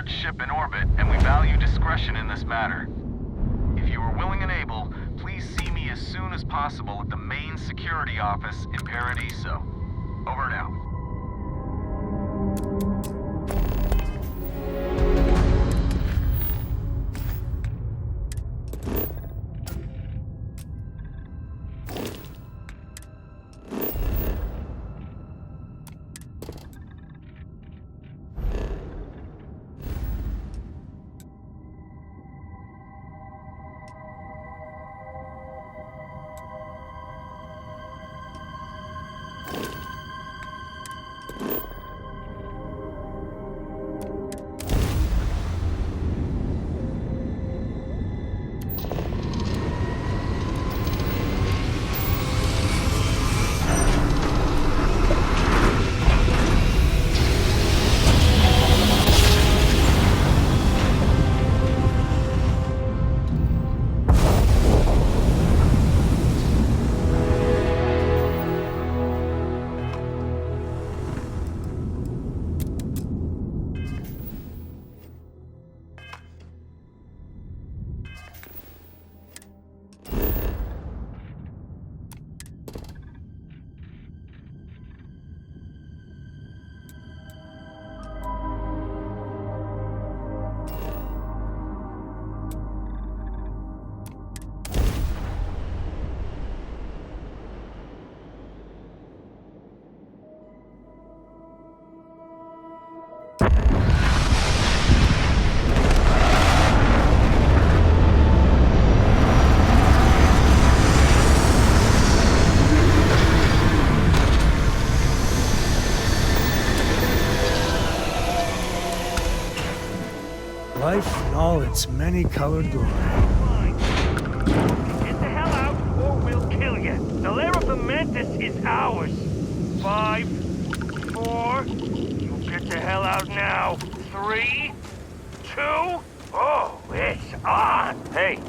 large ship in orbit, and we value discretion in this matter. If you are willing and able, please see me as soon as possible at the main security office in Paradiso. Over and out. Life in all its many-colored glory. Get the hell out or we'll kill you. The lair of the Mantis is ours. 5, 4, you get the hell out now. 3, 2, oh, it's on. Hey.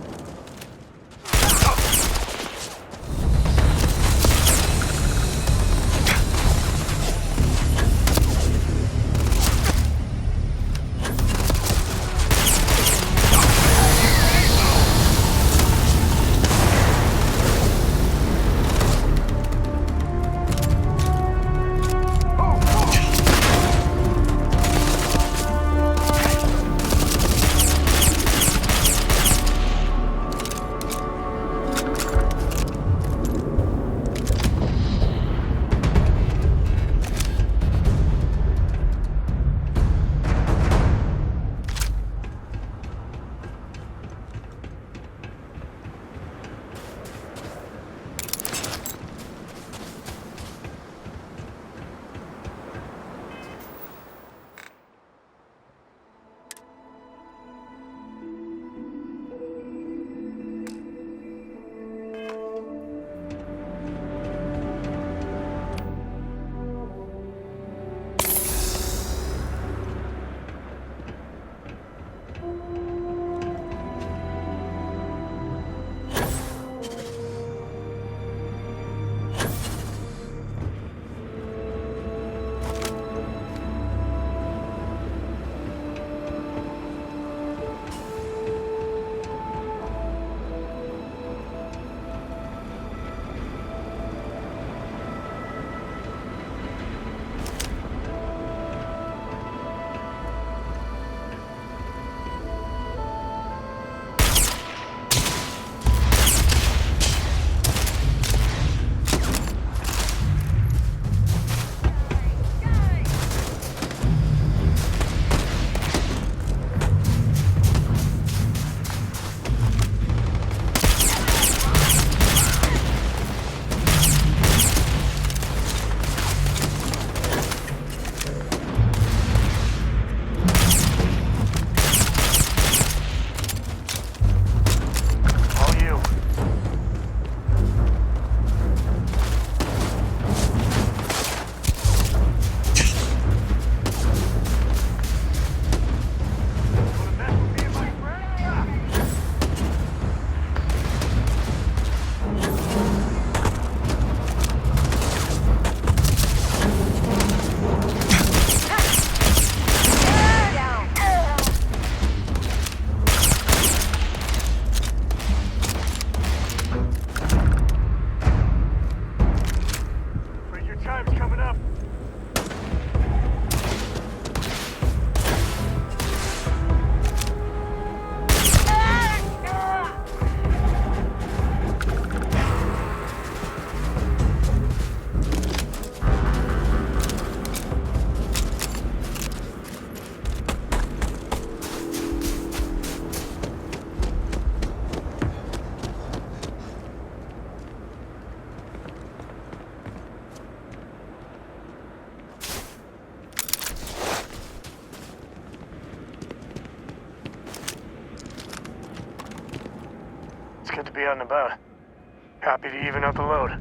be out and about. Happy to even out the load.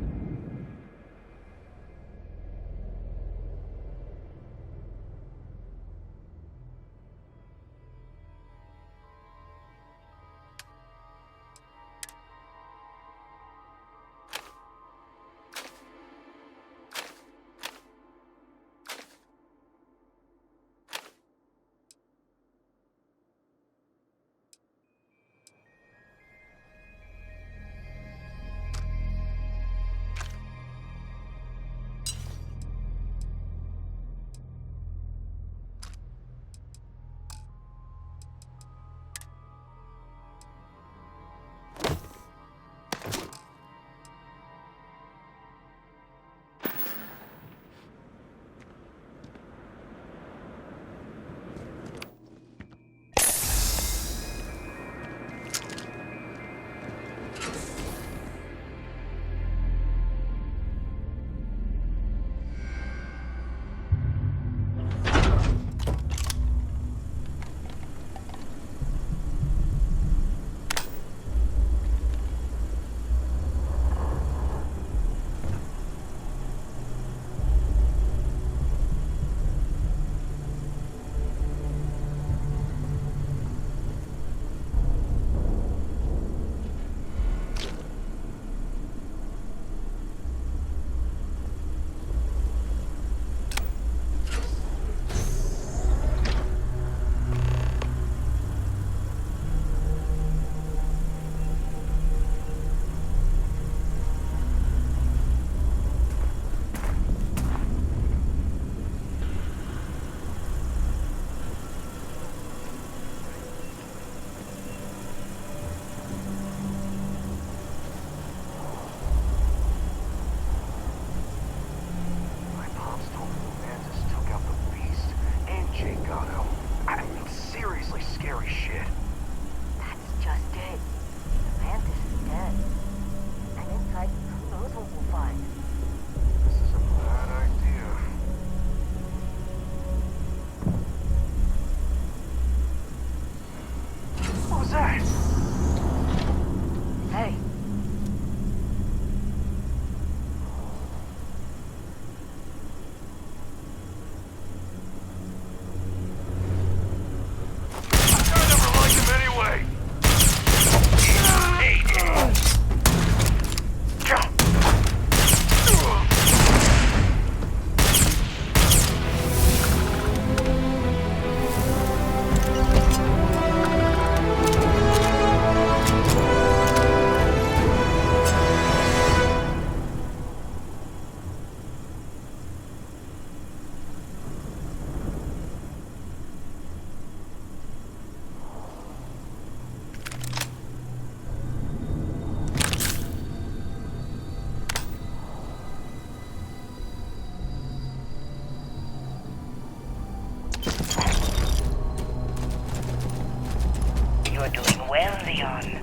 You're doing well, Leon.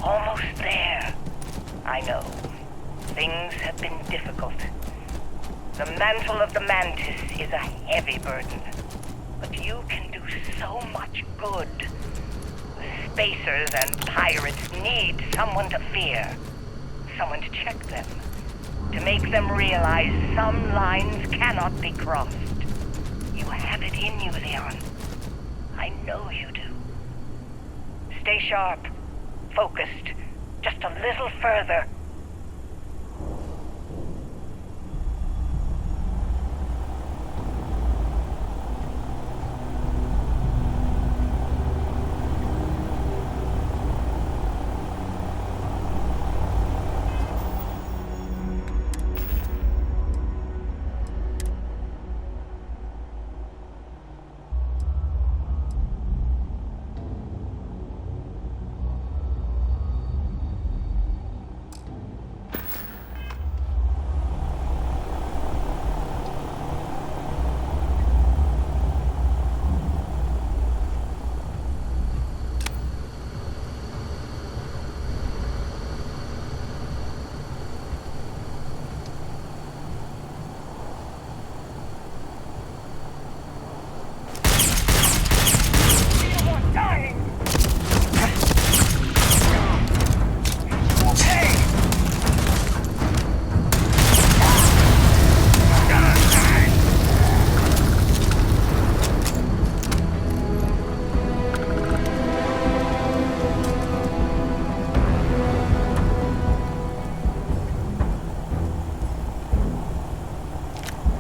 Almost there. I know. Things have been difficult. The mantle of the Mantis is a heavy burden. But you can do so much good. The Spacers and pirates need someone to fear. Someone to check them. To make them realize some lines cannot be crossed. You have it in you, Leon. I know you do. Stay sharp. Focused. Just a little further.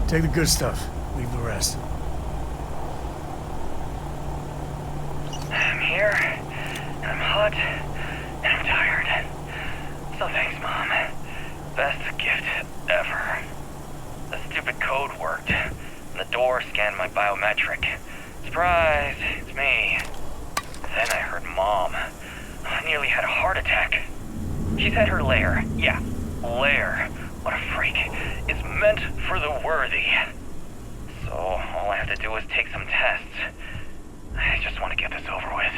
Take the good stuff. Leave the rest. I'm here, and I'm hot, and I'm tired. So thanks, Mom. Best gift ever. The stupid code worked, and the door scanned my biometric. Surprise, it's me. Then I heard Mom. I nearly had a heart attack. She said her lair, yeah, lair, what a freak, is meant for the worthy. So all I have to do is take some tests. I just want to get this over with.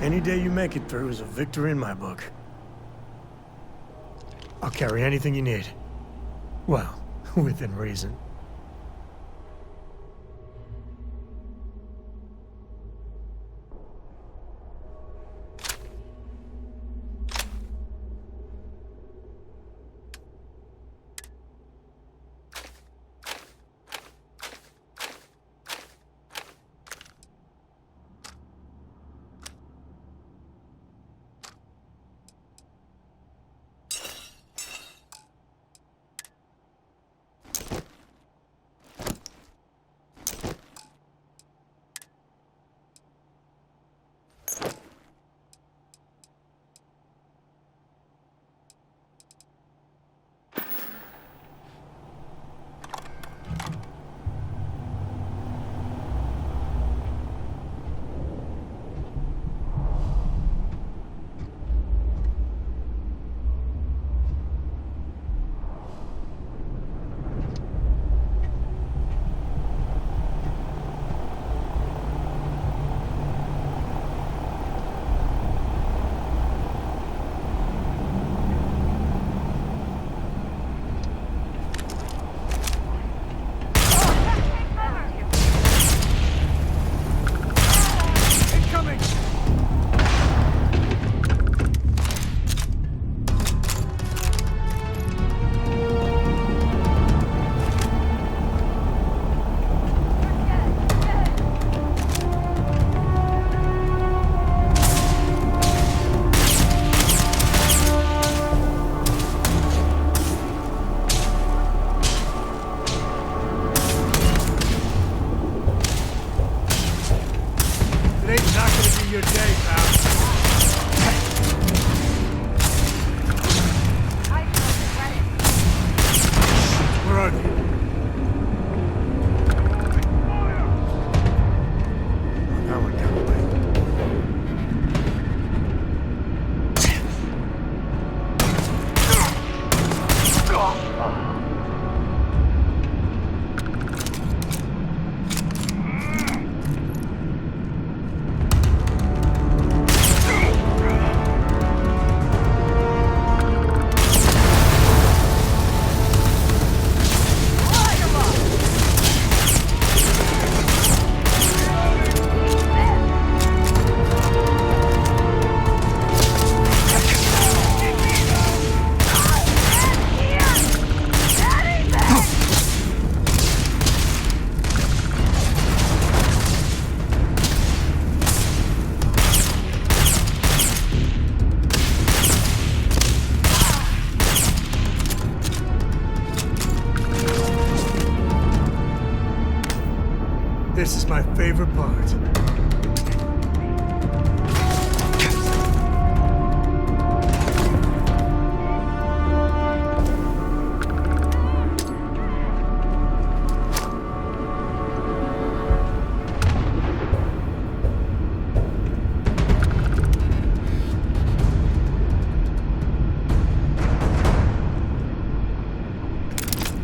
Any day you make it through is a victory in my book. I'll carry anything you need. Well, within reason. Your day, pal. Where are they? That one got favorite part.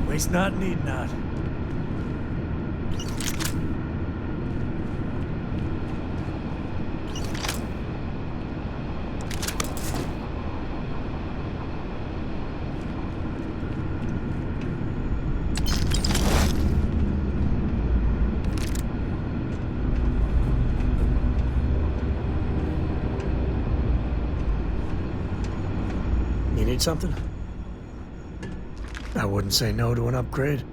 Waste not, need not. You need something? I wouldn't say no to an upgrade.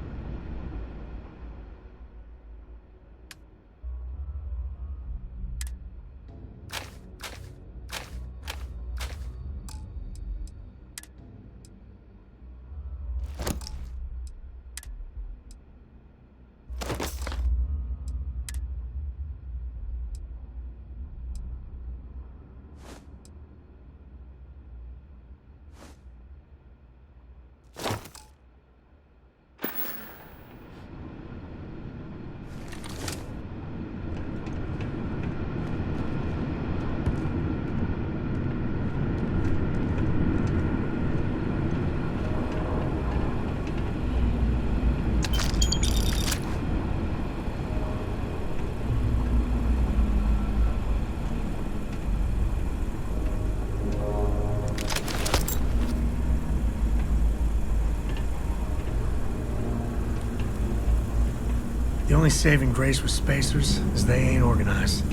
The only saving grace with spacers is they ain't organized.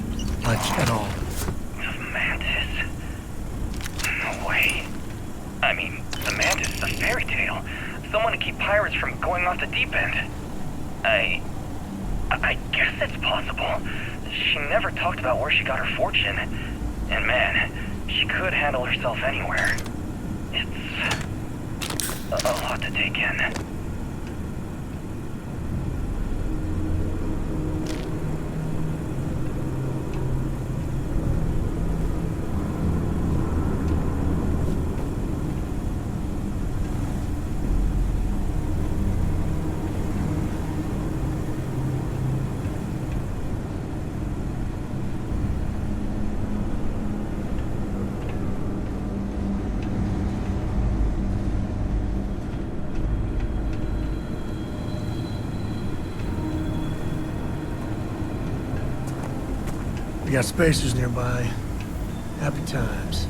Like, at all. Mantis? No way. I mean, the Mantis is a fairy tale. Someone to keep pirates from going off the deep end. I guess it's possible. She never talked about where she got her fortune. And man, she could handle herself anywhere. It's a lot to take in. We got spacers nearby. Happy times.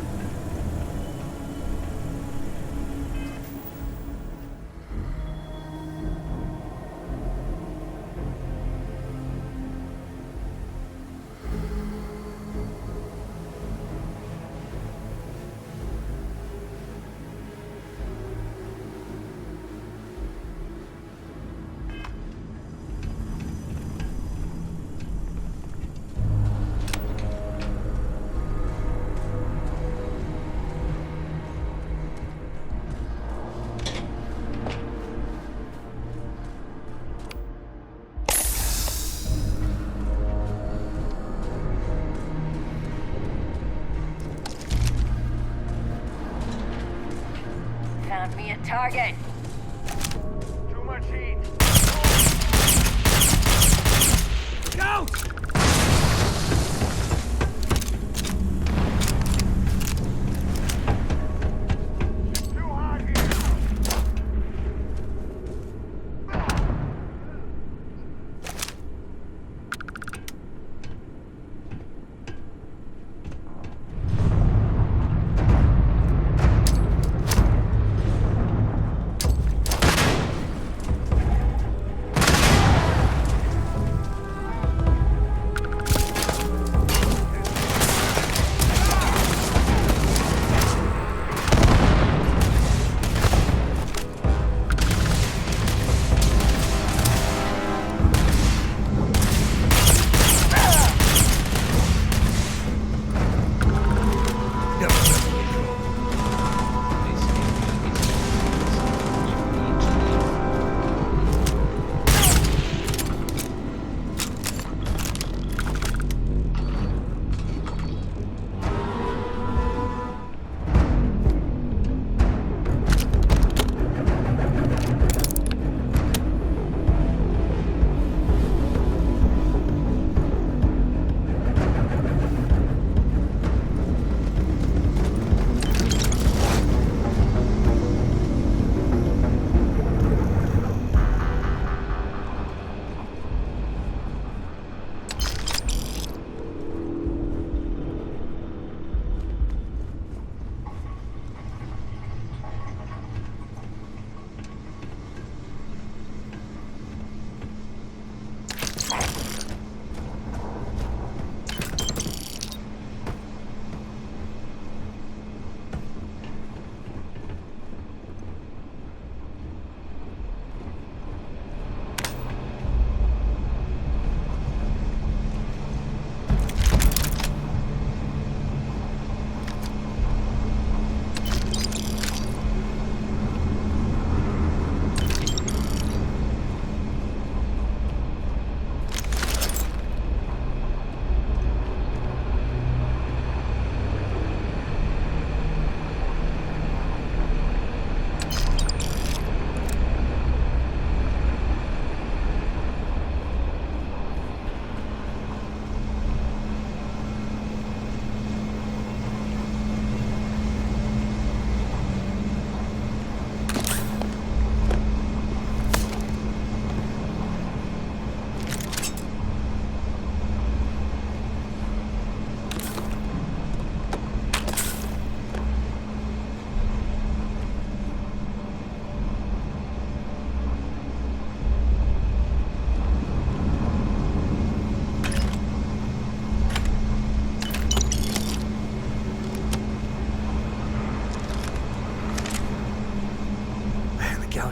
Found me a target. Too much heat. Go! Too hot here.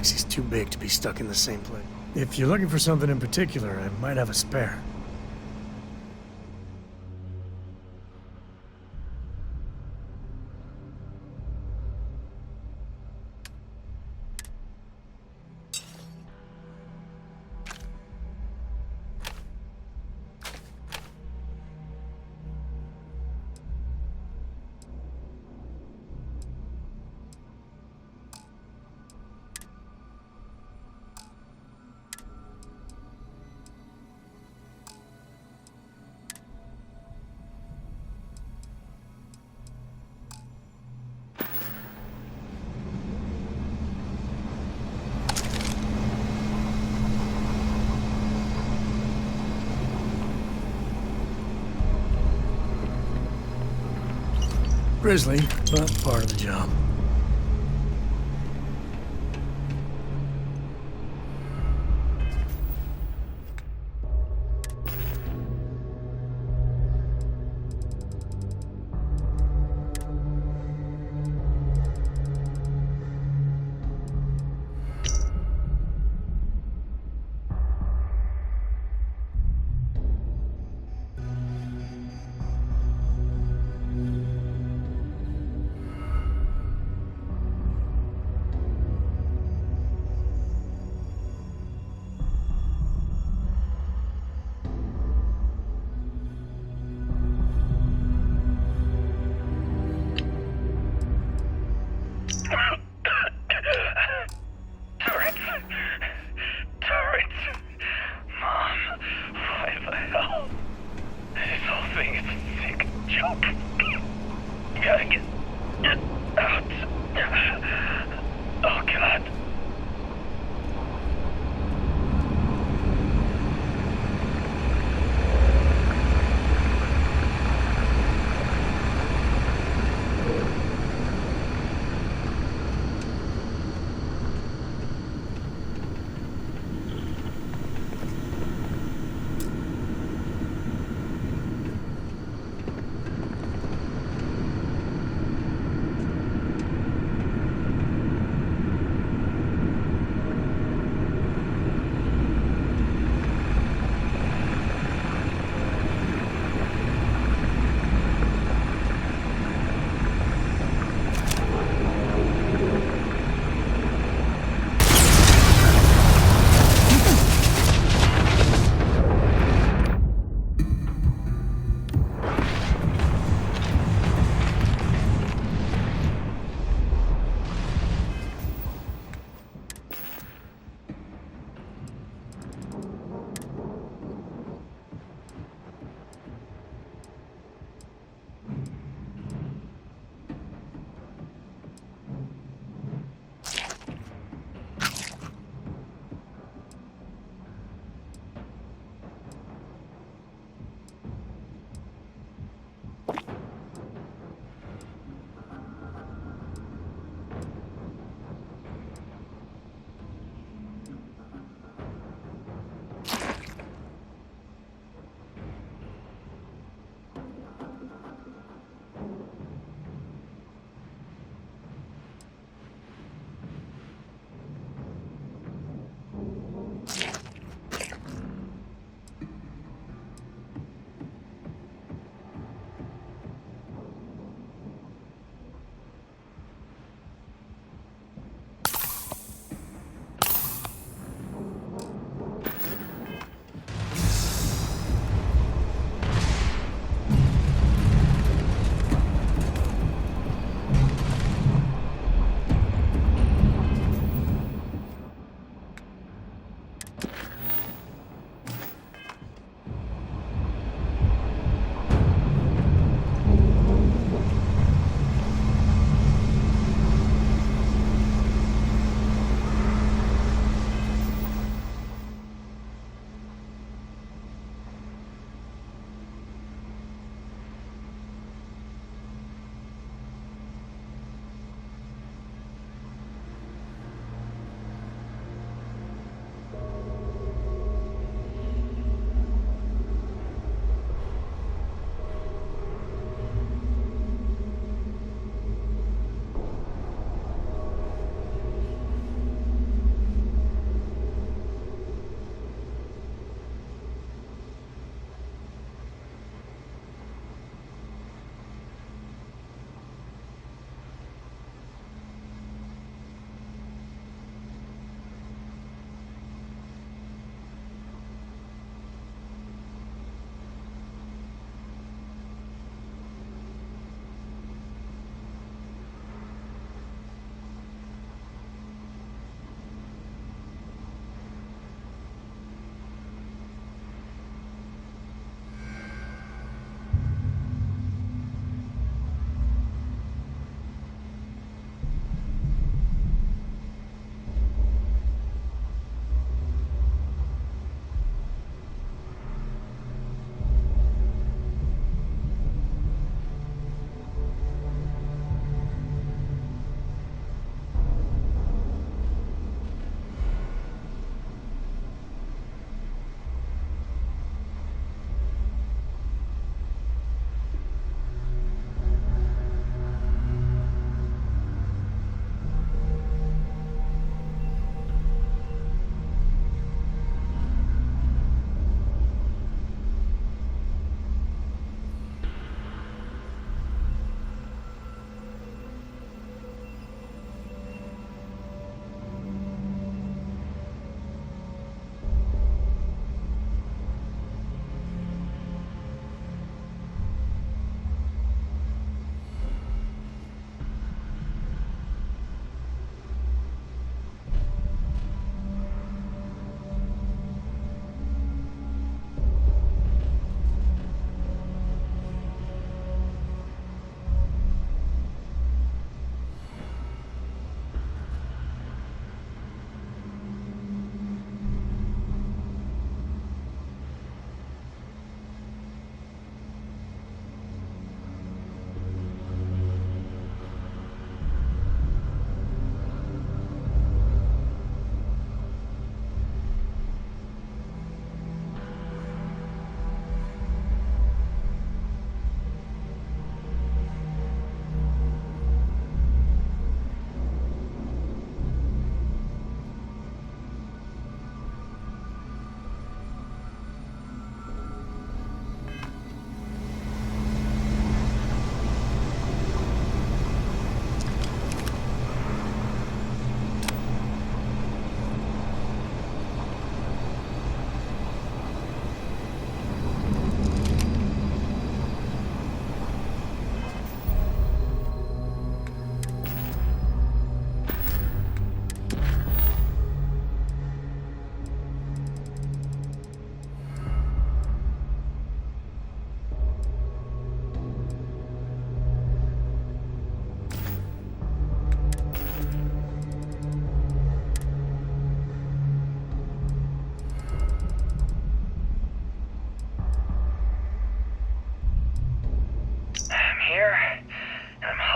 galaxy's too big to be stuck in the same place. If you're looking for something in particular, I might have a spare. Grisly, but part of the job.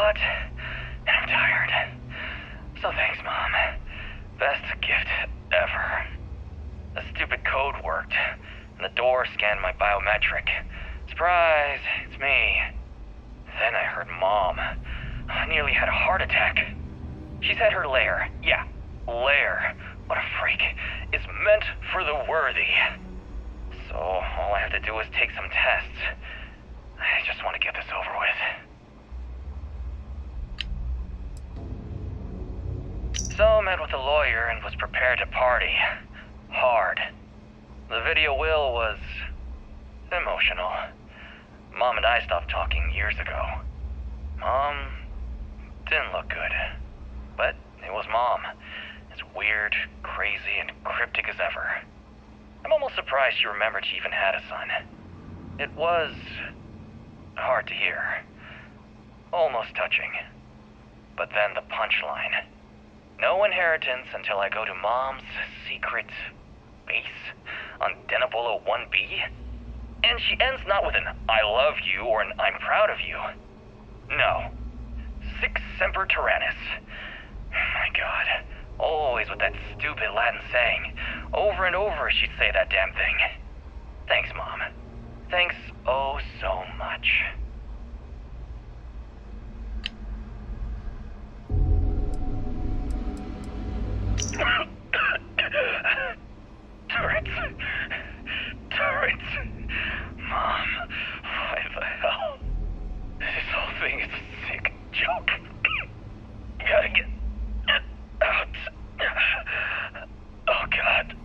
hot, and I'm tired. So thanks, Mom. Best gift ever. The stupid code worked, and the door scanned my biometric. Surprise, it's me. Then I heard Mom. I nearly had a heart attack. She said her lair, yeah, lair, what a freak, is meant for the worthy. So all I have to do is take some tests. I just want to get this over with. So I met with a lawyer and was prepared to party. Hard. The video will was emotional. Mom and I stopped talking years ago. Mom didn't look good. But it was Mom. As weird, crazy, and cryptic as ever. I'm almost surprised she remembered she even had a son. It was hard to hear. Almost touching. But then the punchline. No inheritance until I go to Mom's secret base on Denebola 1B. And she ends not with an I love you or an I'm proud of you. No. Sic semper tyrannis. My God. Always with that stupid Latin saying. Over and over she'd say that damn thing. Thanks, Mom. Thanks oh so much. Turrets. Turrets. Mom, why the hell? This whole thing is a sick joke. Gotta get out. Oh, God.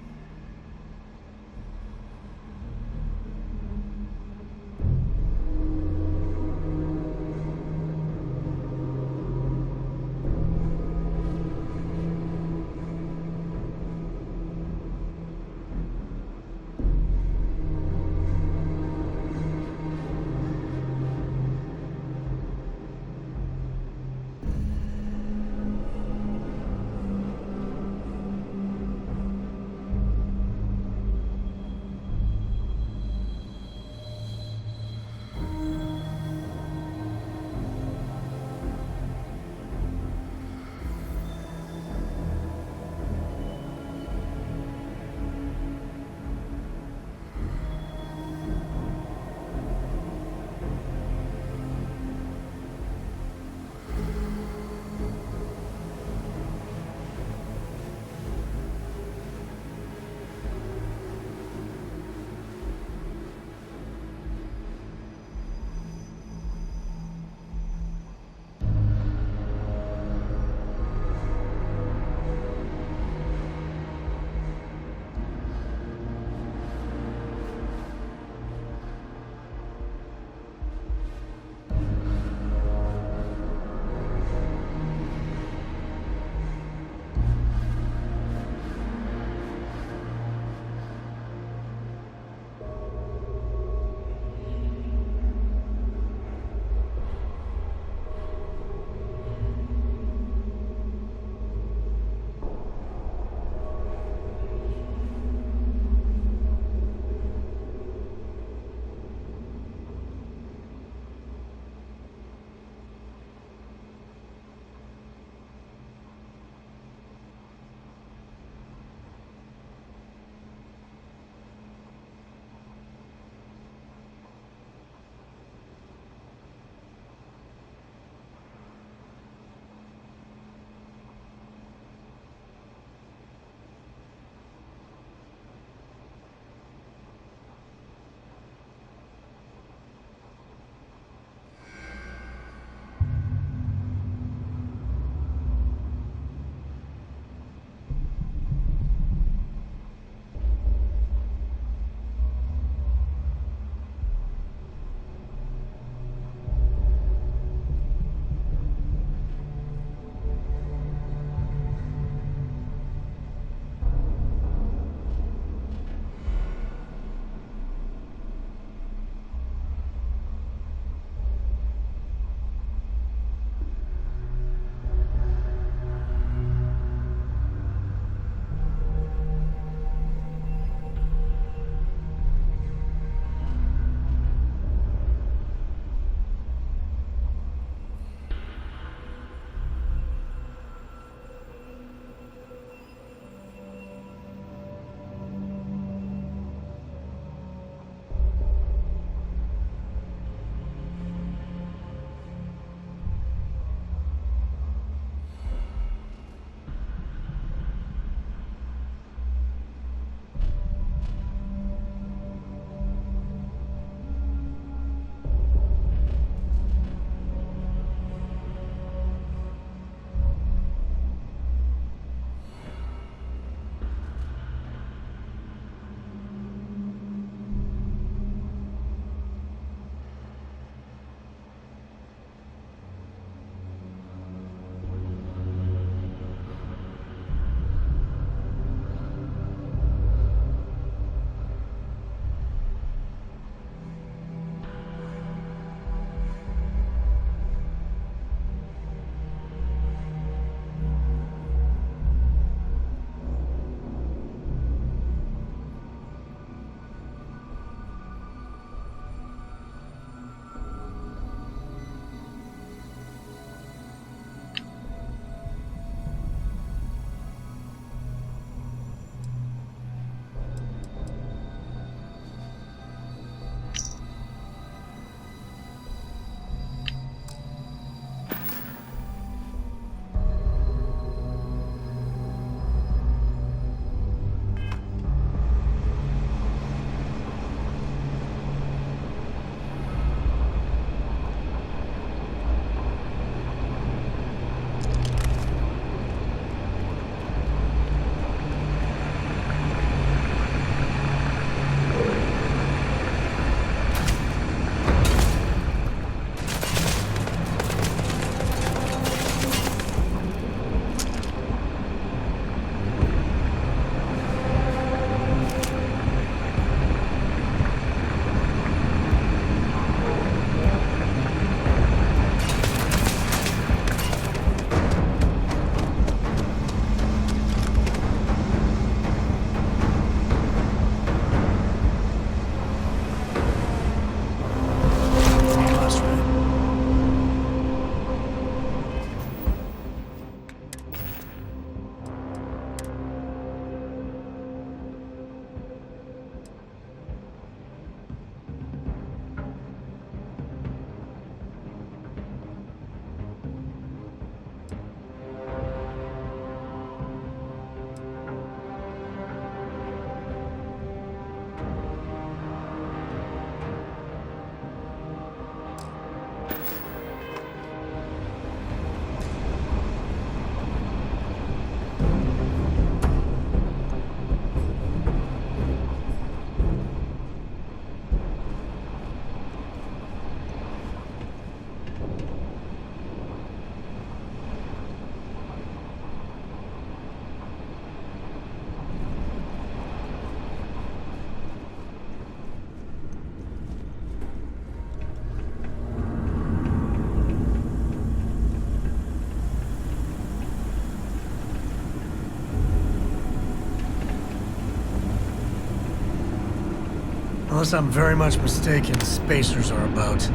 Unless I'm very much mistaken, spacers are about.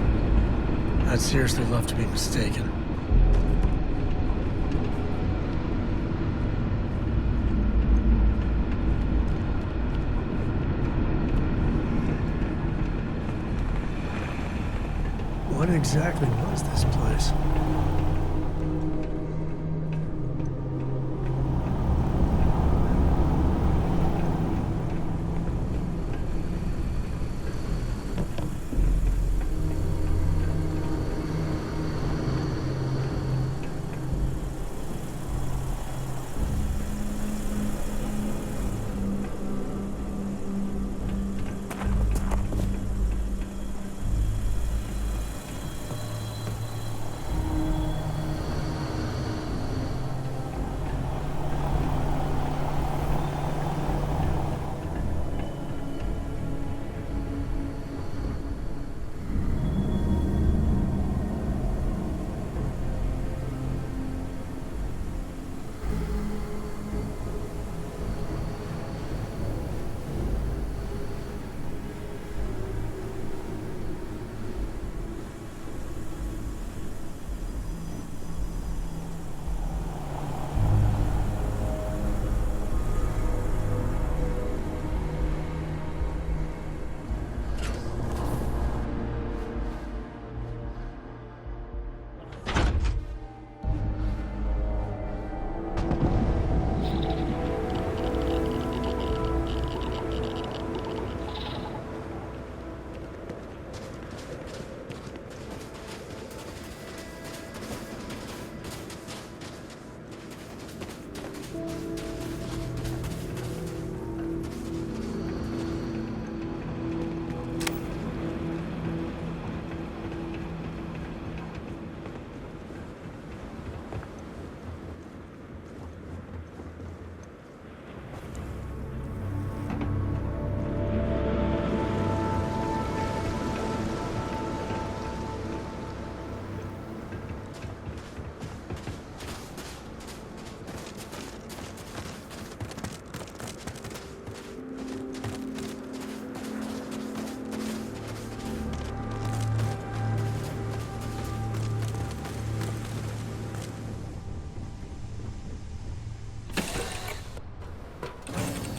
I'd seriously love to be mistaken. What exactly was this place?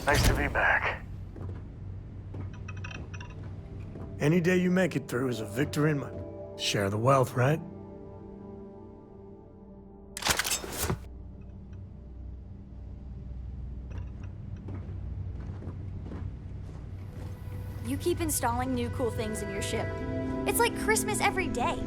Nice to be back. Any day you make it through is a victory in my... Share the wealth, right? You keep installing new cool things in your ship. It's like Christmas every day.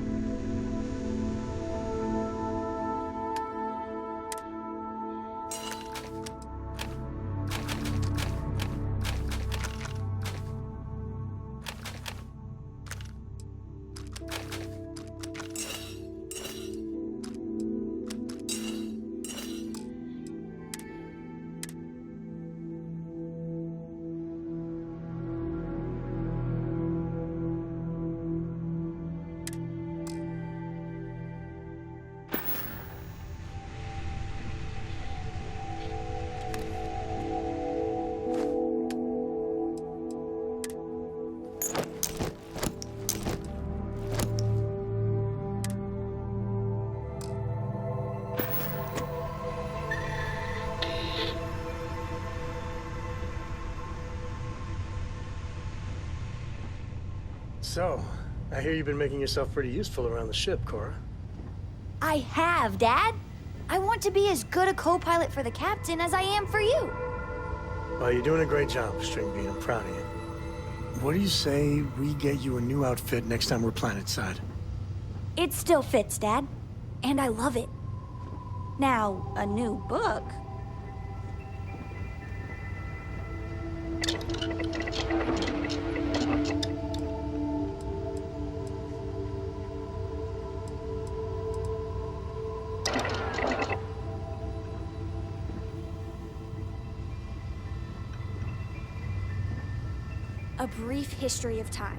So, I hear you've been making yourself pretty useful around the ship, Cora. I have, Dad. I want to be as good a co-pilot for the captain as I am for you. Well, you're doing a great job, Stringbean. I'm proud of you. What do you say we get you a new outfit next time we're planetside? It still fits, Dad. And I love it. Now, a new book. A Brief History of Time.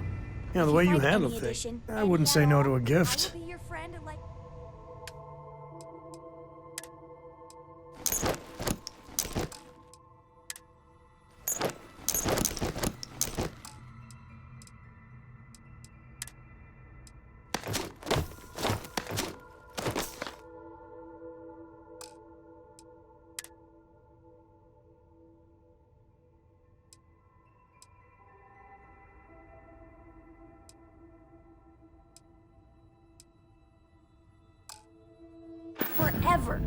You know, the way you handle things, I wouldn't say no to a gift. I will be your friend and like... forever.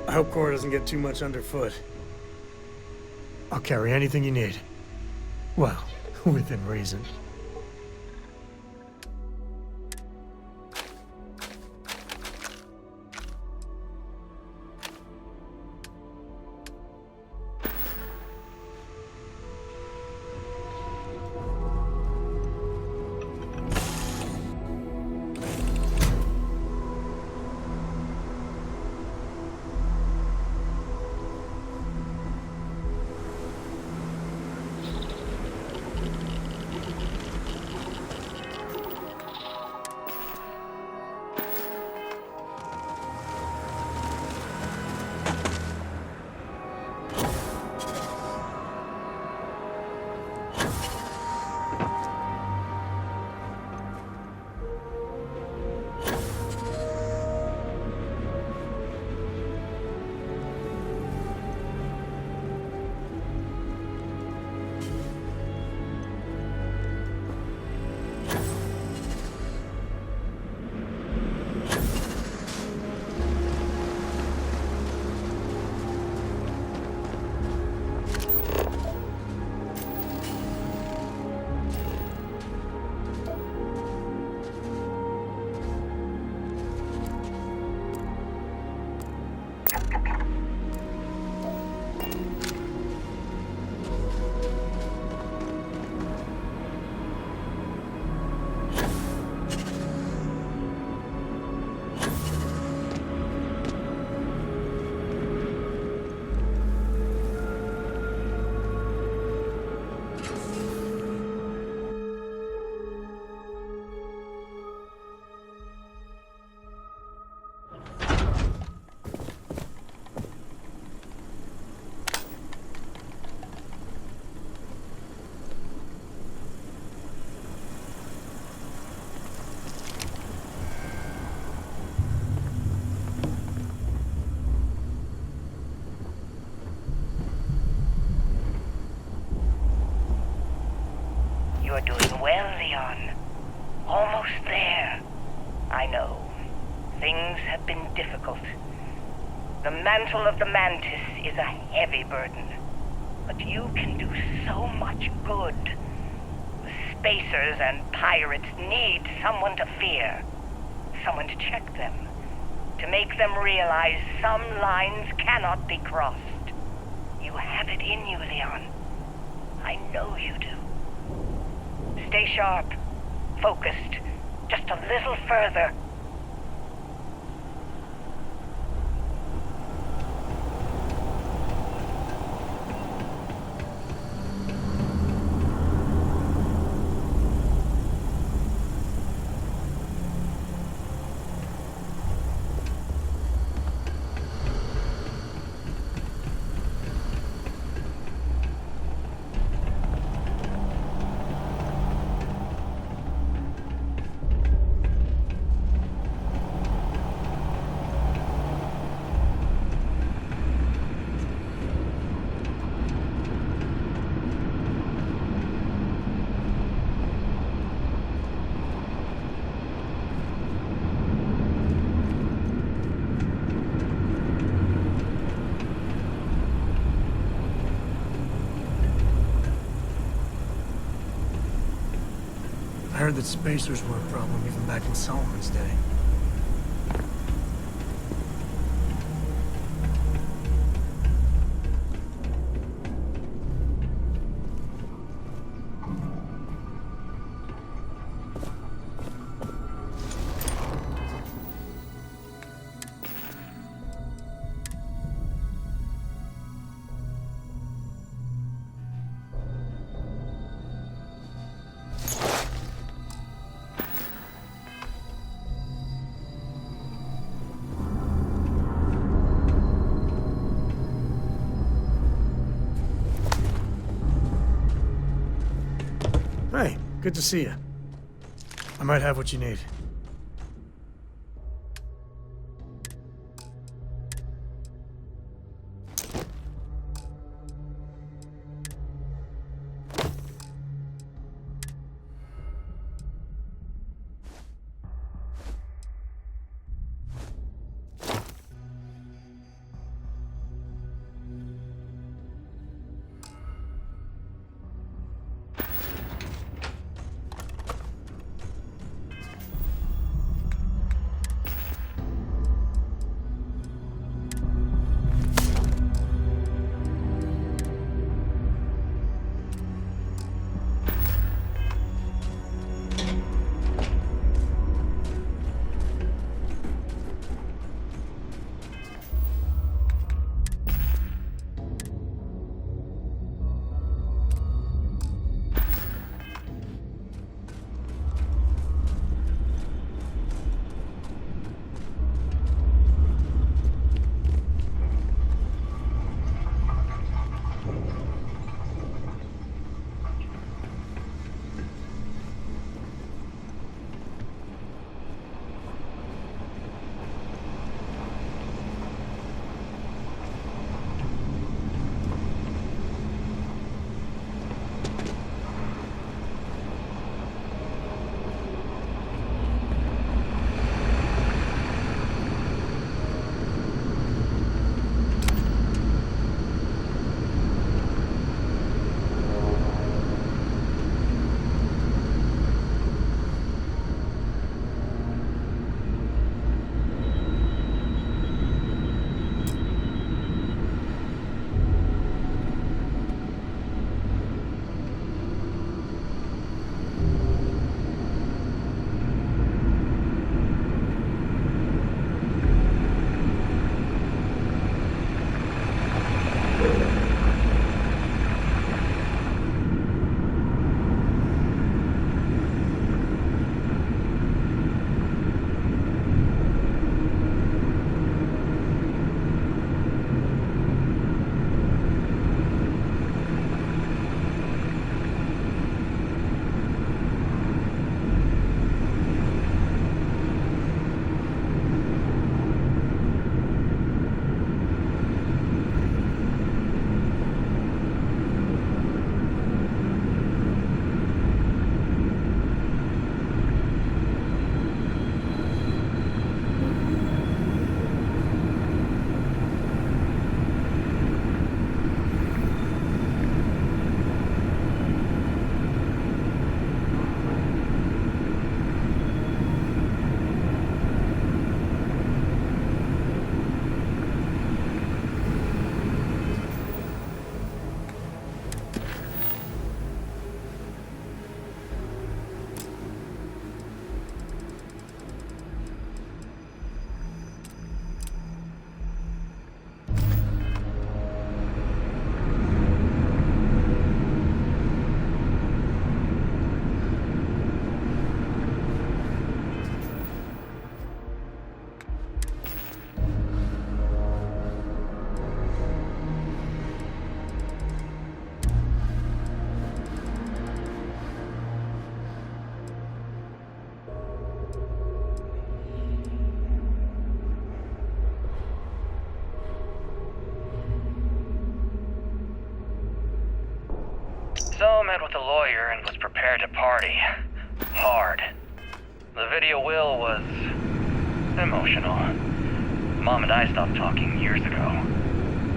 I hope Cora doesn't get too much underfoot. I'll carry anything you need. Well, within reason. You're doing well, Leon. Almost there. I know. Things have been difficult. The mantle of the Mantis is a heavy burden. But you can do so much good. The Spacers and pirates need someone to fear. Someone to check them. To make them realize some lines cannot be crossed. You have it in you, Leon. I know you do. Stay sharp. Focused. Just a little further. heard that spacers were a problem even back in Solomon's day. Hey, good to see you. I might have what you need. So met with a lawyer and was prepared to party. Hard. The video will was emotional. Mom and I stopped talking years ago.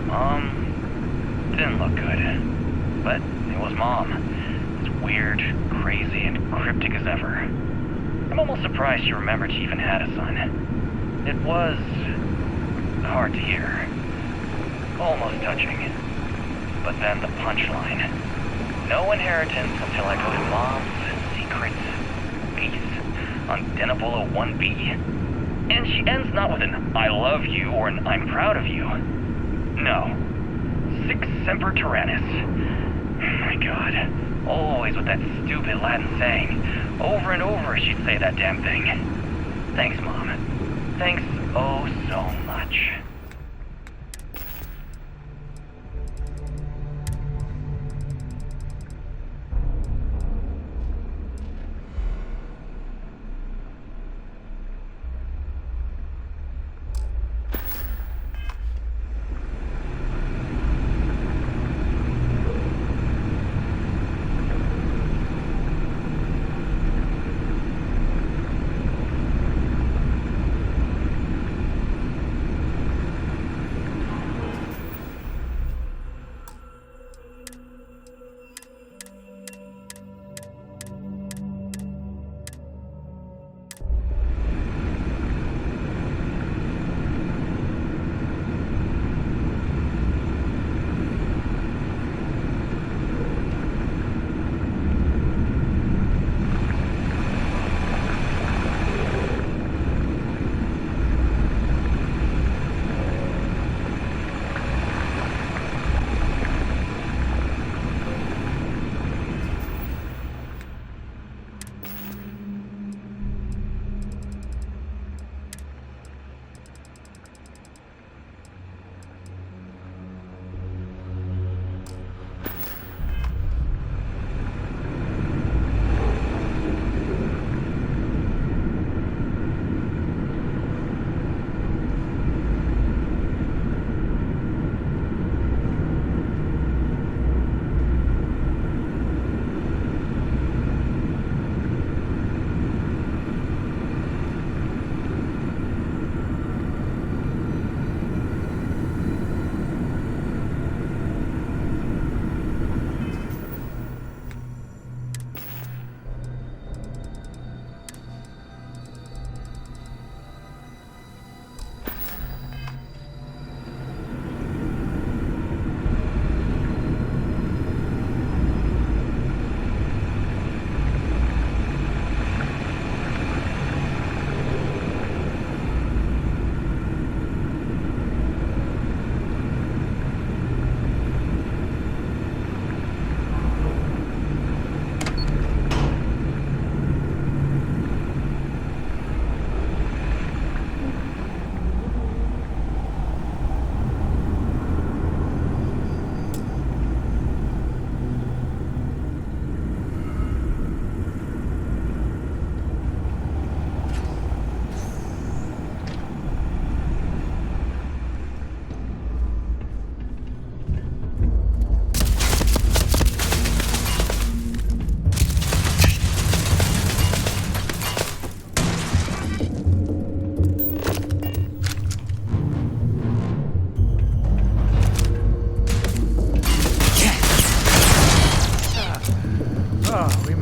Mom didn't look good. But it was Mom. as weird, crazy, and cryptic as ever. I'm almost surprised she remembered she even had a son. It was hard to hear. Almost touching. But then the punchline. No inheritance until I go to Mom's secret base on Denebola 1B. And she ends not with an I love you or an I'm proud of you. No. Sic Semper Tyrannis. My God. Always with that stupid Latin saying. Over and over she'd say that damn thing. Thanks, Mom. Thanks oh so much.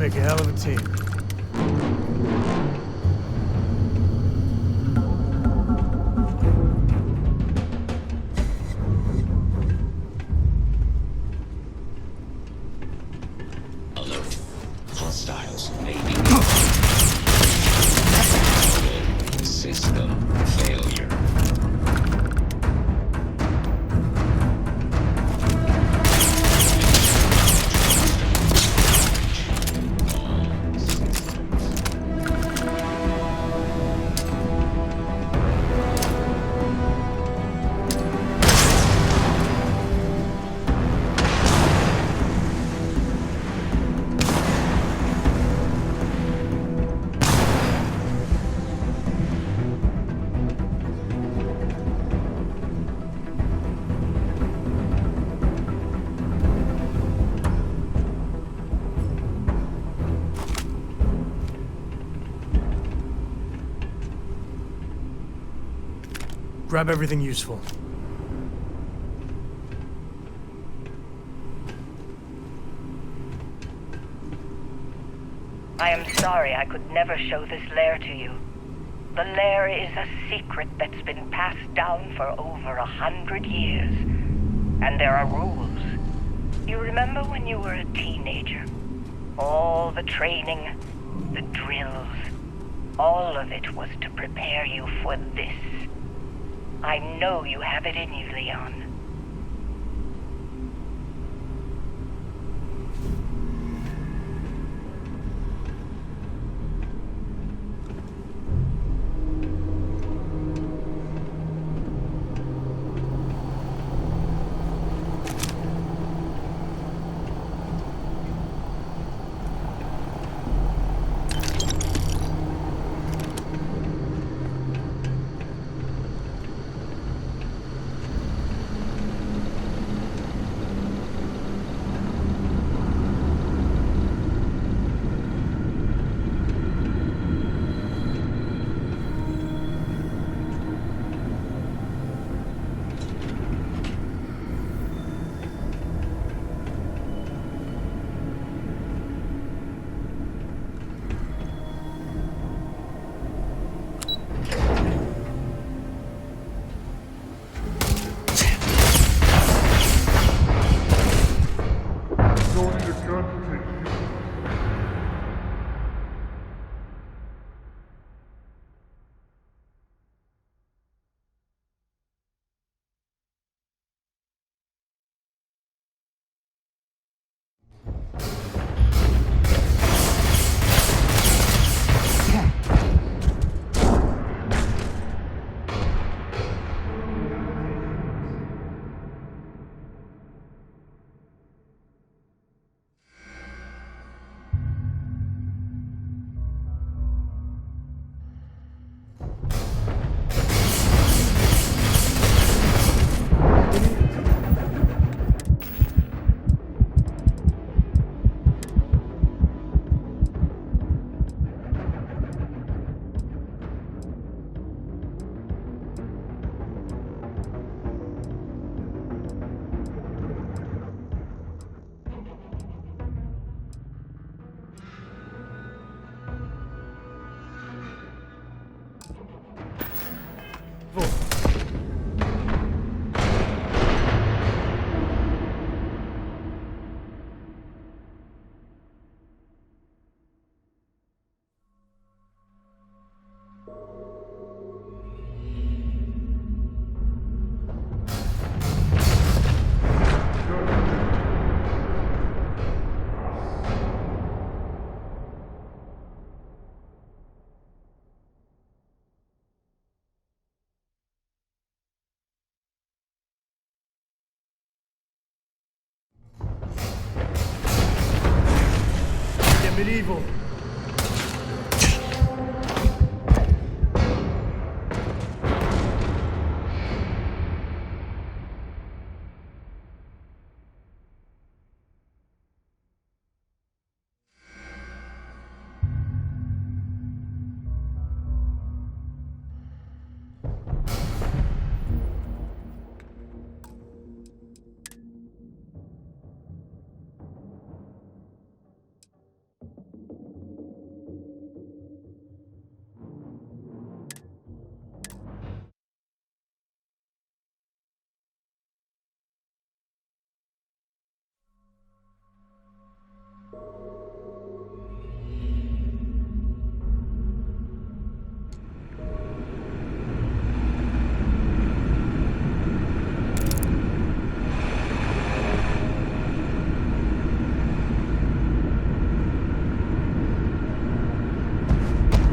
make a hell of a team. Alert. Hostiles maybe. System failure. Grab everything useful. I am sorry I could never show this lair to you. The lair is a secret that's been passed down for over 100 years. And there are rules. You remember when you were a teenager? All the training, the drills, all of it was to prepare you for this. I know you have it in you, Leon. Medieval.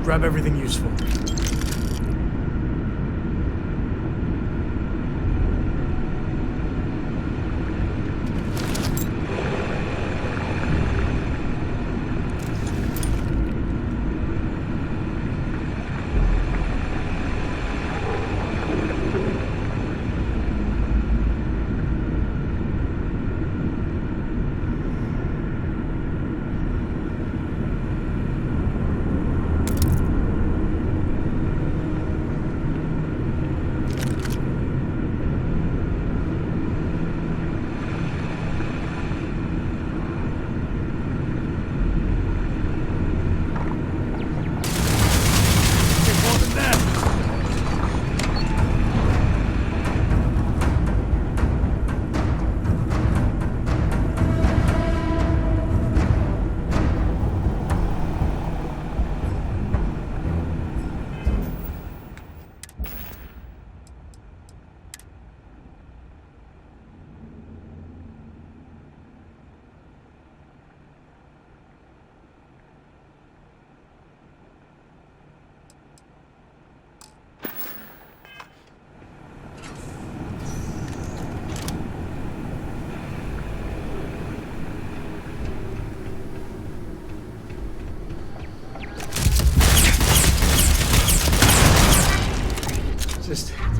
Grab everything useful.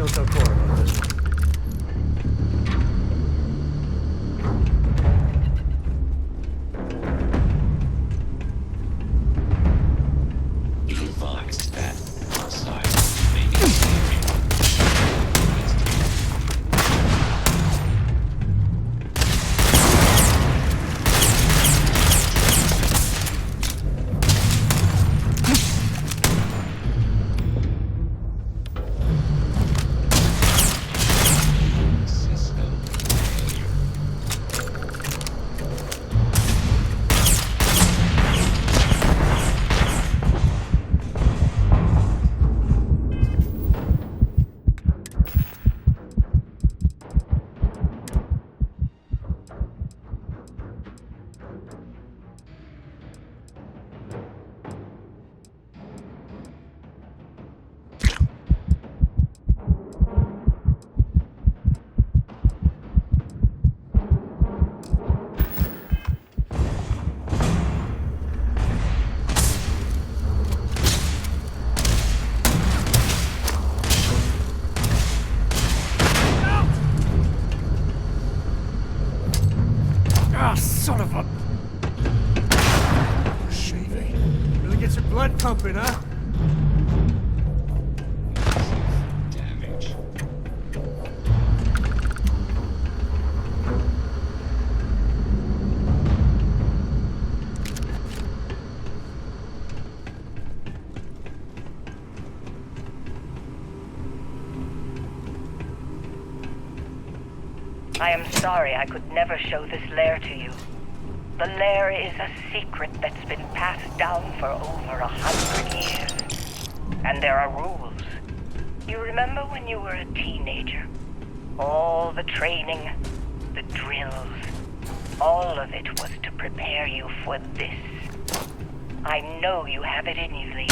Don't tell Cora about this one. Be advised that hostiles may be escaping. System failure. Ah, son of a... Shaving. Really gets your blood pumping, huh? Damage. I am sorry I could never show this lair to you. The lair is a secret that's been passed down for over 100 years. And there are rules. You remember when you were a teenager? All the training, the drills, all of it was to prepare you for this. I know you have it in you, Lee.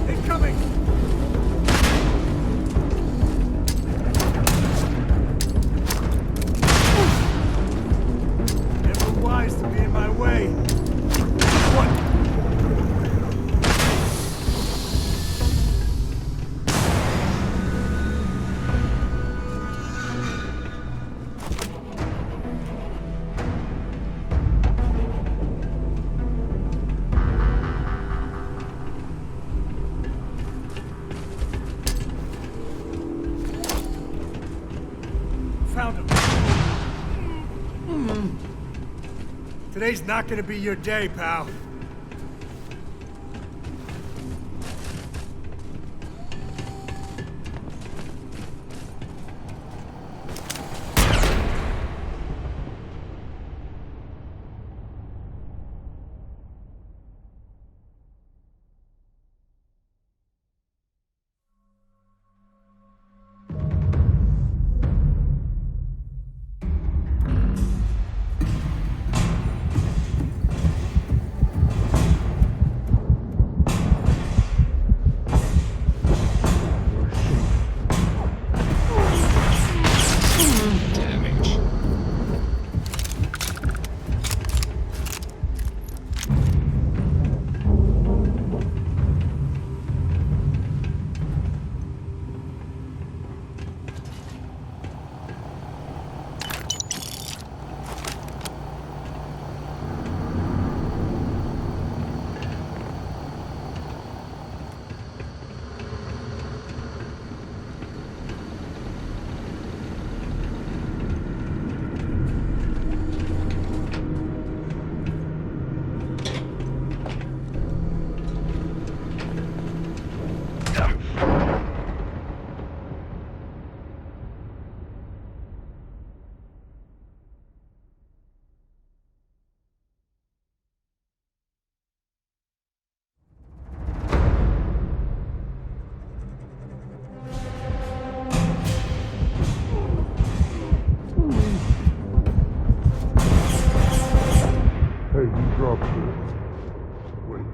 Incoming! Never wise to be in my way. What? Found him. Today's not gonna be your day, pal. Hey, you dropped it. Wait a minute.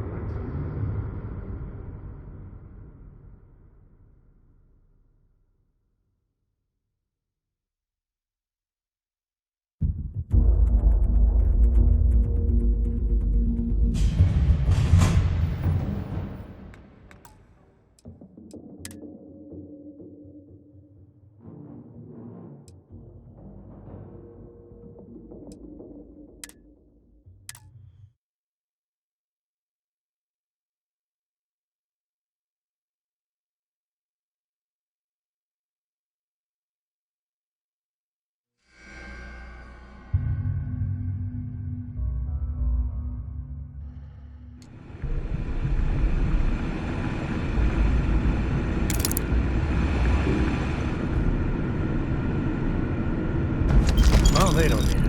Well, they don't need it.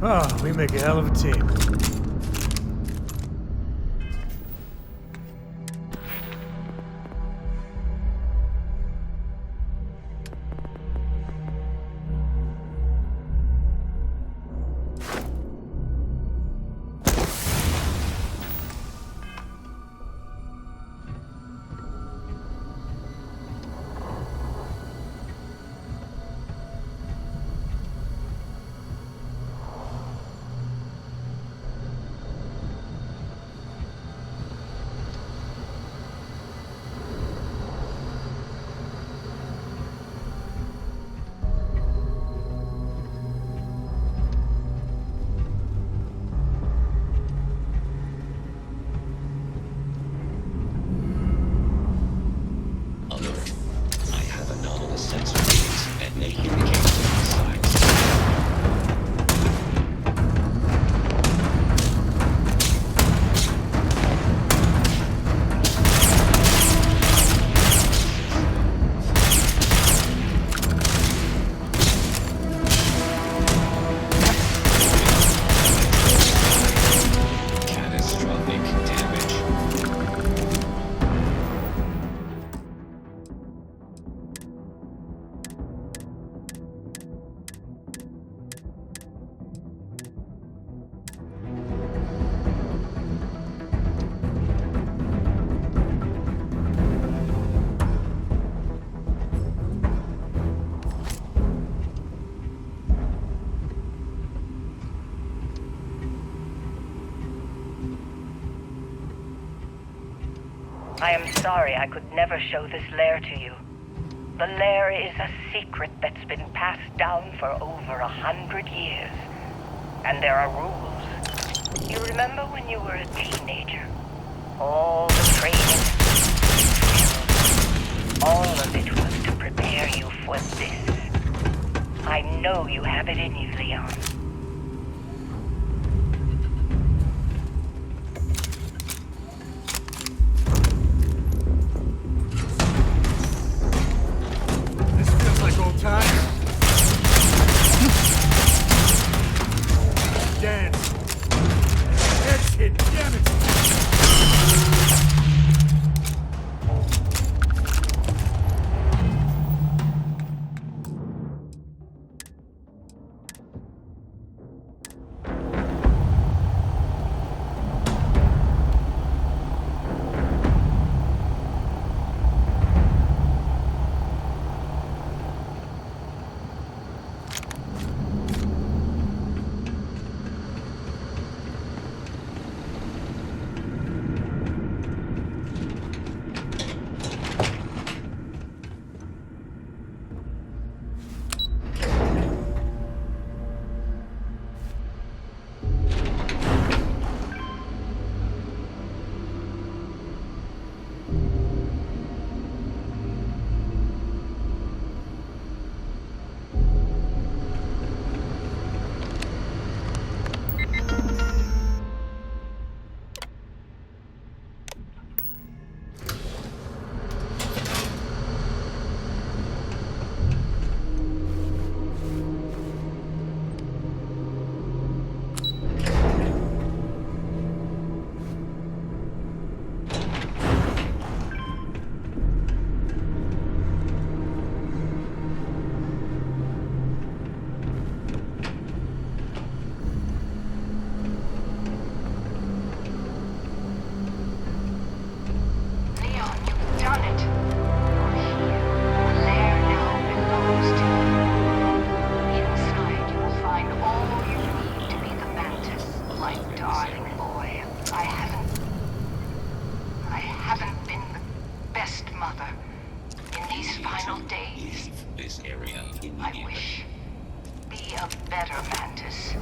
Oh, we make a hell of a team. I have anomalous sensor readings and may indicate signs. Catastrophic damage. I am sorry I could never show this lair to you. The lair is a secret that's been passed down for over 100 years. And there are rules. You remember when you were a teenager? All the training, all of it was to prepare you for this. I know you have it in you, Leon. this area I immediately. wish. Be a better mantis.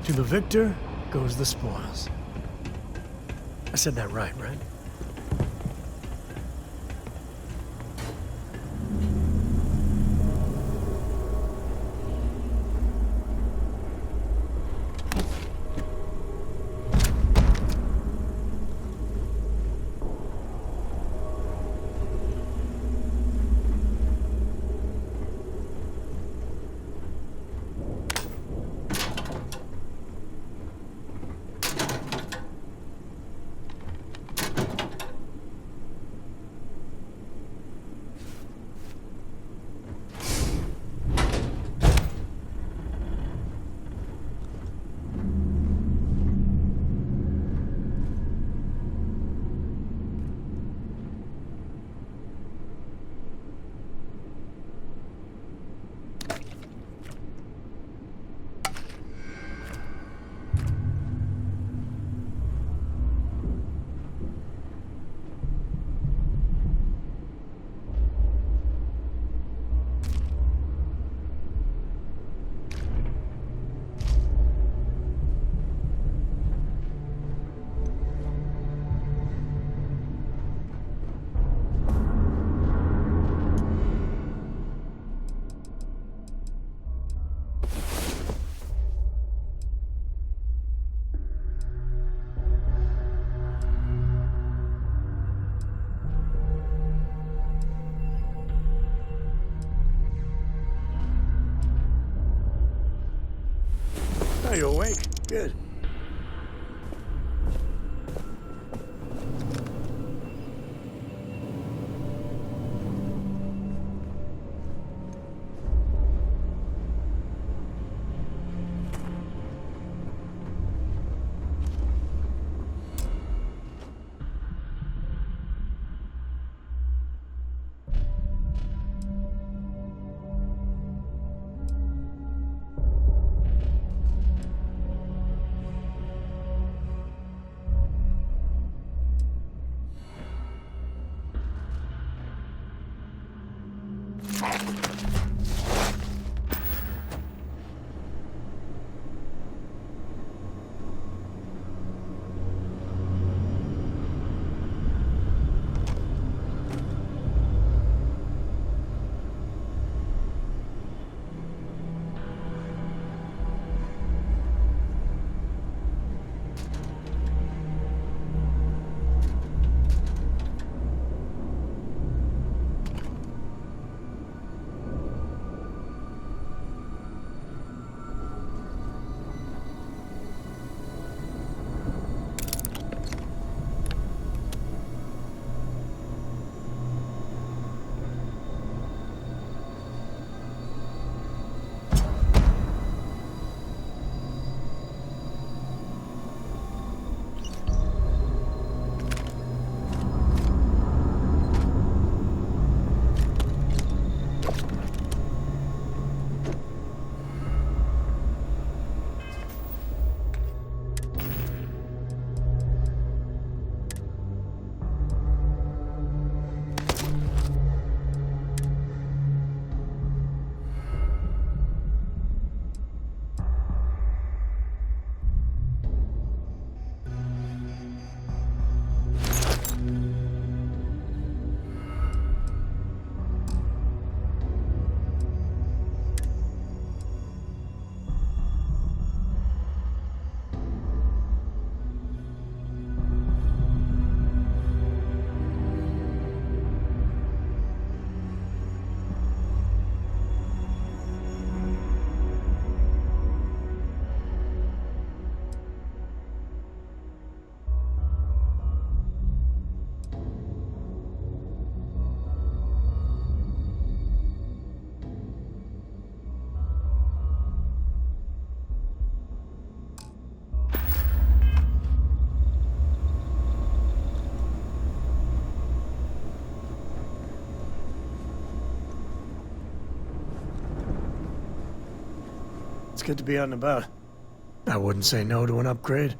To the victor goes the spoils. I said that right? Oh, you awake? Good. It's good to be out and about. I wouldn't say no to an upgrade.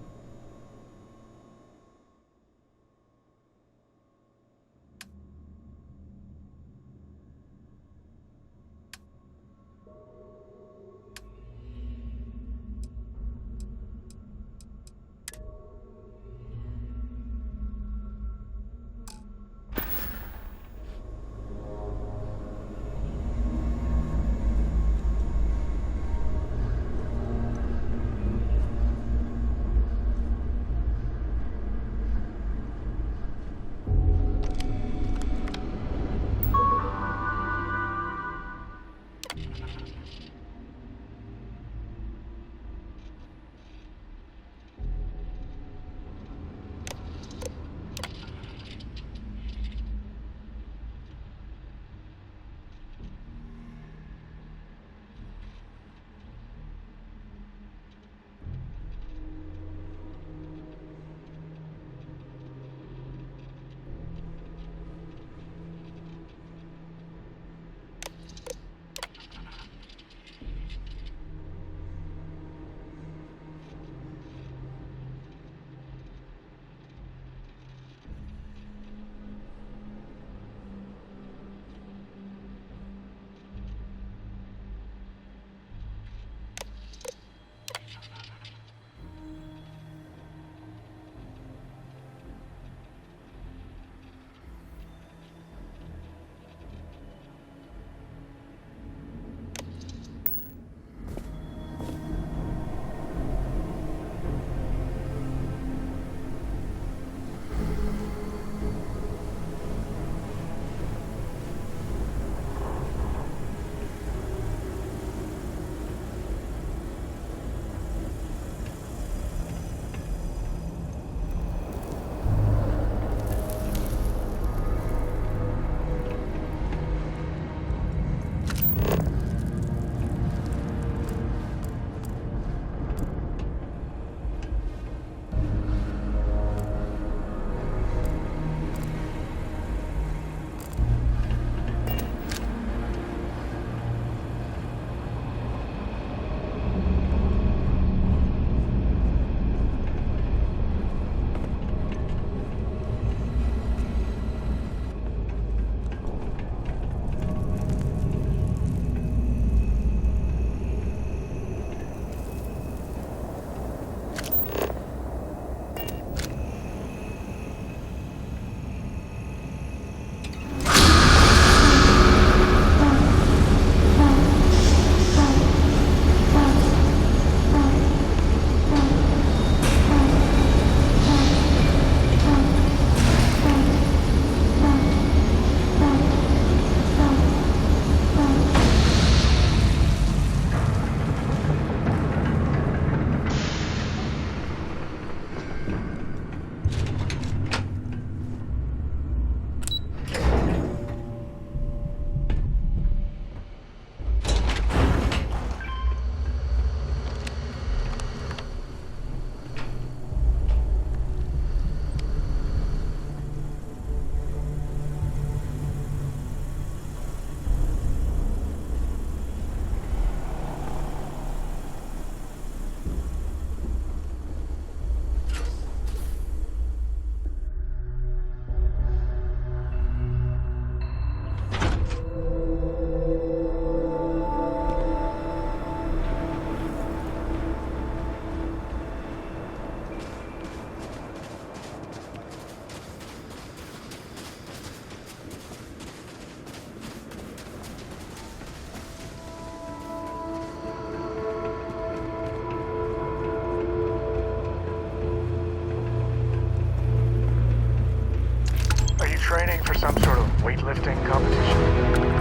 training for some sort of weightlifting competition?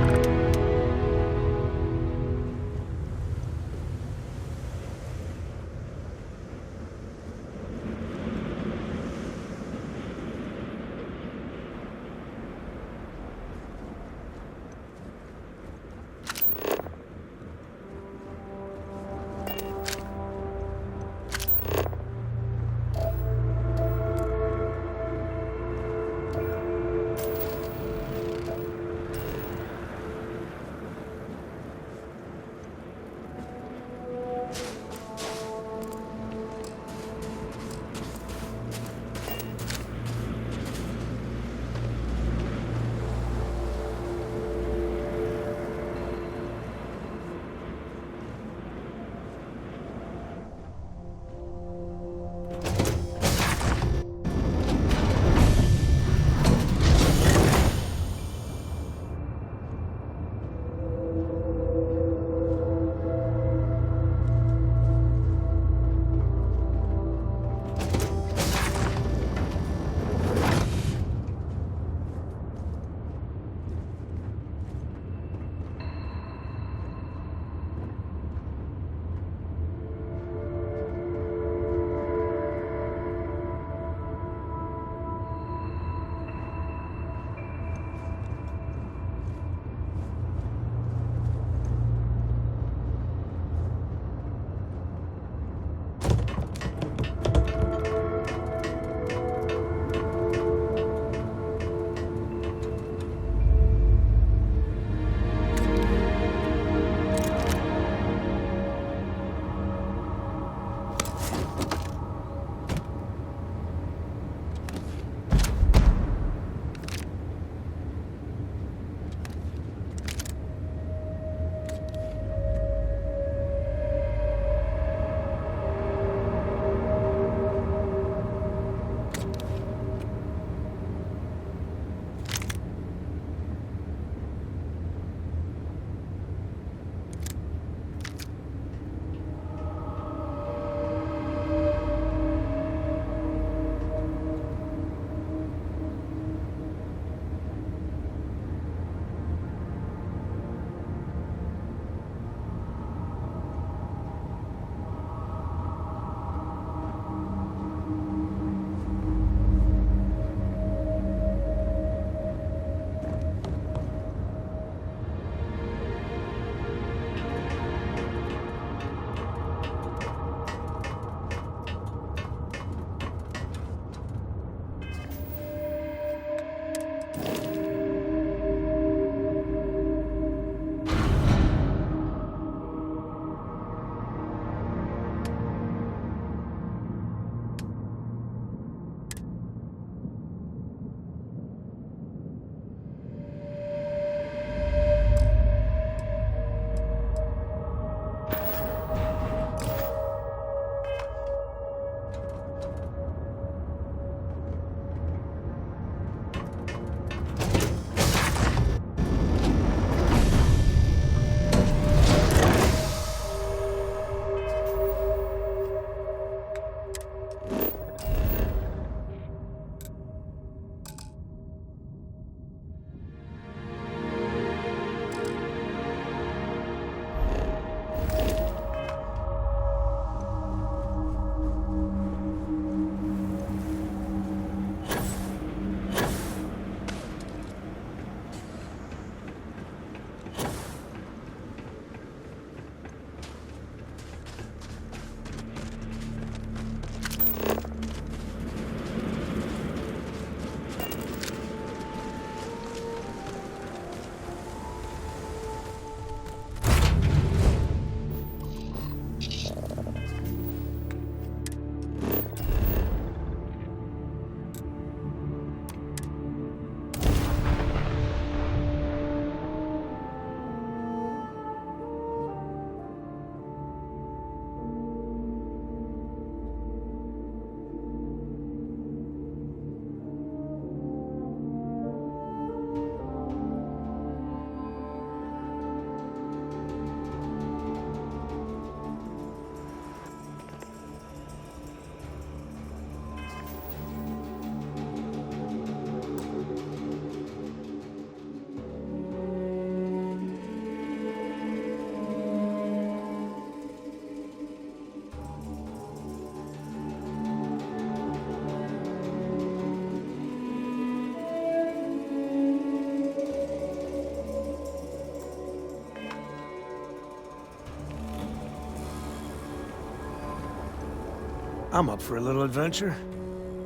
I'm up for a little adventure.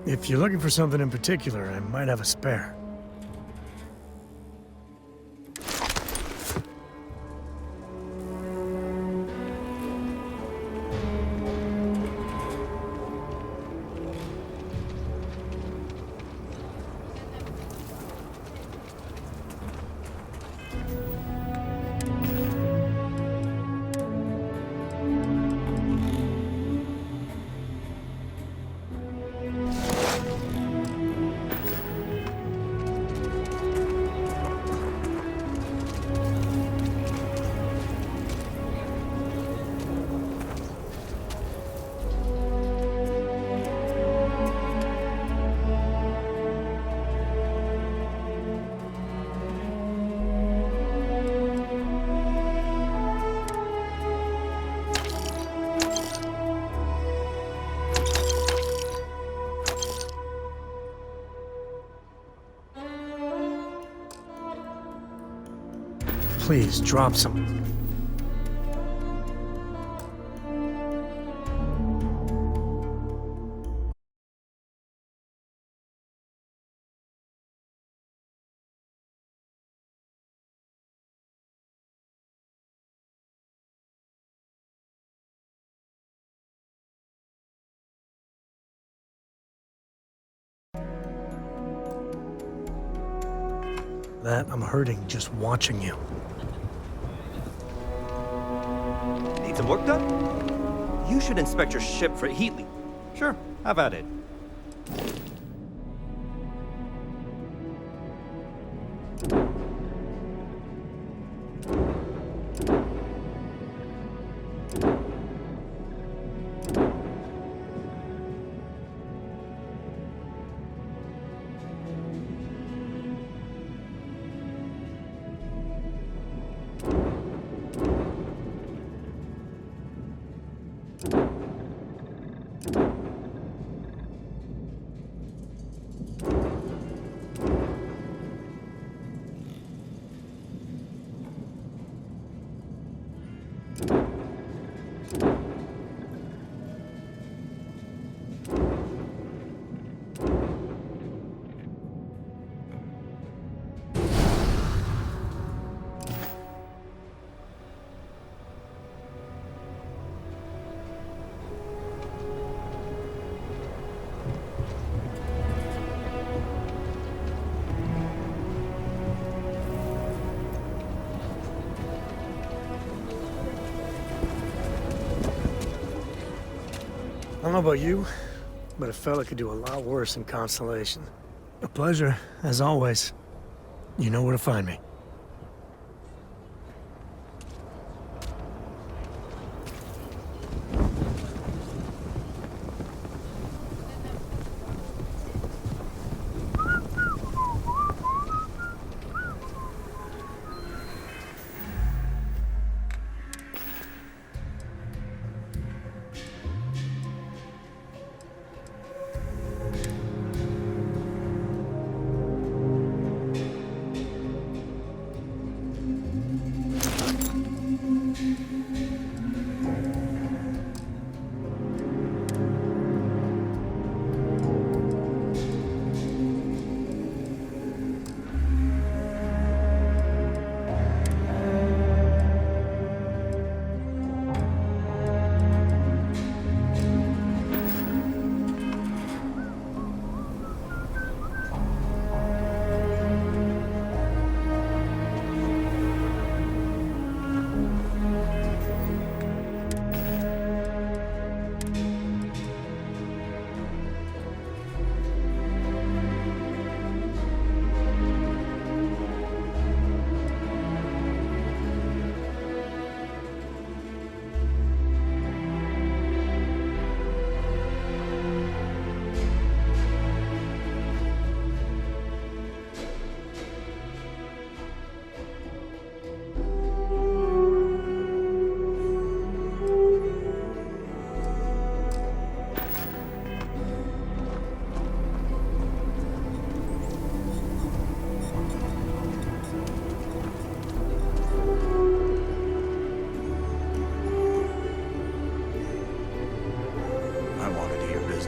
If you're looking for something in particular, I might have a spare. Please, drop some. That I'm hurting just watching you. Need some work done? You should inspect your ship for heat leak. Sure, have at it. I don't know about you, but a fella could do a lot worse in Constellation. A pleasure, as always. You know where to find me.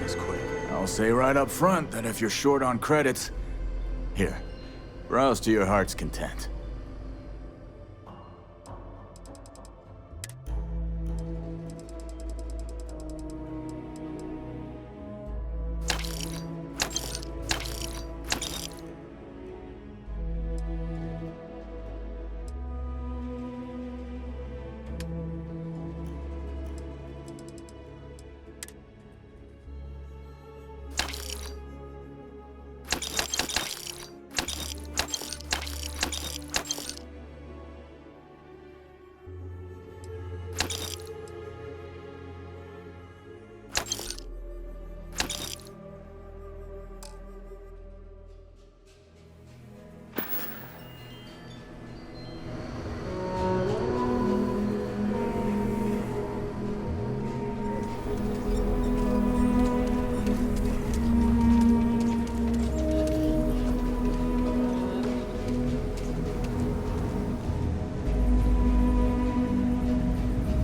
this quick. I'll say right up front that if you're short on credits, here, browse to your heart's content.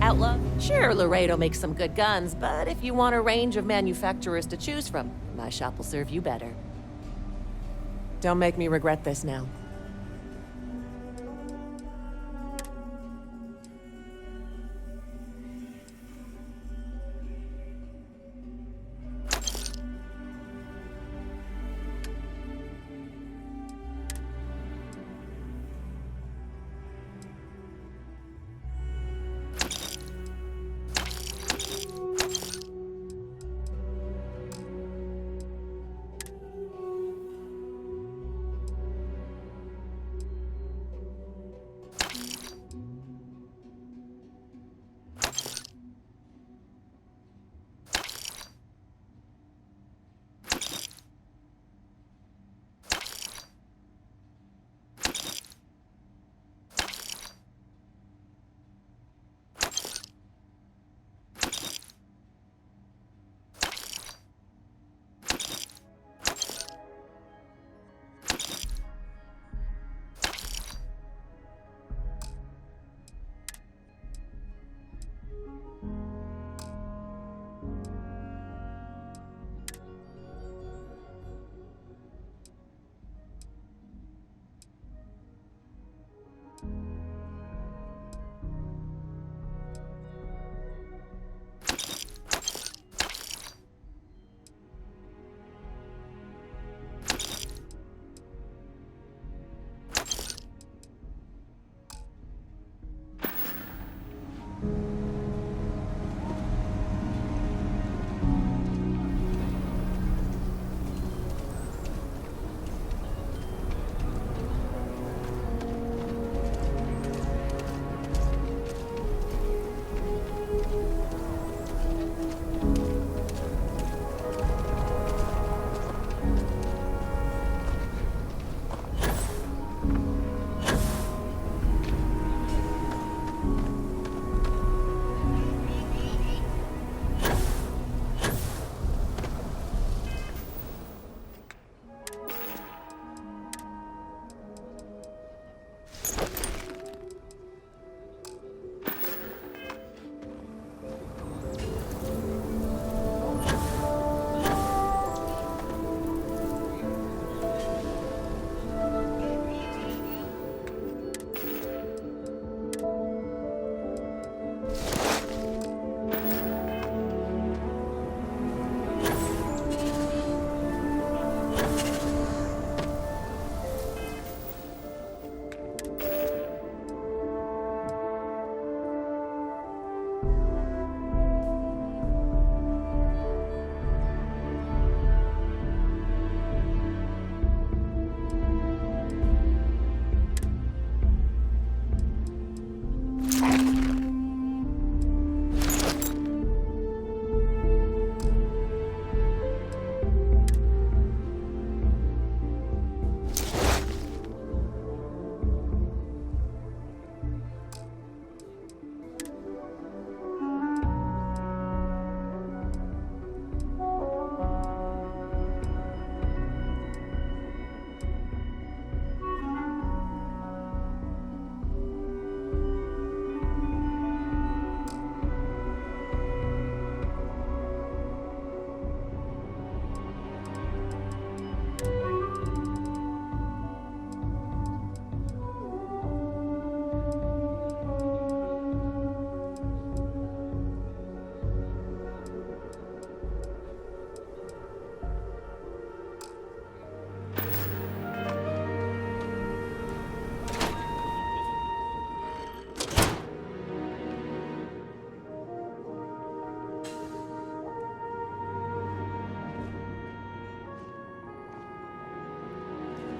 Outlaw? Sure, Laredo makes some good guns, but if you want a range of manufacturers to choose from, my shop will serve you better. Don't make me regret this now.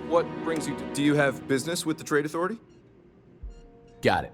What brings you to... Do you have business with the Trade Authority? Got it.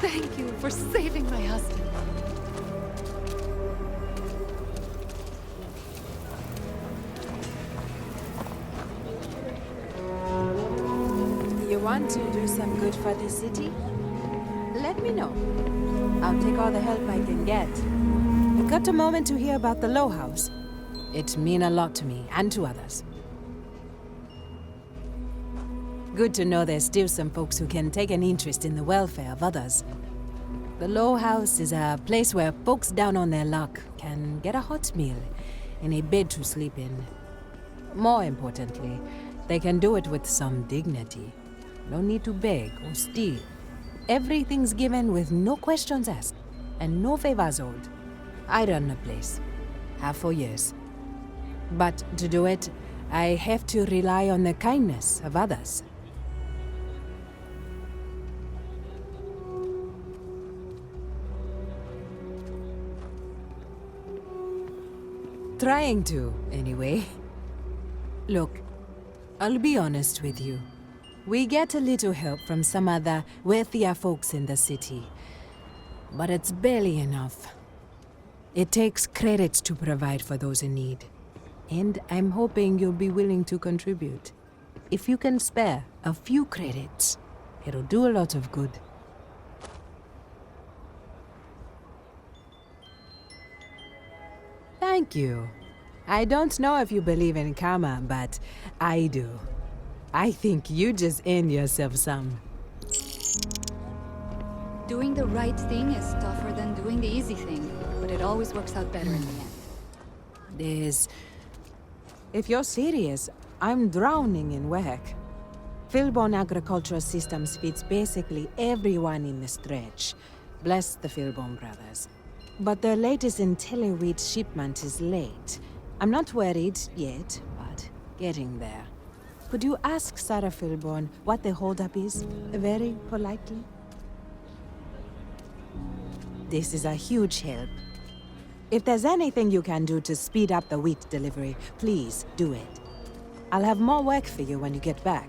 Thank you for saving my husband. You want to do some good for the city? Let me know. I'll take all the help I can get. I got a moment to hear about the Low House. It means a lot to me and to others. Good to know there's still some folks who can take an interest in the welfare of others. The Low House is a place where folks down on their luck can get a hot meal and a bed to sleep in. More importantly, they can do it with some dignity. No need to beg or steal. Everything's given with no questions asked and no favors owed. I run the place. Have for years. But to do it, I have to rely on the kindness of others. Trying to, anyway. Look, I'll be honest with you. We get a little help from some other wealthier folks in the city, but it's barely enough. It takes credits to provide for those in need, and I'm hoping you'll be willing to contribute. If you can spare a few credits, it'll do a lot of good. Thank you. I don't know if you believe in karma, but I do. I think you just earned yourself some. Doing the right thing is tougher than doing the easy thing, but it always works out better in the end. If you're serious, I'm drowning in work. Philbone Agricultural Systems feeds basically everyone in the stretch. Bless the Philbone brothers. But their latest IntelliWheat shipment is late. I'm not worried yet, but getting there. Could you ask Sarah Philbone what the holdup is, very politely? This is a huge help. If there's anything you can do to speed up the wheat delivery, please do it. I'll have more work for you when you get back.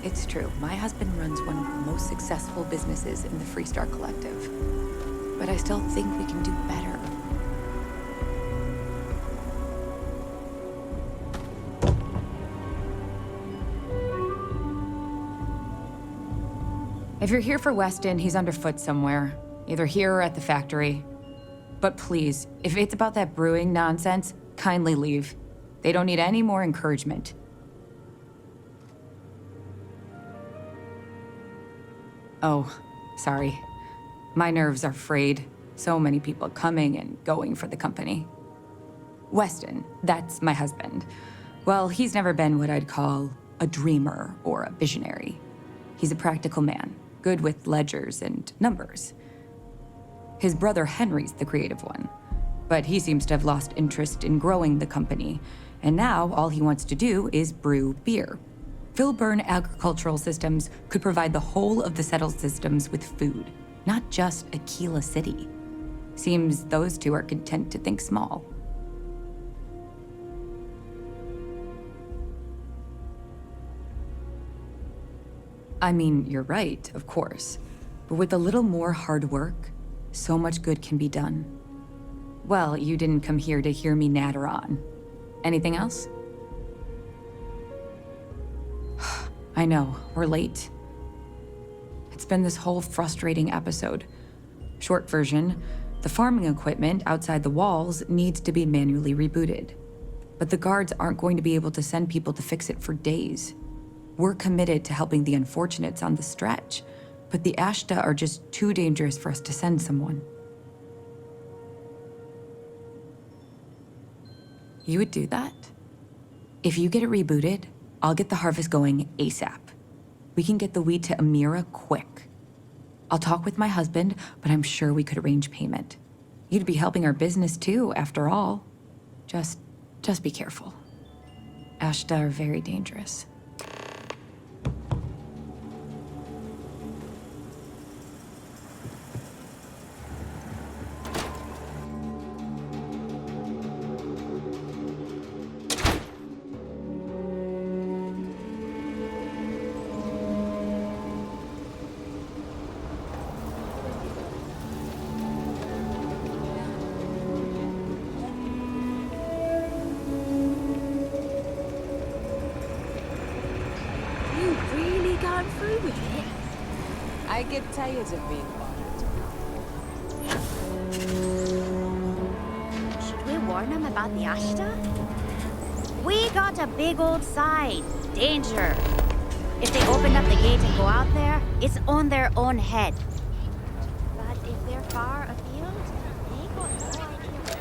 It's true. My husband runs one of the most successful businesses in the Freestar Collective. But I still think we can do better. If you're here for Weston, he's underfoot somewhere. Either here or at the factory. But please, if it's about that brewing nonsense, kindly leave. They don't need any more encouragement. Oh, sorry. My nerves are frayed. So many people coming and going for the company. Weston, that's my husband. Well, he's never been what I'd call a dreamer or a visionary. He's a practical man, good with ledgers and numbers. His brother Henry's the creative one, but he seems to have lost interest in growing the company, and now all he wants to do is brew beer. Philbone Agricultural Systems could provide the whole of the settled systems with food, not just Aquila City. Seems those two are content to think small. I mean, you're right, of course. But with a little more hard work, so much good can be done. Well, you didn't come here to hear me natter on. Anything else? I know, we're late. It's been this whole frustrating episode. Short version, the farming equipment outside the walls needs to be manually rebooted. But the guards aren't going to be able to send people to fix it for days. We're committed to helping the unfortunates on the stretch, but the Ashta are just too dangerous for us to send someone. You would do that? If you get it rebooted, I'll get the harvest going ASAP. We can get the wheat to Amira quick. I'll talk with my husband, but I'm sure we could arrange payment. You'd be helping our business too, after all. Just be careful. Ashta are very dangerous. Through with it. I get tired of being bothered. Should we warn them about the Ashta? We got a big old sign. Danger. If they open up the gate and go out there, it's on their own head. But if they're far afield, they got no idea where.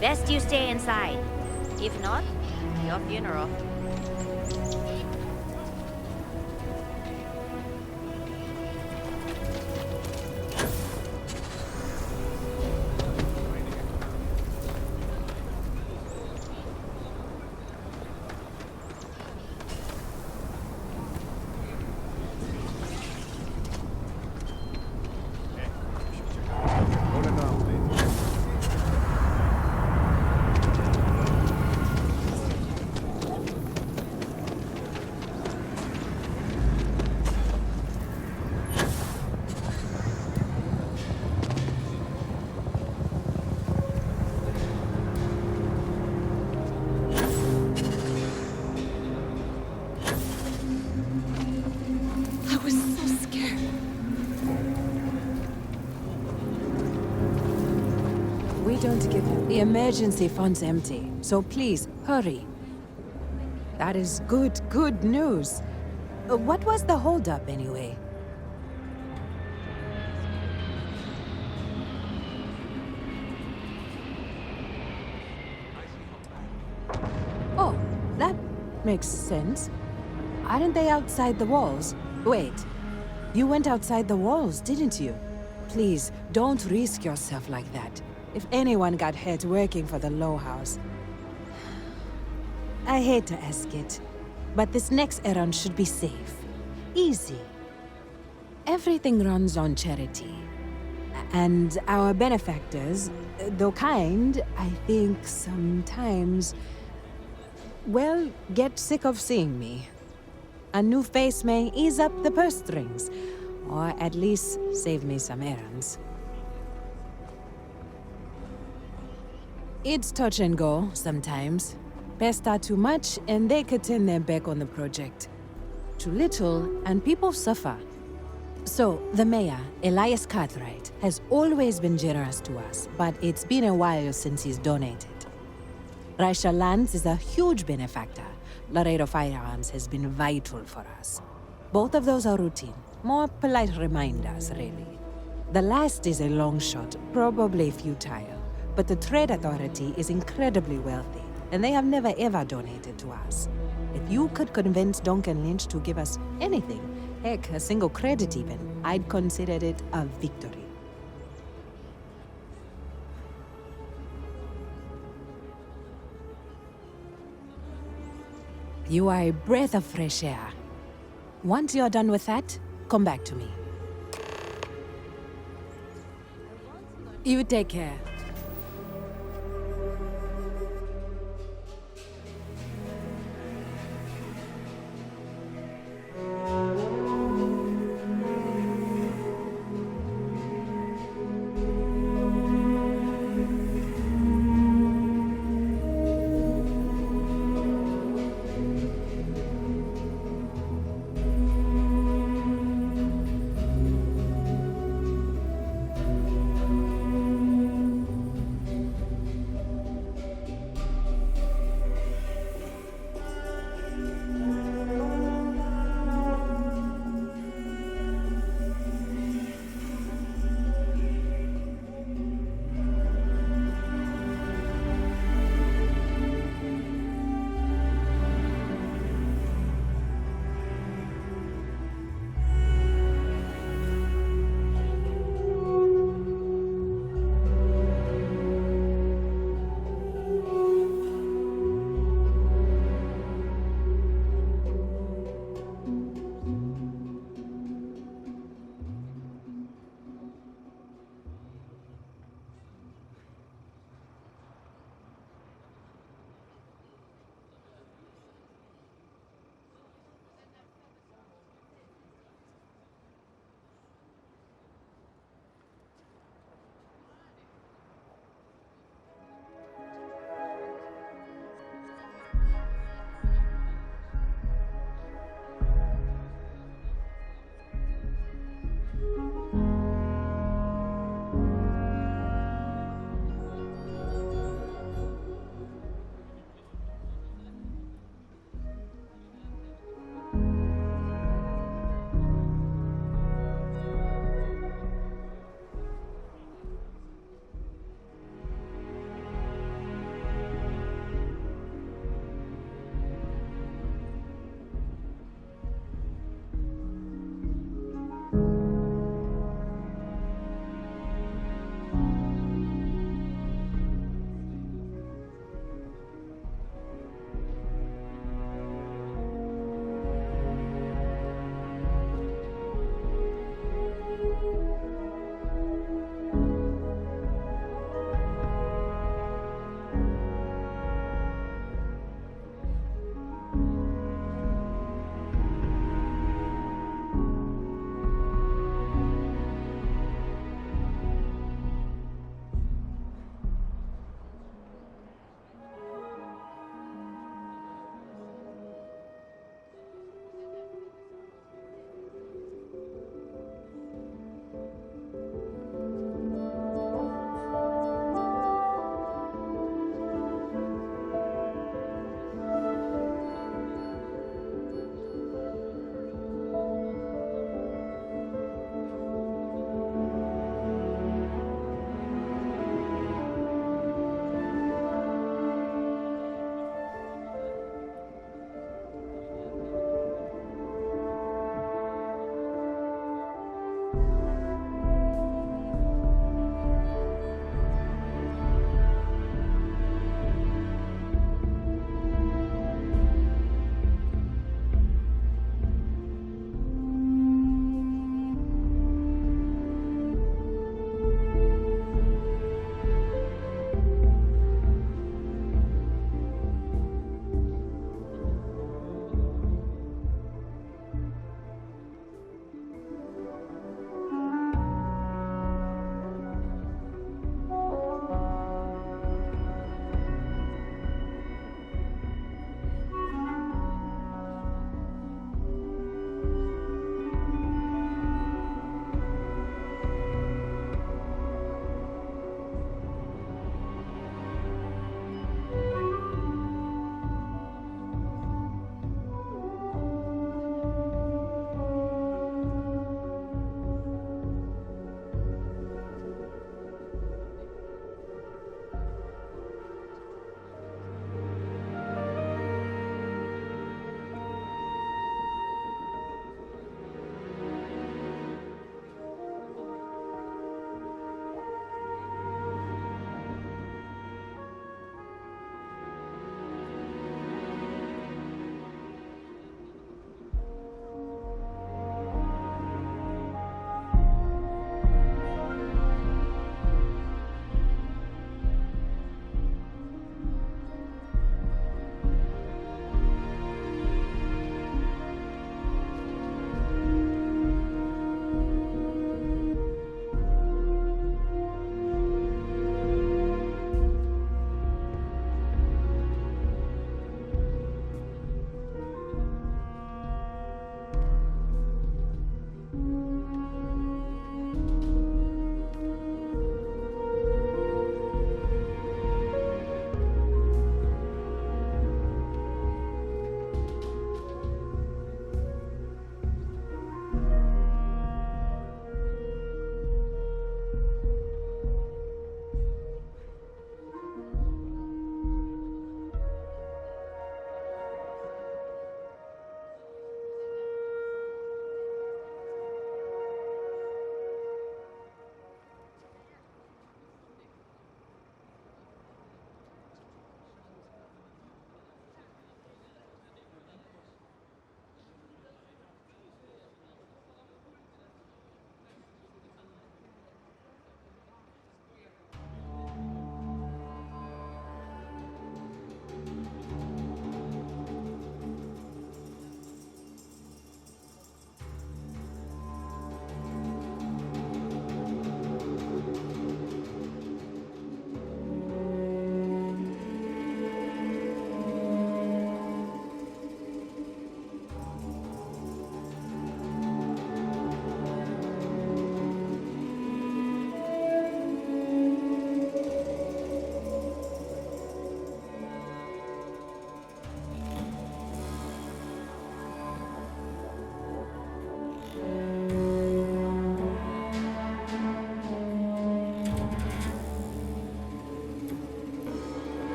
Best you stay inside. If not, your funeral. Don't give him. The emergency fund's empty, so please, hurry. That is good news. What was the holdup, anyway? Oh, that makes sense. Aren't they outside the walls? Wait, you went outside the walls, didn't you? Please, don't risk yourself like that. If anyone got hurt working for the Low House... I hate to ask it, but this next errand should be safe. Easy. Everything runs on charity. And our benefactors, though kind, I think sometimes... well, get sick of seeing me. A new face may ease up the purse strings, or at least save me some errands. It's touch and go, sometimes. Pester too much, and they could turn their back on the project. Too little, and people suffer. So, the mayor, Elias Cartwright, has always been generous to us, but it's been a while since he's donated. Raisha Lands is a huge benefactor. Laredo Firearms has been vital for us. Both of those are routine, more polite reminders, really. The last is a long shot, probably futile, but the Trade Authority is incredibly wealthy, and they have never ever donated to us. If you could convince Duncan Lynch to give us anything, heck, a single credit even, I'd consider it a victory. You are a breath of fresh air. Once you're done with that, come back to me. You take care.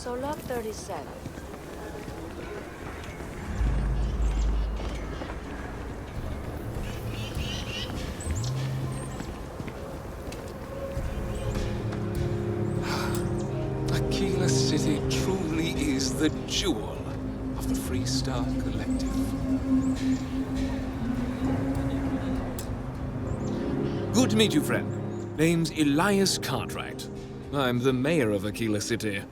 So log 37. Aquila City truly is the jewel of the Freestar Collective. Good to meet you, friend. Name's Elias Cartwright. I'm the mayor of Aquila City.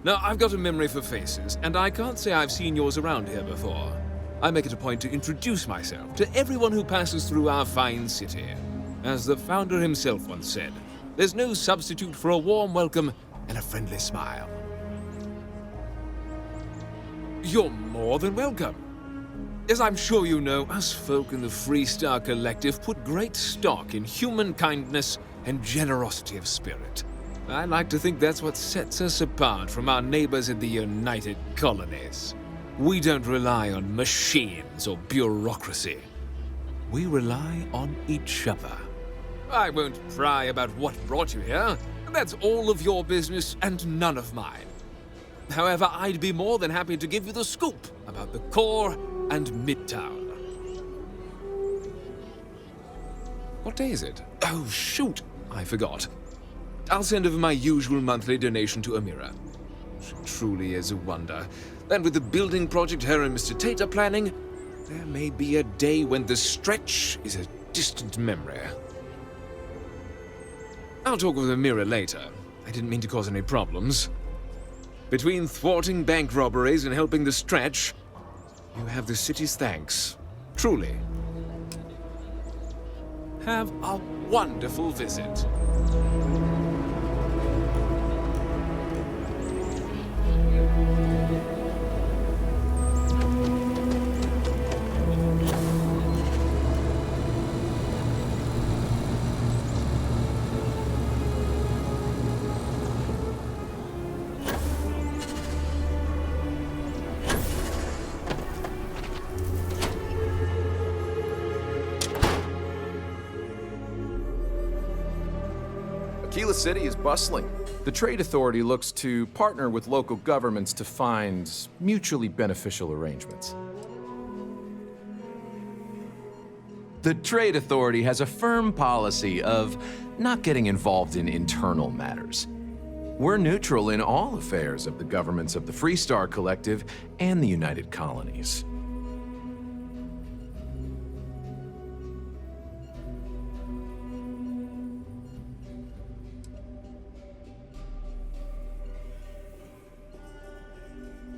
Now, I've got a memory for faces, and I can't say I've seen yours around here before. I make it a point to introduce myself to everyone who passes through our fine city. As the founder himself once said, there's no substitute for a warm welcome and a friendly smile. You're more than welcome. As I'm sure you know, us folk in the Freestar Collective put great stock in human kindness and generosity of spirit. I like to think that's what sets us apart from our neighbors in the United Colonies. We don't rely on machines or bureaucracy. We rely on each other. I won't pry about what brought you here. That's all of your business and none of mine. However, I'd be more than happy to give you the scoop about the core and Midtown. What day is it? Oh, shoot! I forgot. I'll send over my usual monthly donation to Amira. She truly is a wonder. And with the building project her and Mr. Tate are planning, there may be a day when the stretch is a distant memory. I'll talk with Amira later. I didn't mean to cause any problems. Between thwarting bank robberies and helping the stretch, you have the city's thanks. Truly. Have a wonderful visit. Aquila City is bustling. The Trade Authority looks to partner with local governments to find mutually beneficial arrangements. The Trade Authority has a firm policy of not getting involved in internal matters. We're neutral in all affairs of the governments of the Freestar Collective and the United Colonies.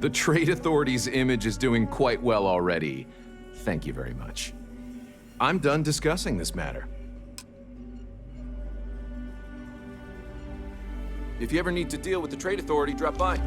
The Trade Authority's image is doing quite well already. Thank you very much. I'm done discussing this matter. If you ever need to deal with the Trade Authority, drop by.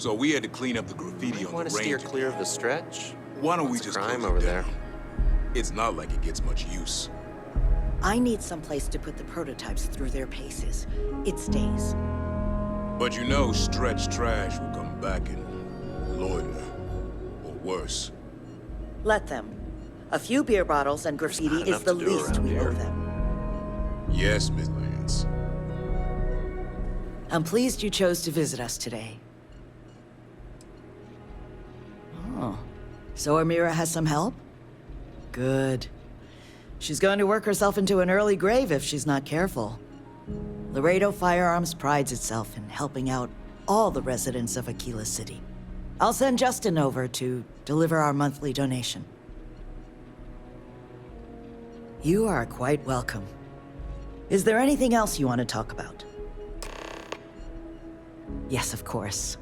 So we had to clean up the graffiti on the range. Want to steer clear of the stretch? Why don't we It's just crime close over it there? down? It's not like it gets much use. I need someplace to put the prototypes through their paces. It stays. But you know, stretch trash will come back and loiter, or worse. Let them. A few beer bottles and graffiti is the least we owe them. Yes, Miss Lance. I'm pleased you chose to visit us today. Oh. So Amira has some help? Good. She's going to work herself into an early grave if she's not careful. Laredo Firearms prides itself in helping out all the residents of Aquila City. I'll send Justin over to deliver our monthly donation. You are quite welcome. Is there anything else you want to talk about? Yes, of course.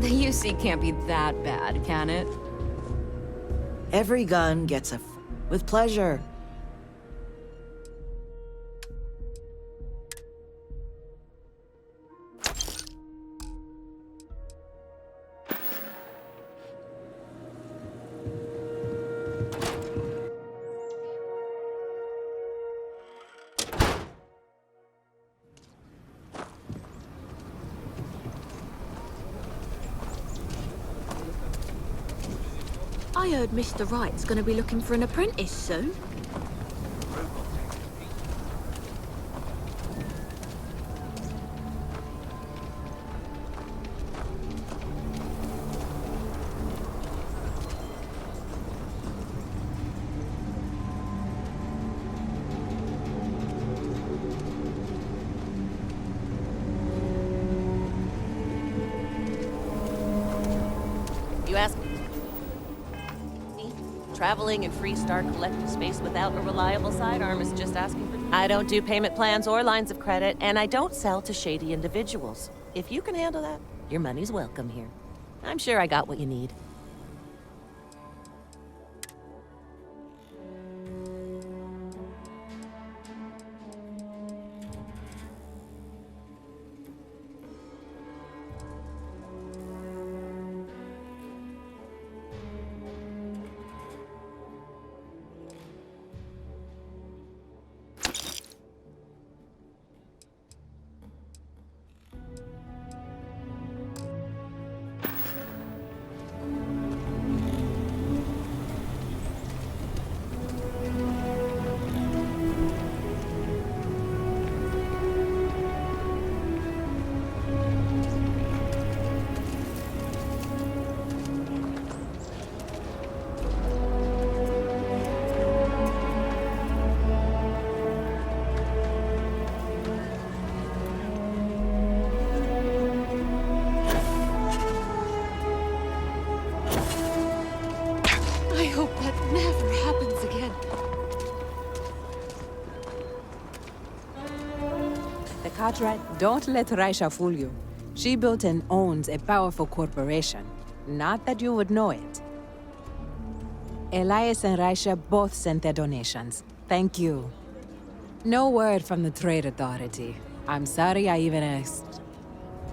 The UC can't be that bad, can it? Every gun gets a with pleasure. I heard Mr. Wright's gonna be looking for an apprentice soon. You ask me? Traveling in Freestar Collective space without a reliable sidearm is just asking for... I don't do payment plans or lines of credit, and I don't sell to shady individuals. If you can handle that, your money's welcome here. I'm sure I got what you need. I hope that never happens again. The Cartwright, don't let Raisha fool you. She built and owns a powerful corporation. Not that you would know it. Elias and Raisha both sent their donations. Thank you. No word from the Trade Authority. I'm sorry I even asked.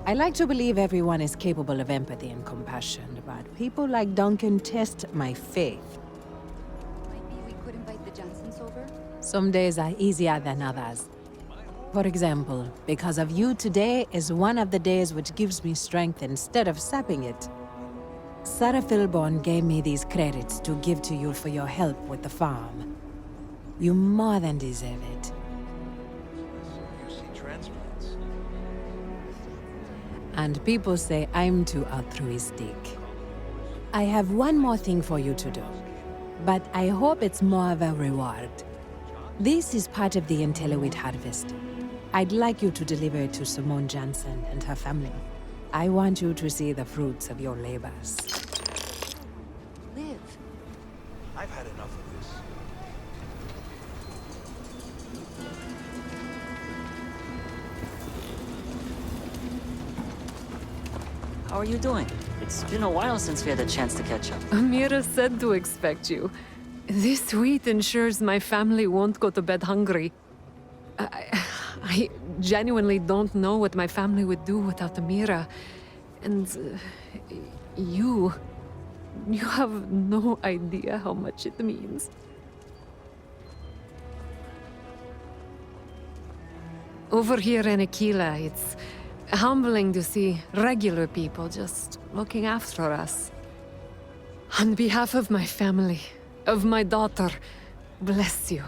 I like to believe everyone is capable of empathy and compassion, but people like Duncan test my faith. Maybe we could invite the Johnsons over? Some days are easier than others. For example, because of you, today is one of the days which gives me strength instead of sapping it. Sarah Philborn gave me these credits to give to you for your help with the farm. You more than deserve it. And people say I'm too altruistic. I have one more thing for you to do, but I hope it's more of a reward. This is part of the Intelliwit harvest. I'd like you to deliver it to Simone Jansen and her family. I want you to see the fruits of your labors. Liv. I've had enough of this. How are you doing? It's been a while since we had a chance to catch up. Amira said to expect you. This wheat ensures my family won't go to bed hungry. I genuinely don't know what my family would do without Amira. And you have no idea how much it means. Over here in Aquila, it's humbling to see regular people just looking after us. On behalf of my family, of my daughter, bless you.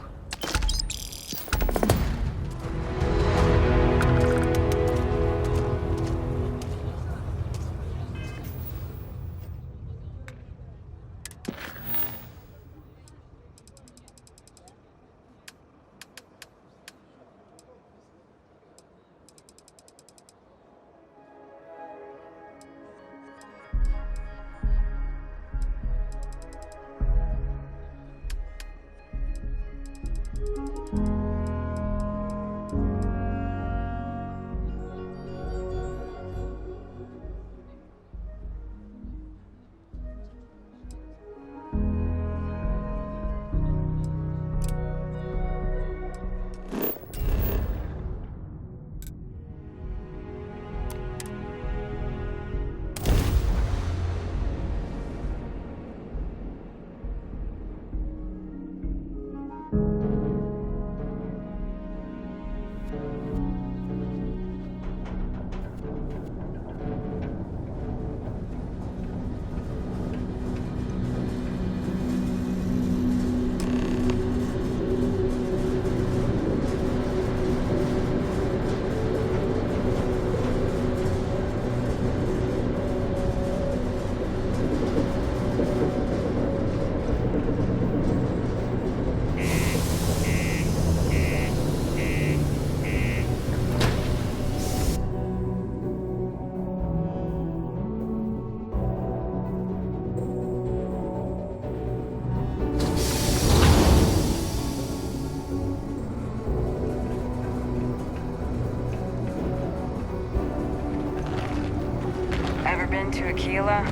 Ever been to Aquila?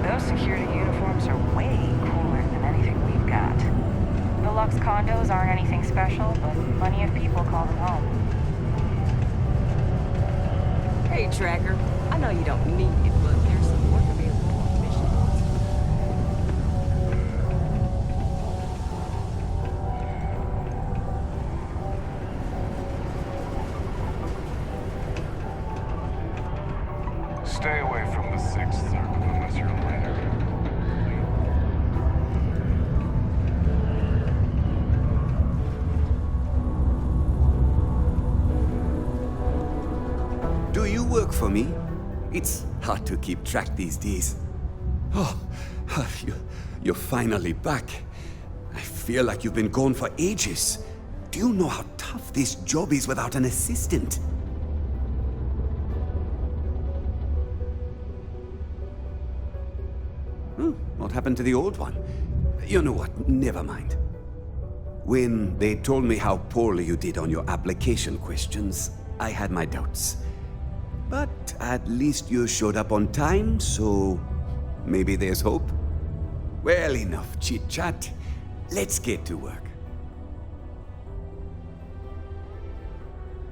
Those security uniforms are way cooler than anything we've got. The Lux condos aren't anything special, but plenty of people call them home. Hey, Tracker. I know you don't need it, but there's some work available on mission. Stay away from the Sixth Circle unless you're a winner. Do you work for me? It's hard to keep track these days. Oh, you're finally back. I feel like you've been gone for ages. Do you know how tough this job is without an assistant? What happened to the old one? You know what, never mind. When they told me how poorly you did on your application questions, I had my doubts. But at least you showed up on time, so maybe there's hope. Well, enough chit-chat. Let's get to work.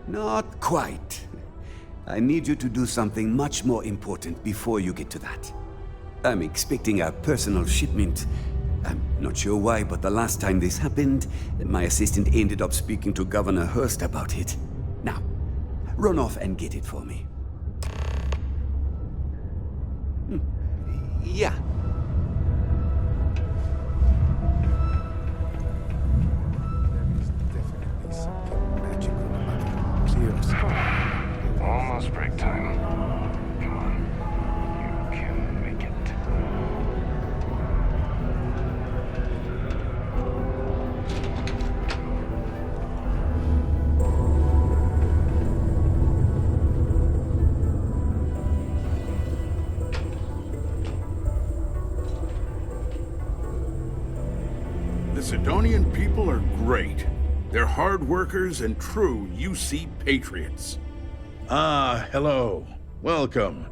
Not quite. I need you to do something much more important before you get to that. I'm expecting a personal shipment. I'm not sure why, but the last time this happened, my assistant ended up speaking to Governor Hurst about it. Now, run off and get it for me. Yeah. Almost break time. Come on. You can make it. The Sidonian people are great. They're hard workers and true UC patriots. Ah, hello. Welcome.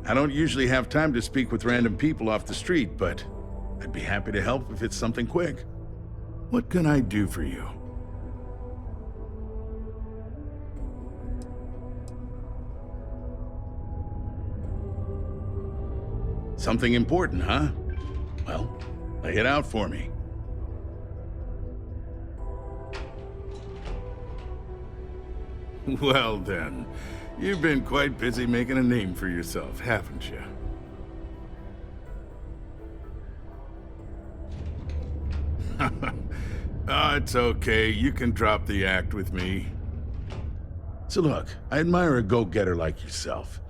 I don't usually have time to speak with random people off the street, but I'd be happy to help if it's something quick. What can I do for you? Something important, huh? Well, lay it out for me. Well then, you've been quite busy making a name for yourself, haven't you? Oh, it's okay. You can drop the act with me. So look, I admire a go-getter like yourself.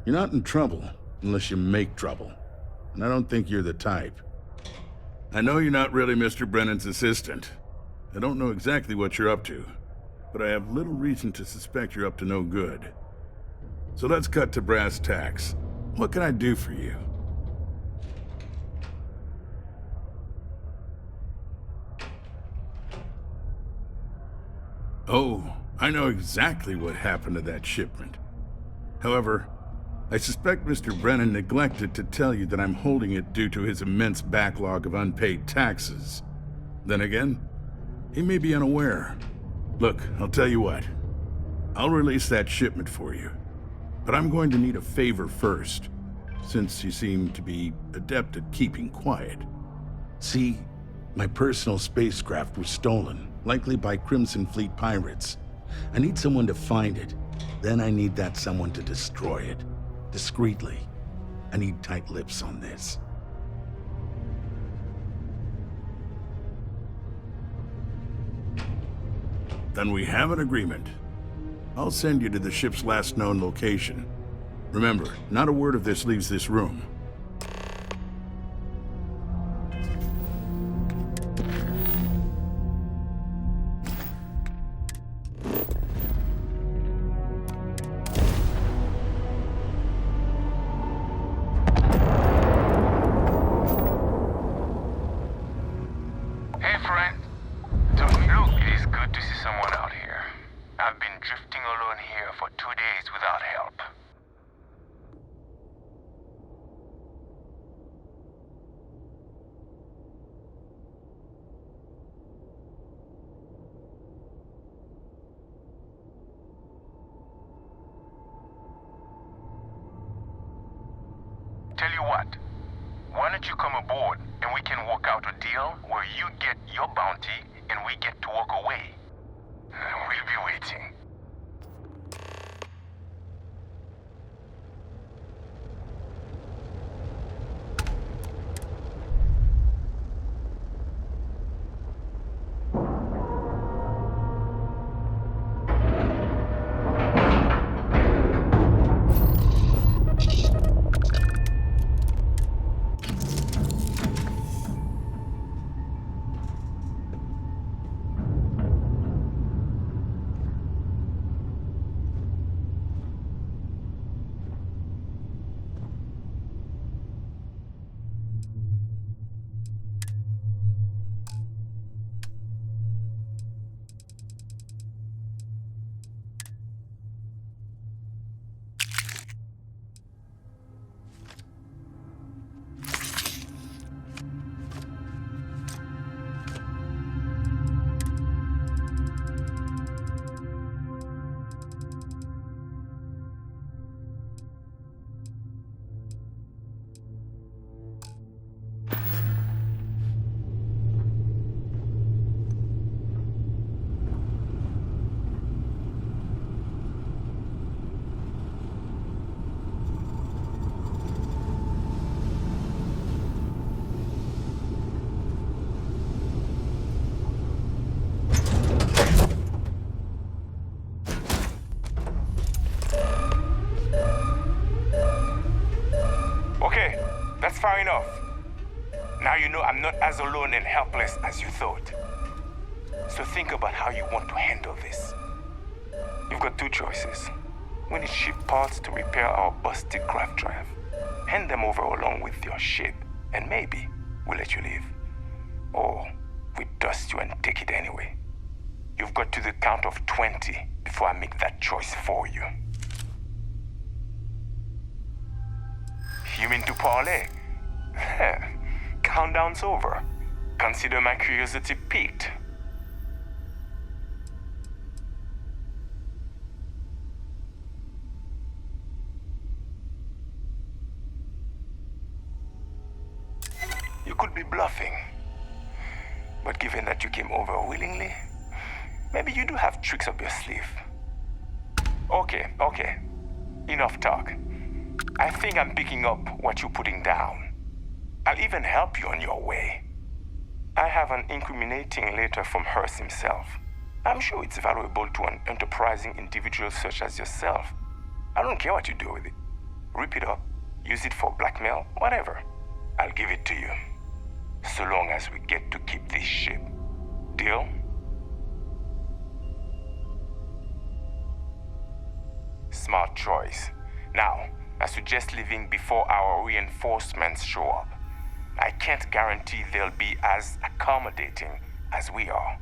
You're not in trouble unless you make trouble. And I don't think you're the type. I know you're not really Mr. Brennan's assistant. I don't know exactly what you're up to, but I have little reason to suspect you're up to no good. So let's cut to brass tacks. What can I do for you? Oh, I know exactly what happened to that shipment. However, I suspect Mr. Brennan neglected to tell you that I'm holding it due to his immense backlog of unpaid taxes. Then again, he may be unaware. Look, I'll tell you what. I'll release that shipment for you. But I'm going to need a favor first, since you seem to be adept at keeping quiet. See, my personal spacecraft was stolen, likely by Crimson Fleet pirates. I need someone to find it. Then I need that someone to destroy it. Discreetly. I need tight lips on this. Then we have an agreement. I'll send you to the ship's last known location. Remember, not a word of this leaves this room. Hey, friend. Look, it is good to see someone out here. I've been drifting alone here for 2 days without help. Tell you what, why don't you come aboard and we can work out a deal where you get your bounty and we get to walk away. We'll be waiting. That's far enough. Now you know I'm not as alone and helpless as you thought. So think about how you want to handle this. You've got two choices. We need ship parts to repair our busted craft drive. Hand them over along with your ship, and maybe we'll let you leave. Or we dust you and take it anyway. You've got to the count of 20 before I make that choice for you. You mean to parlay? Countdown's over. Consider my curiosity piqued. You could be bluffing. But given that you came over willingly, maybe you do have tricks up your sleeve. Okay. Enough talk. I think I'm picking up what you're putting down. I'll even help you on your way. I have an incriminating letter from Hearst himself. I'm sure it's valuable to an enterprising individual such as yourself. I don't care what you do with it. Rip it up, use it for blackmail, whatever. I'll give it to you. So long as we get to keep this ship. Deal? Smart choice. Now, I suggest leaving before our reinforcements show up. I can't guarantee they'll be as accommodating as we are.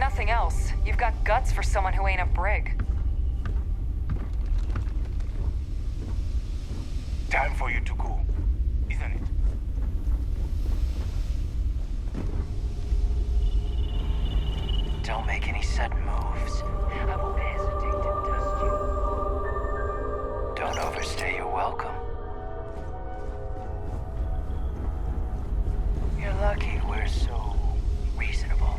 nothing else, you've got guts for someone who ain't a brig. Time for you to go, isn't it? Don't make any sudden moves. I won't hesitate to dust you. Don't overstay your welcome. You're lucky we're so reasonable.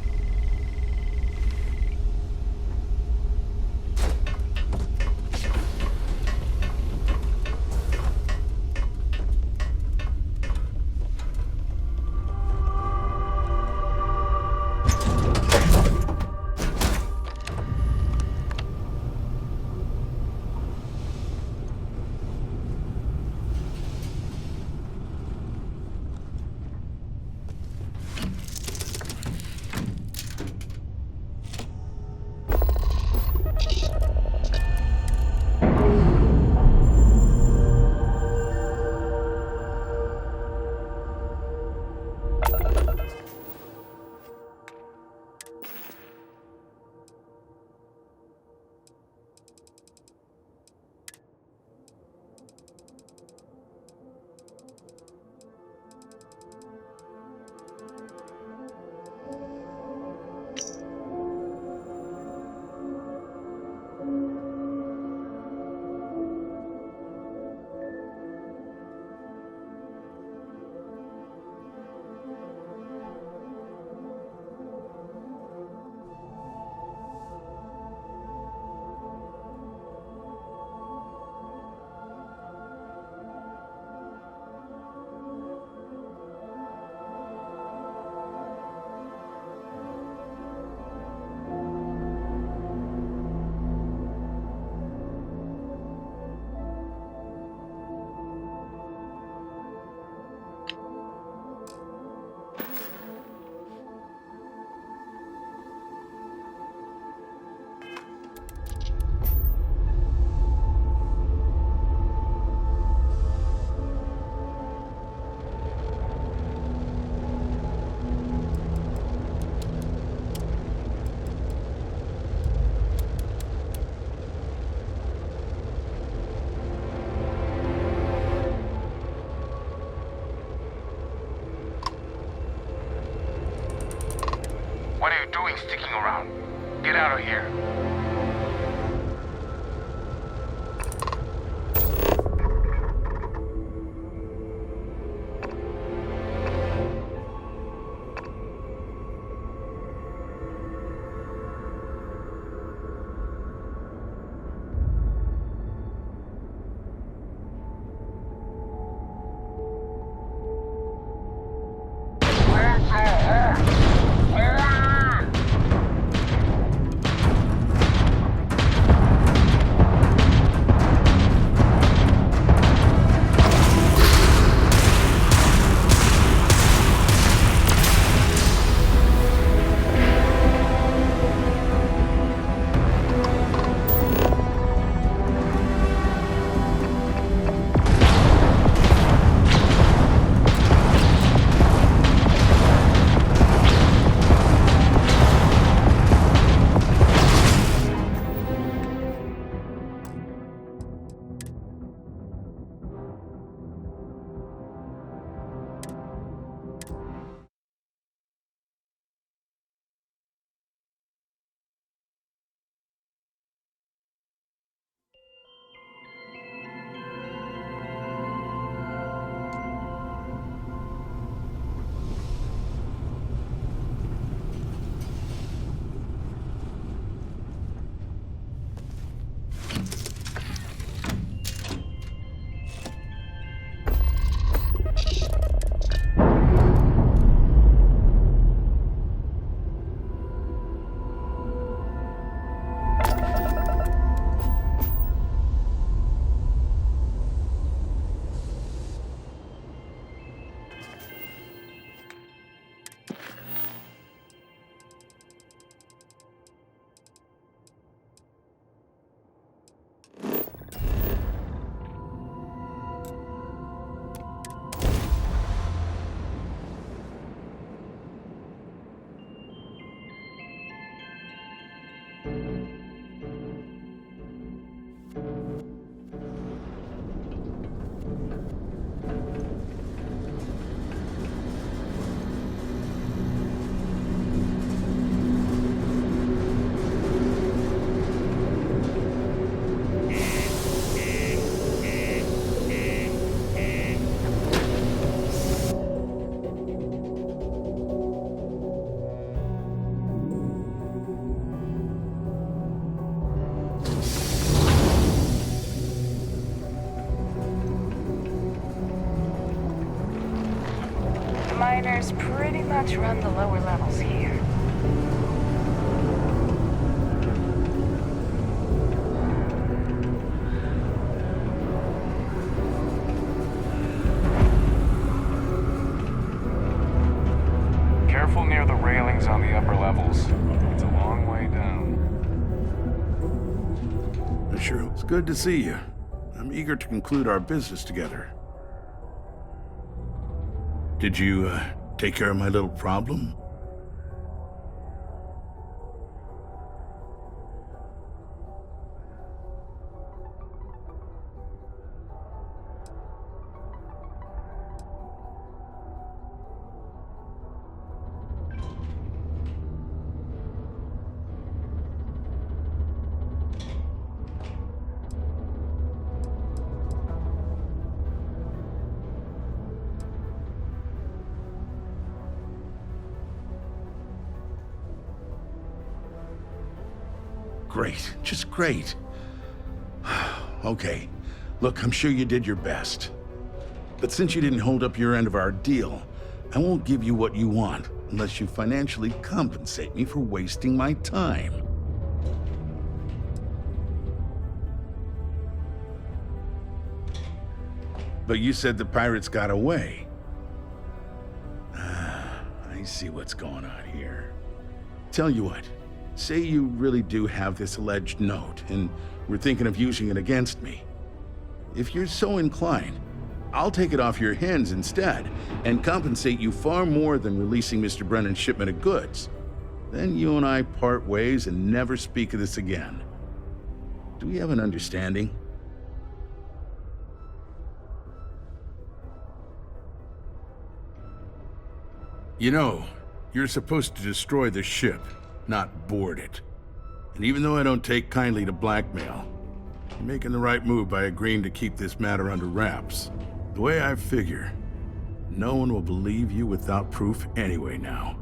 What are you doing sticking around? Get out of here. Miners pretty much run the lower levels here. Careful near the railings on the upper levels. It's a long way down. Sure, it's good to see you. I'm eager to conclude our business together. Did you, take care of my little problem? Great, just great. Okay, look, I'm sure you did your best. But since you didn't hold up your end of our deal, I won't give you what you want unless you financially compensate me for wasting my time. But you said the pirates got away. I see what's going on here. Tell you what. Say you really do have this alleged note, and we're thinking of using it against me. If you're so inclined, I'll take it off your hands instead, and compensate you far more than releasing Mr. Brennan's shipment of goods. Then you and I part ways and never speak of this again. Do we have an understanding? You know, you're supposed to destroy the ship, not board it. And even though I don't take kindly to blackmail, you're making the right move by agreeing to keep this matter under wraps. The way I figure, no one will believe you without proof anyway now.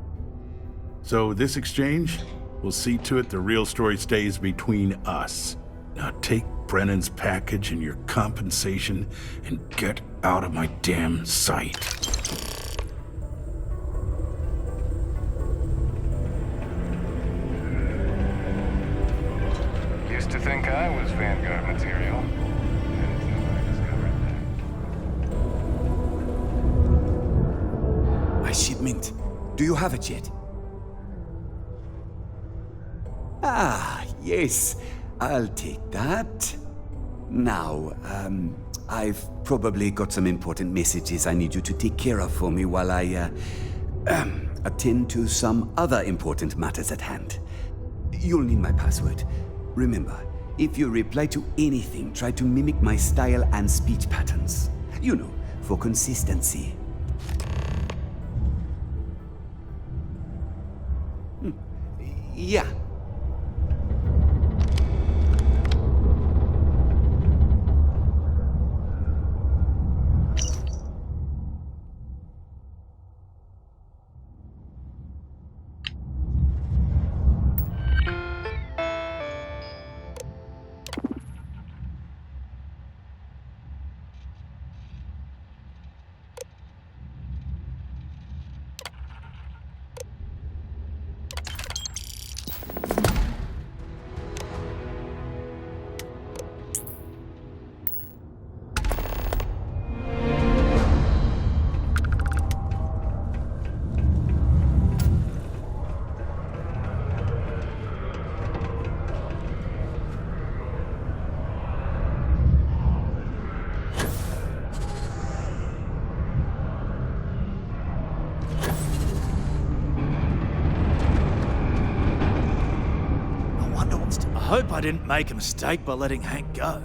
So this exchange will see to it the real story stays between us. Now take Brennan's package and your compensation and get out of my damn sight. Used to think I was Vanguard material. My shipment. Do you have it yet? Ah, yes. I'll take that. Now, I've probably got some important messages I need you to take care of for me while I, attend to some other important matters at hand. You'll need my password. Remember, if you reply to anything, try to mimic my style and speech patterns. You know, for consistency. Yeah. honest, I hope I didn't make a mistake by letting Hank go.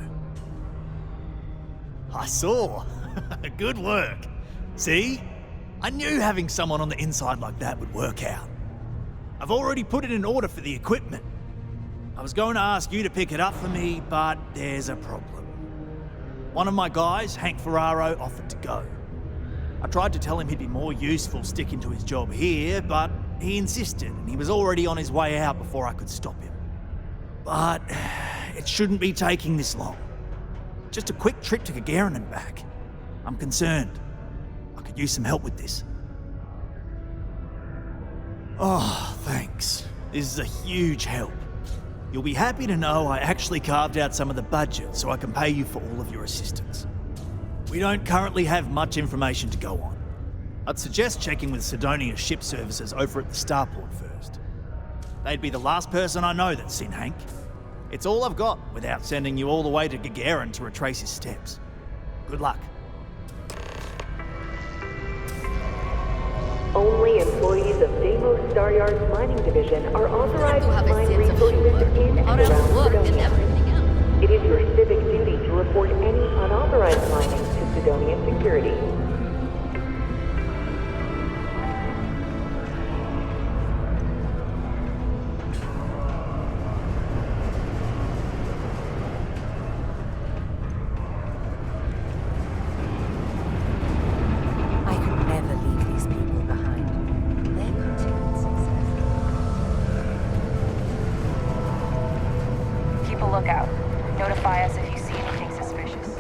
I saw. Good work. See? I knew having someone on the inside like that would work out. I've already put it in order for the equipment. I was going to ask you to pick it up for me, but there's a problem. One of my guys, Hank Ferraro, offered to go. I tried to tell him he'd be more useful sticking to his job here, but he insisted, and he was already on his way out before I could stop him. But it shouldn't be taking this long. Just a quick trip to Gagarin and back. I'm concerned. I could use some help with this. Oh, thanks. This is a huge help. You'll be happy to know I actually carved out some of the budget so I can pay you for all of your assistance. We don't currently have much information to go on. I'd suggest checking with Sidonia Ship Services over at the Starport first. They'd be the last person I know that's seen Hank. It's all I've got without sending you all the way to Gagarin to retrace his steps. Good luck. Only employees of Deimos Staryard's mining division are authorized to mine resources in and around Sidonia. It is your civic duty to report any unauthorized mining to Sidonia Security. Keep a lookout. Notify us if you see anything suspicious.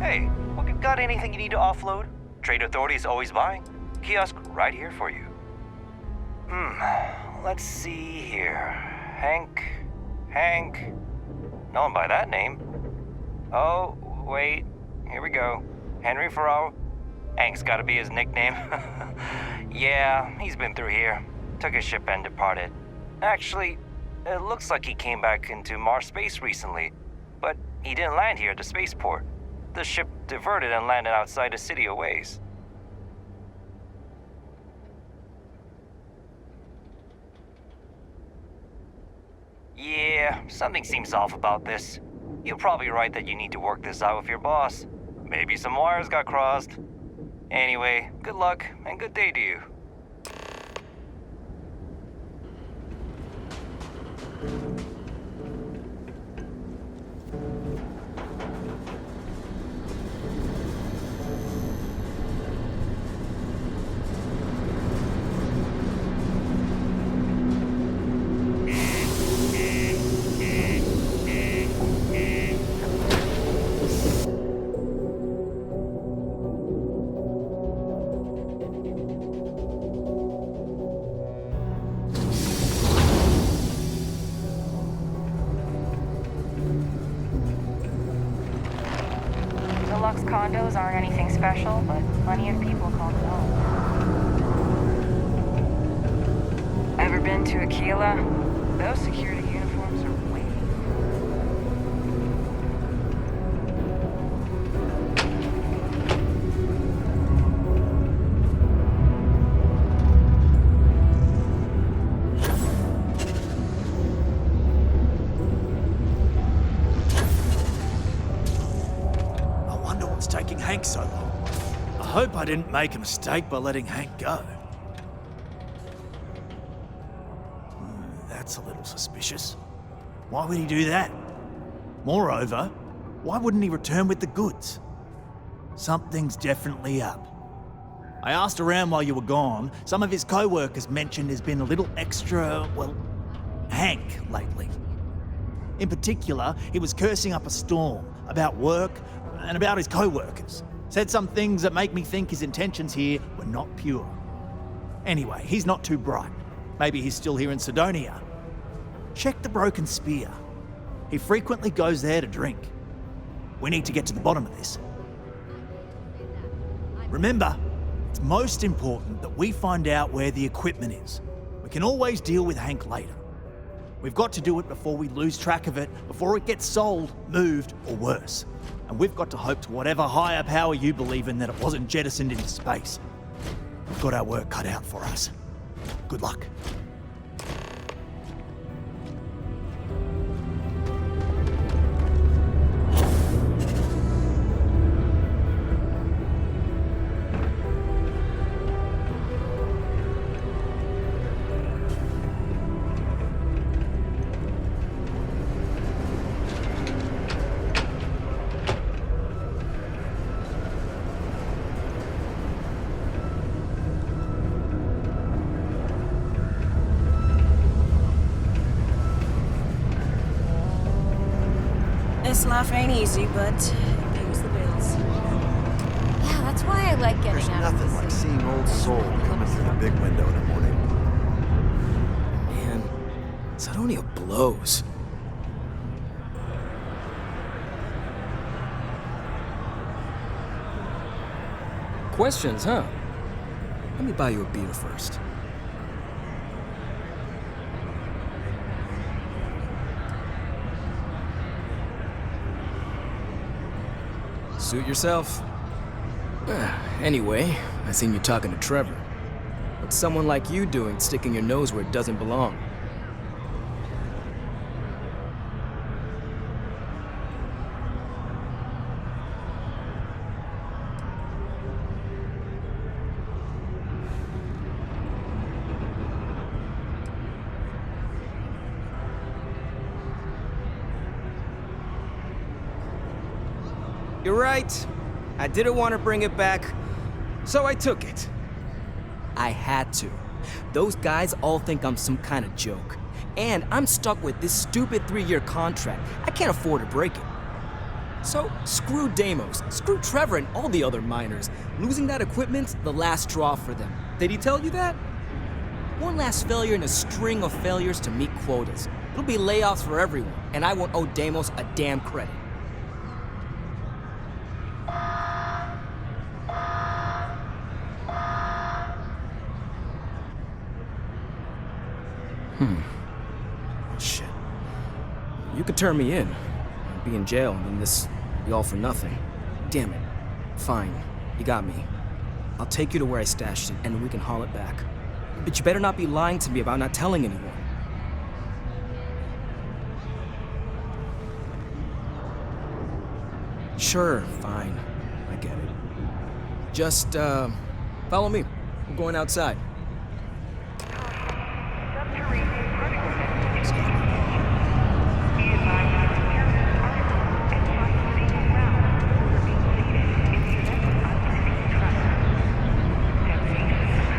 Hey, got anything you need to offload? Trade Authority is always buying. Kiosk right here for you. Let's see here. Hank. No one by that name. Oh, wait. Here we go. Henry Ferraro. Hank's gotta be his nickname. Yeah, he's been through here. Took his ship and departed. Actually, it looks like he came back into Mars space recently, but he didn't land here at the spaceport. The ship diverted and landed outside the city a ways. Yeah, something seems off about this. You're probably right that you need to work this out with your boss. Maybe some wires got crossed. Anyway, good luck and good day to you. Deluxe condos aren't anything special, but plenty of people call them home. Ever been to Aquila? Those security uniforms are way. Taking Hank so long. I hope I didn't make a mistake by letting Hank go. That's a little suspicious. Why would he do that? Moreover, why wouldn't he return with the goods? Something's definitely up. I asked around while you were gone. Some of his co-workers mentioned there's been a little extra, Hank lately. In particular, he was cursing up a storm about work and about his co-workers. Said some things that make me think his intentions here were not pure. Anyway, he's not too bright. Maybe he's still here in Sidonia. Check the Broken Spear. He frequently goes there to drink. We need to get to the bottom of this. Remember, it's most important that we find out where the equipment is. We can always deal with Hank later. We've got to do it before we lose track of it, before it gets sold, moved, or worse. And we've got to hope to whatever higher power you believe in that it wasn't jettisoned into space. We've got our work cut out for us. Good luck. This life ain't easy, but it pays the bills. Yeah, that's why I like getting There's out of nothing like seeing old soul coming through the big window in the morning. Man, Sidonia blows. Questions, huh? Let me buy you a beer first. Suit yourself. Anyway, I seen you talking to Trevor. What's someone like you doing sticking your nose where it doesn't belong? You're right. I didn't want to bring it back, so I took it. I had to. Those guys all think I'm some kind of joke. And I'm stuck with this stupid 3-year contract. I can't afford to break it. So, screw Deimos, screw Trevor and all the other miners. Losing that equipment's the last straw for them. Did he tell you that? One last failure in a string of failures to meet quotas. It'll be layoffs for everyone, and I won't owe Deimos a damn credit. Shit. You could turn me in. I'd be in jail, and then this be all for nothing. Damn it. Fine. You got me. I'll take you to where I stashed it, and we can haul it back. But you better not be lying to me about not telling anyone. Sure, fine. I get it. Just, follow me. We're going outside.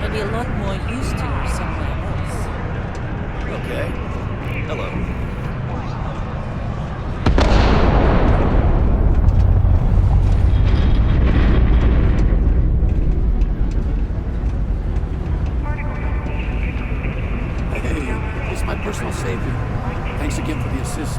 Maybe a lot more used to her somewhere else. Okay. Hello. Hey, it's my personal savior. Thanks again for the assist.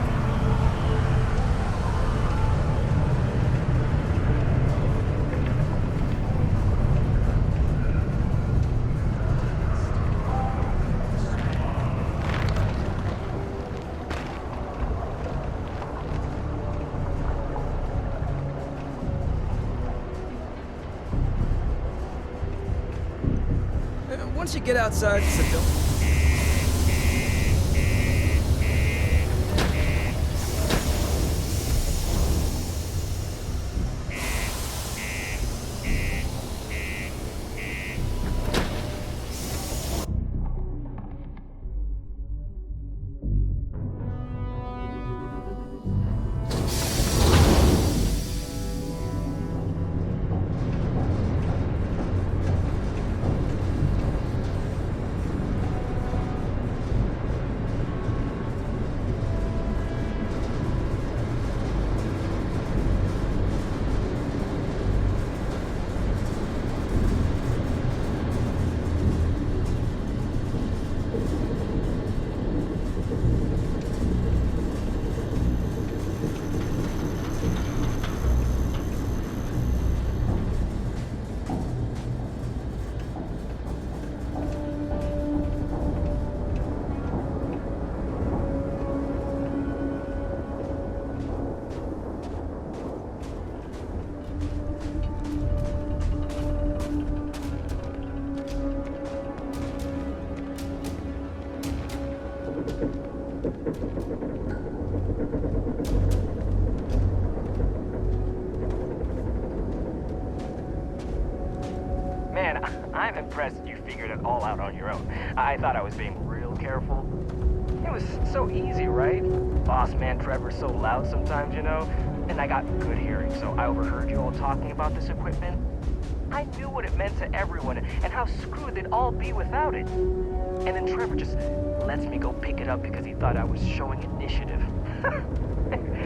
Once you get outside, sit down. Man, I'm impressed you figured it all out on your own. I thought I was being real careful. It was so easy, right? Boss man Trevor's so loud sometimes, you know? And I got good hearing, so I overheard you all talking about this equipment. I knew what it meant to everyone and how screwed they'd all be without it. And then Trevor just lets me go pick it up because he thought I was showing initiative.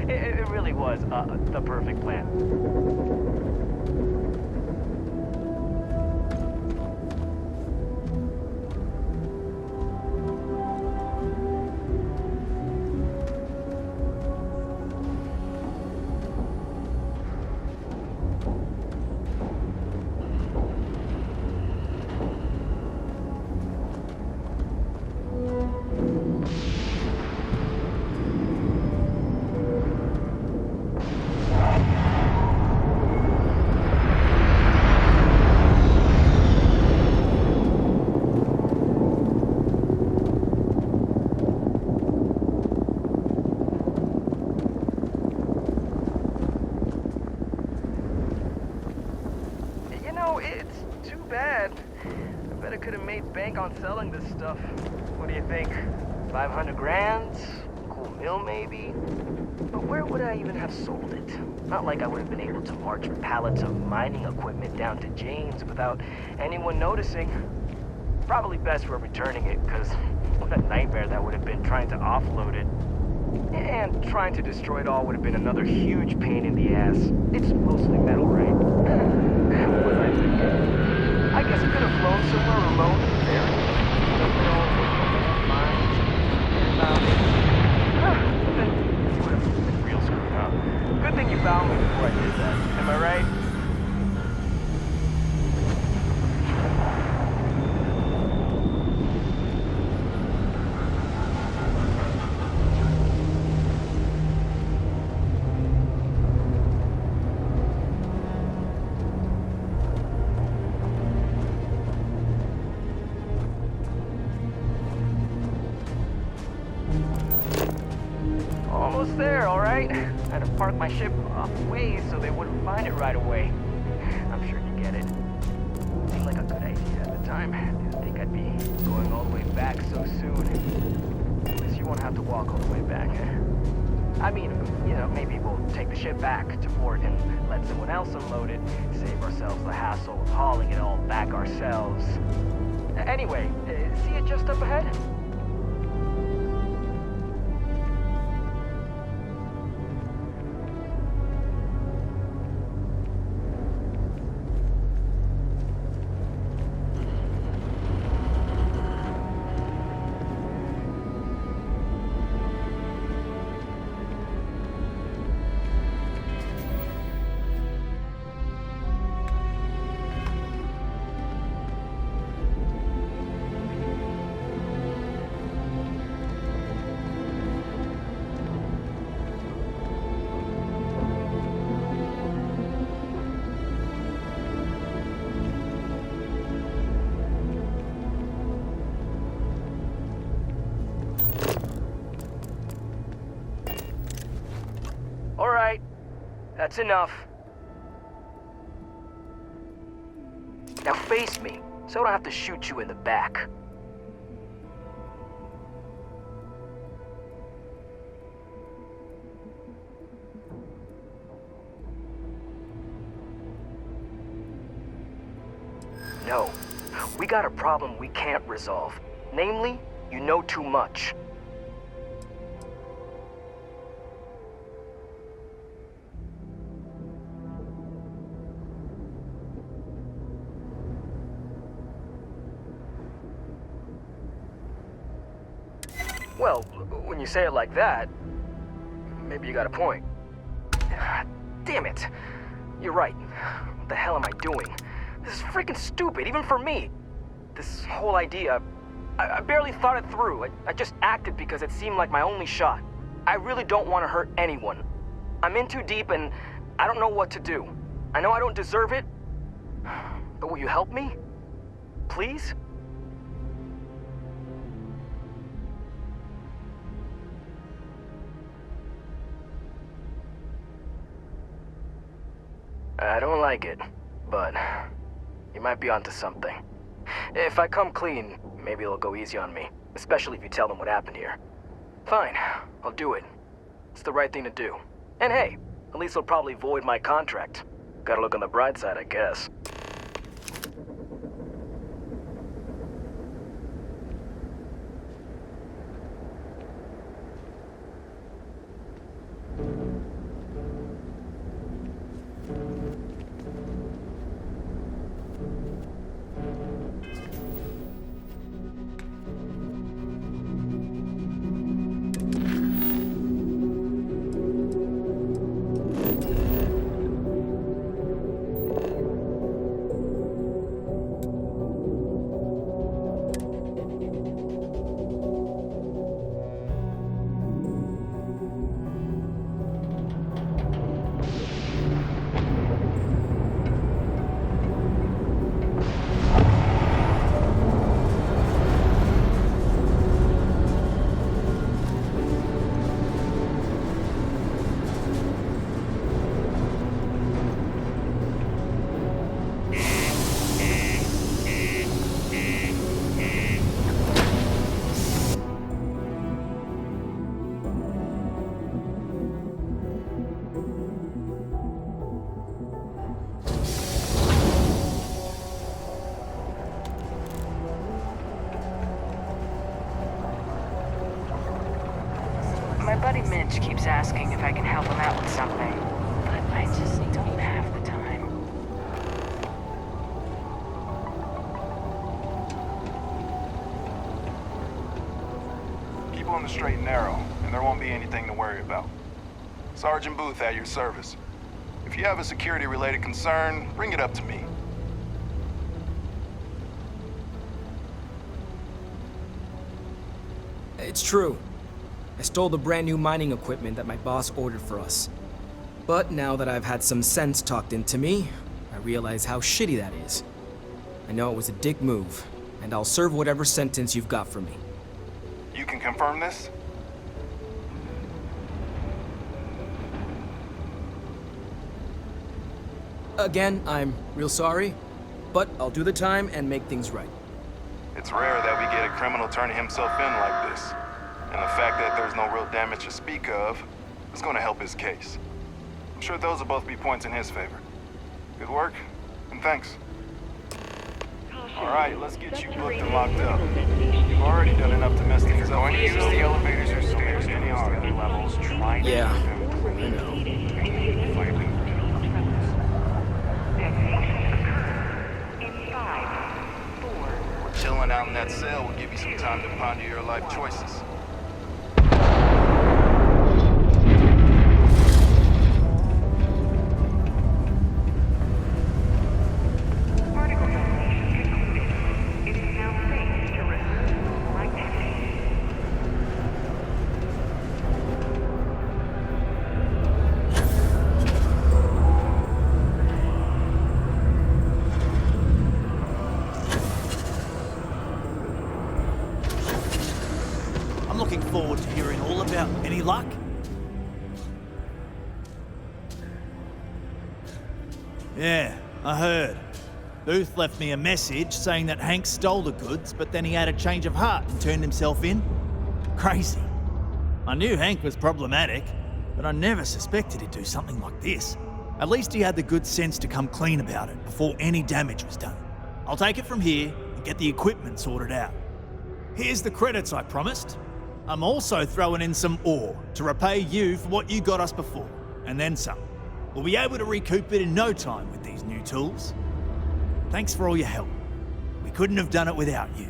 It really was the perfect plan. It's too bad. I bet I could have made bank on selling this stuff. What do you think? 500 grand? Cool meal maybe? But where would I even have sold it? Not like I would have been able to march pallets of mining equipment down to James without anyone noticing. Probably best we're returning it, because what a nightmare that would have been trying to offload it. And trying to destroy it all would have been another huge pain in the ass. It's mostly metal, right? What was I thinking? I guess I could have flown somewhere remote and buried it. Then you would have been real screwed up. Good thing you found me before I did that. Am I right? Almost there, all right? I had to park my ship off ways so they wouldn't find it right away. I'm sure you get it. Seemed like a good idea at the time. Didn't think I'd be going all the way back so soon. At least you won't have to walk all the way back. I mean, you know, maybe we'll take the ship back to port and let someone else unload it, save ourselves the hassle of hauling it all back ourselves. Anyway, see it just up ahead? All right, that's enough. Now face me, so I don't have to shoot you in the back. No, we got a problem we can't resolve. Namely, you know too much. Well, when you say it like that, maybe you got a point. Damn it. You're right. What the hell am I doing? This is freaking stupid, even for me. This whole idea, I barely thought it through. I just acted because it seemed like my only shot. I really don't want to hurt anyone. I'm in too deep and I don't know what to do. I know I don't deserve it, but will you help me? Please? like it, but you might be onto something. If I come clean, maybe they'll go easy on me, especially if you tell them what happened here. Fine, I'll do it. It's the right thing to do. And hey, at least they'll probably void my contract. Gotta look on the bright side, I guess. My buddy Mitch keeps asking if I can help him out with something, but I just don't have the time. Keep on the straight and narrow, and there won't be anything to worry about. Sergeant Booth at your service. If you have a security-related concern, bring it up to me. It's true. I stole the brand new mining equipment that my boss ordered for us. But now that I've had some sense talked into me, I realize how shitty that is. I know it was a dick move, and I'll serve whatever sentence you've got for me. You can confirm this? Again, I'm real sorry, but I'll do the time and make things right. It's rare that we get a criminal turning himself in like this. And the fact that there's no real damage to speak of is going to help his case. I'm sure those will both be points in his favor. Good work, and thanks. All right, let's get you booked and locked up. You've already done enough to mess things up. Going to use the elevators or stairs to any other levels, try to Yeah, I know. Chilling out in that cell will give you some time to ponder your life choices. I'm looking forward to hearing all about any luck. Yeah, I heard. Booth left me a message saying that Hank stole the goods, but then he had a change of heart and turned himself in. Crazy. I knew Hank was problematic, but I never suspected he'd do something like this. At least he had the good sense to come clean about it before any damage was done. I'll take it from here and get the equipment sorted out. Here's the credits I promised. I'm also throwing in some ore to repay you for what you got us before, and then some. We'll be able to recoup it in no time with these new tools. Thanks for all your help. We couldn't have done it without you.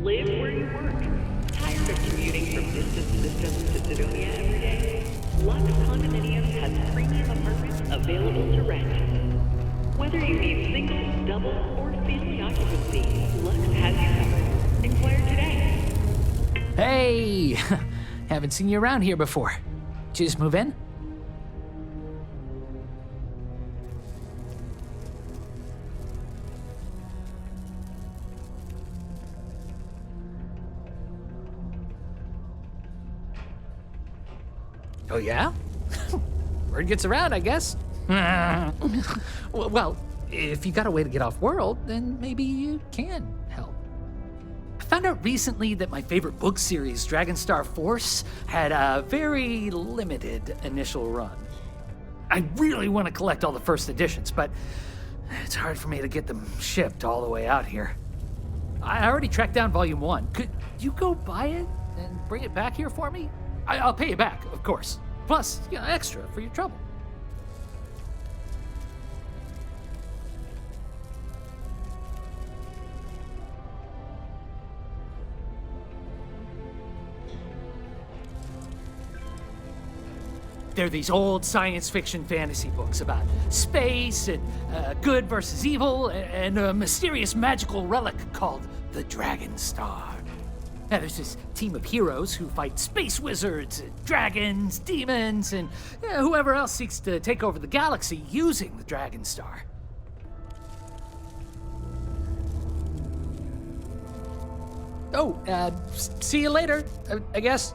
Live where you work. Tired of commuting from distant systems to Sidonia every day? Lux Condominiums has premium apartments available to rent. Whether you need single, double, or family occupancy, Lux has you covered. Inquire today. Hey! Haven't seen you around here before. Did you just move in? Oh, yeah? Word gets around, I guess. Well, if you got a way to get off world, then maybe you can help. I found out recently that my favorite book series, Dragonstar Force, had a very limited initial run. I really want to collect all the first editions, but it's hard for me to get them shipped all the way out here. I already tracked down Volume 1. Could you go buy it and bring it back here for me? I'll pay you back, of course. Plus, extra for your trouble. They're these old science fiction fantasy books about space and good versus evil and a mysterious magical relic called the Dragonstar. Now, there's this team of heroes who fight space wizards, and dragons, demons, and whoever else seeks to take over the galaxy using the Dragonstar. Oh, see you later, I guess.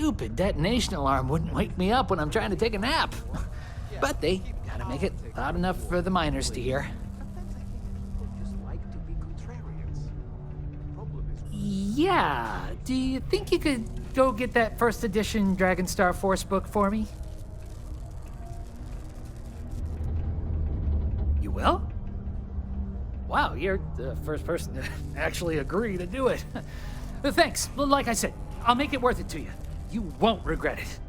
stupid detonation alarm wouldn't wake me up when I'm trying to take a nap. But they gotta make it loud enough for the miners to hear. Yeah, do you think you could go get that first edition Dragonstar Force book for me? You will? Wow, you're the first person to actually agree to do it. Thanks. Like I said, I'll make it worth it to you. You won't regret it.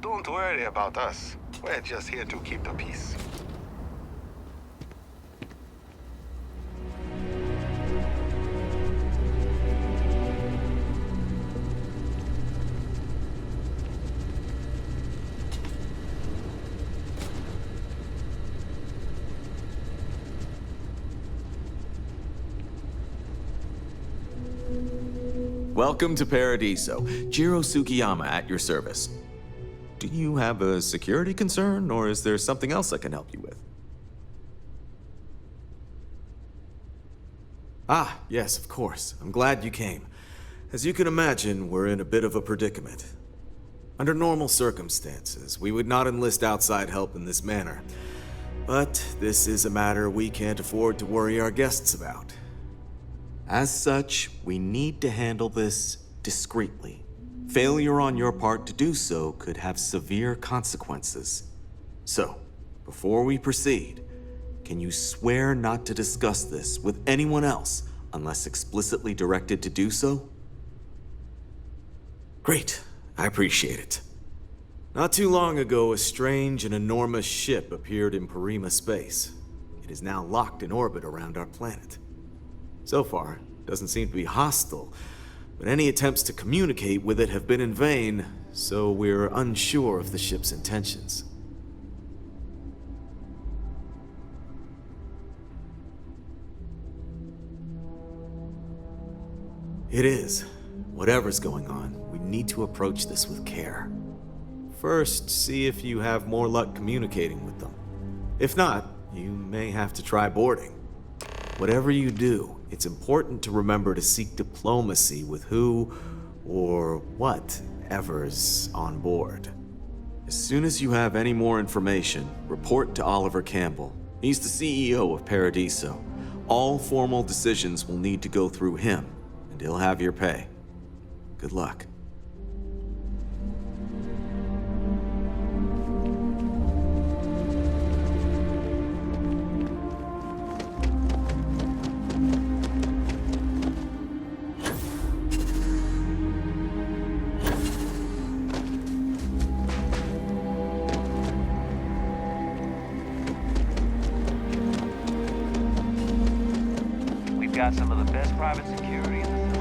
Don't worry about us. We're just here to keep the peace. Welcome to Paradiso. Jiro Tsukiyama at your service. Do you have a security concern, or is there something else I can help you with? Ah, yes, of course. I'm glad you came. As you can imagine, we're in a bit of a predicament. Under normal circumstances, we would not enlist outside help in this manner. But this is a matter we can't afford to worry our guests about. As such, we need to handle this discreetly. Failure on your part to do so could have severe consequences. So, before we proceed, can you swear not to discuss this with anyone else unless explicitly directed to do so? Great, I appreciate it. Not too long ago, a strange and enormous ship appeared in Parima space. It is now locked in orbit around our planet. So far, it doesn't seem to be hostile, but any attempts to communicate with it have been in vain, so we're unsure of the ship's intentions. It is. Whatever's going on, we need to approach this with care. First, see if you have more luck communicating with them. If not, you may have to try boarding. Whatever you do, it's important to remember to seek diplomacy with who or whatever's on board. As soon as you have any more information, report to Oliver Campbell. He's the CEO of Paradiso. All formal decisions will need to go through him, and he'll have your pay. Good luck. got some of the best private security in the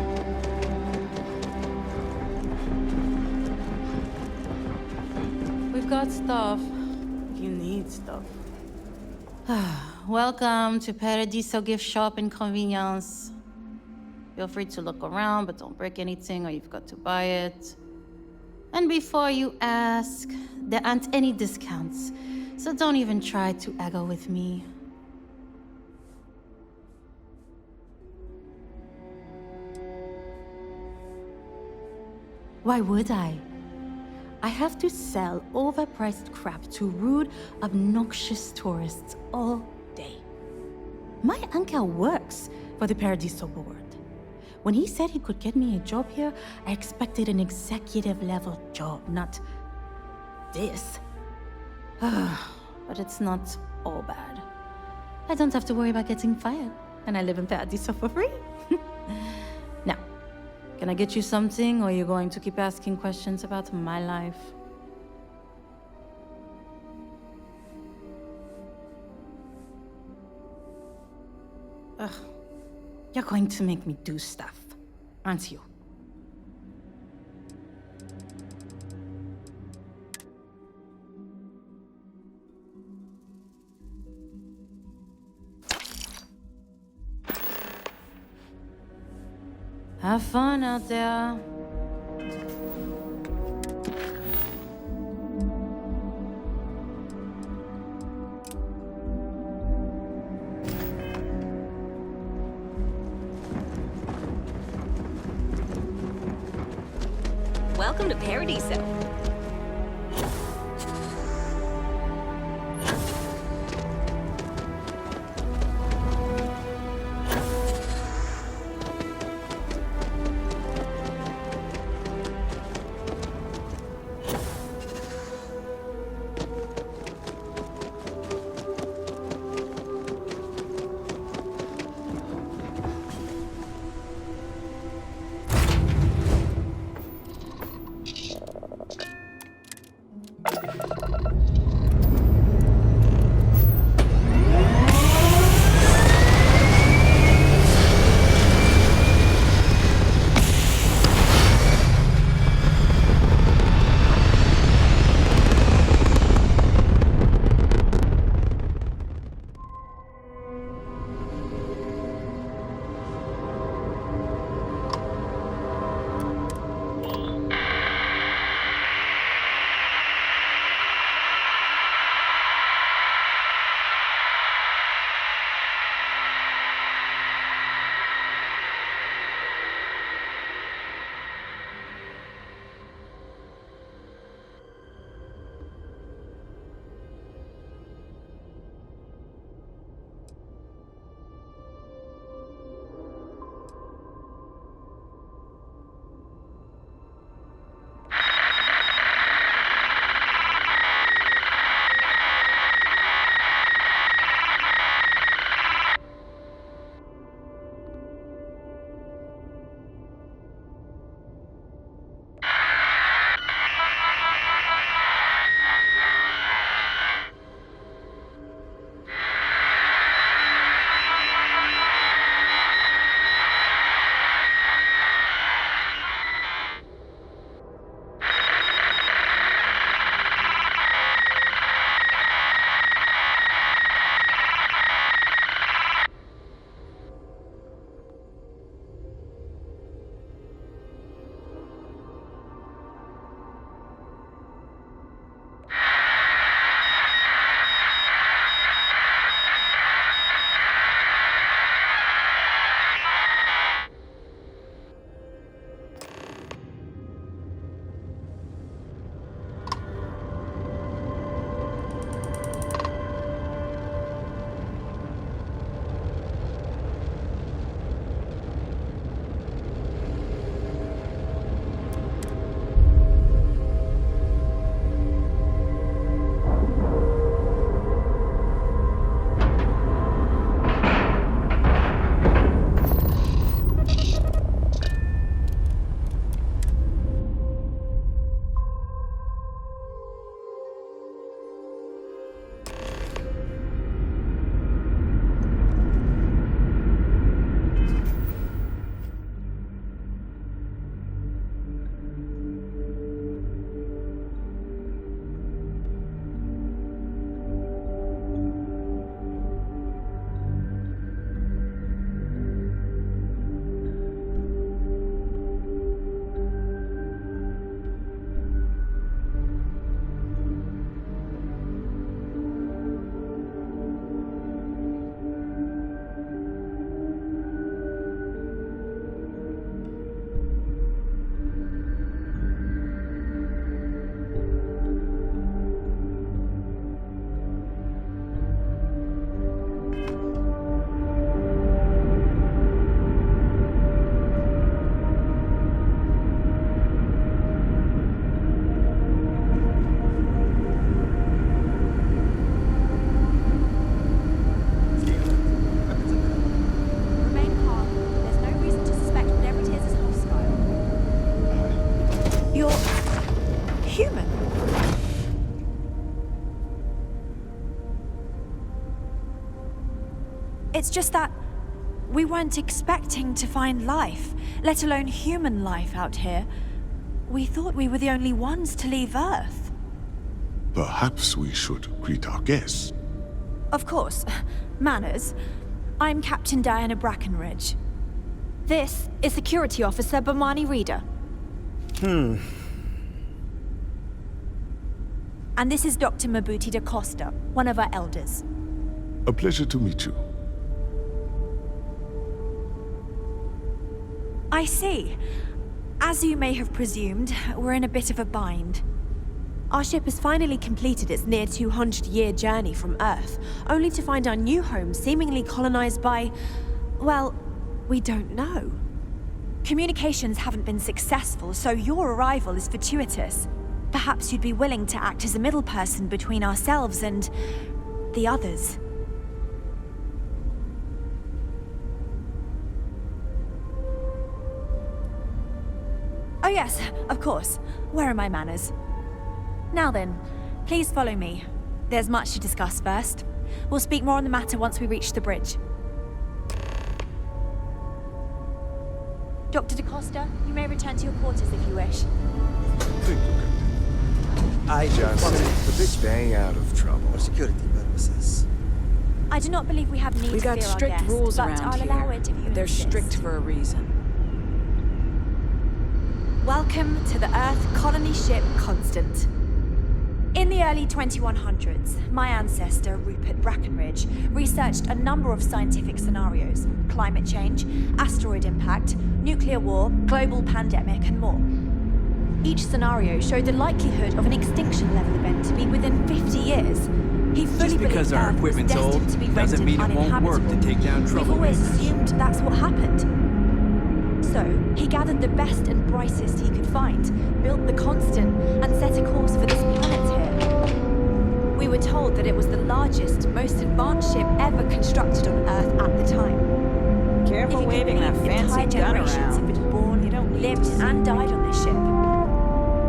We've got stuff. You need stuff. Welcome to Paradiso Gift Shop and Convenience. Feel free to look around, but don't break anything or you've got to buy it. And before you ask, there aren't any discounts, so don't even try to haggle with me. Why would I? I have to sell overpriced crap to rude, obnoxious tourists all day. My uncle works for the Paradiso board. When he said he could get me a job here, I expected an executive level job, not this. But it's not all bad. I don't have to worry about getting fired, and I live in Paradiso for free. Now, can I get you something, or are you going to keep asking questions about my life? Ugh. You're going to make me do stuff, aren't you? Have fun out there. Welcome to Paradiso. It's just that we weren't expecting to find life, let alone human life out here. We thought we were the only ones to leave Earth. Perhaps we should greet our guests. Of course. Manners. I'm Captain Diana Brackenridge. This is Security Officer Bomani Reader. And this is Dr. Mabuti da Costa, one of our elders. A pleasure to meet you. I see. As you may have presumed, we're in a bit of a bind. Our ship has finally completed its near 200-year journey from Earth, only to find our new home seemingly colonized by, well, we don't know. Communications haven't been successful, so your arrival is fortuitous. Perhaps you'd be willing to act as a middle person between ourselves and the others. Oh yes, of course. Where are my manners? Now then, please follow me. There's much to discuss first. We'll speak more on the matter once we reach the bridge. Dr. da Costa, you may return to your quarters if you wish. I just the bitch bang out of trouble for security purposes. I do not believe we have need We to got fear strict our guests, rules but around I'll allow here. it if you They're insist. strict for a reason. Welcome to the Earth colony ship Constant. In the early 2100s, my ancestor, Rupert Brackenridge, researched a number of scientific scenarios: climate change, asteroid impact, nuclear war, global pandemic, and more. Each scenario showed the likelihood of an extinction-level event to be within 50 years. He fully Just because believed our Earth was equipment's old destined to be doesn't rendered mean it won't work to uninhabitable. take down We've trouble. always assumed that's what happened. So, he gathered the best and brightest he could find, built the Constant, and set a course for this planet here. We were told that it was the largest, most advanced ship ever constructed on Earth at the time. Careful waving that fancy gun generations around. have been born, lived, and died on this ship.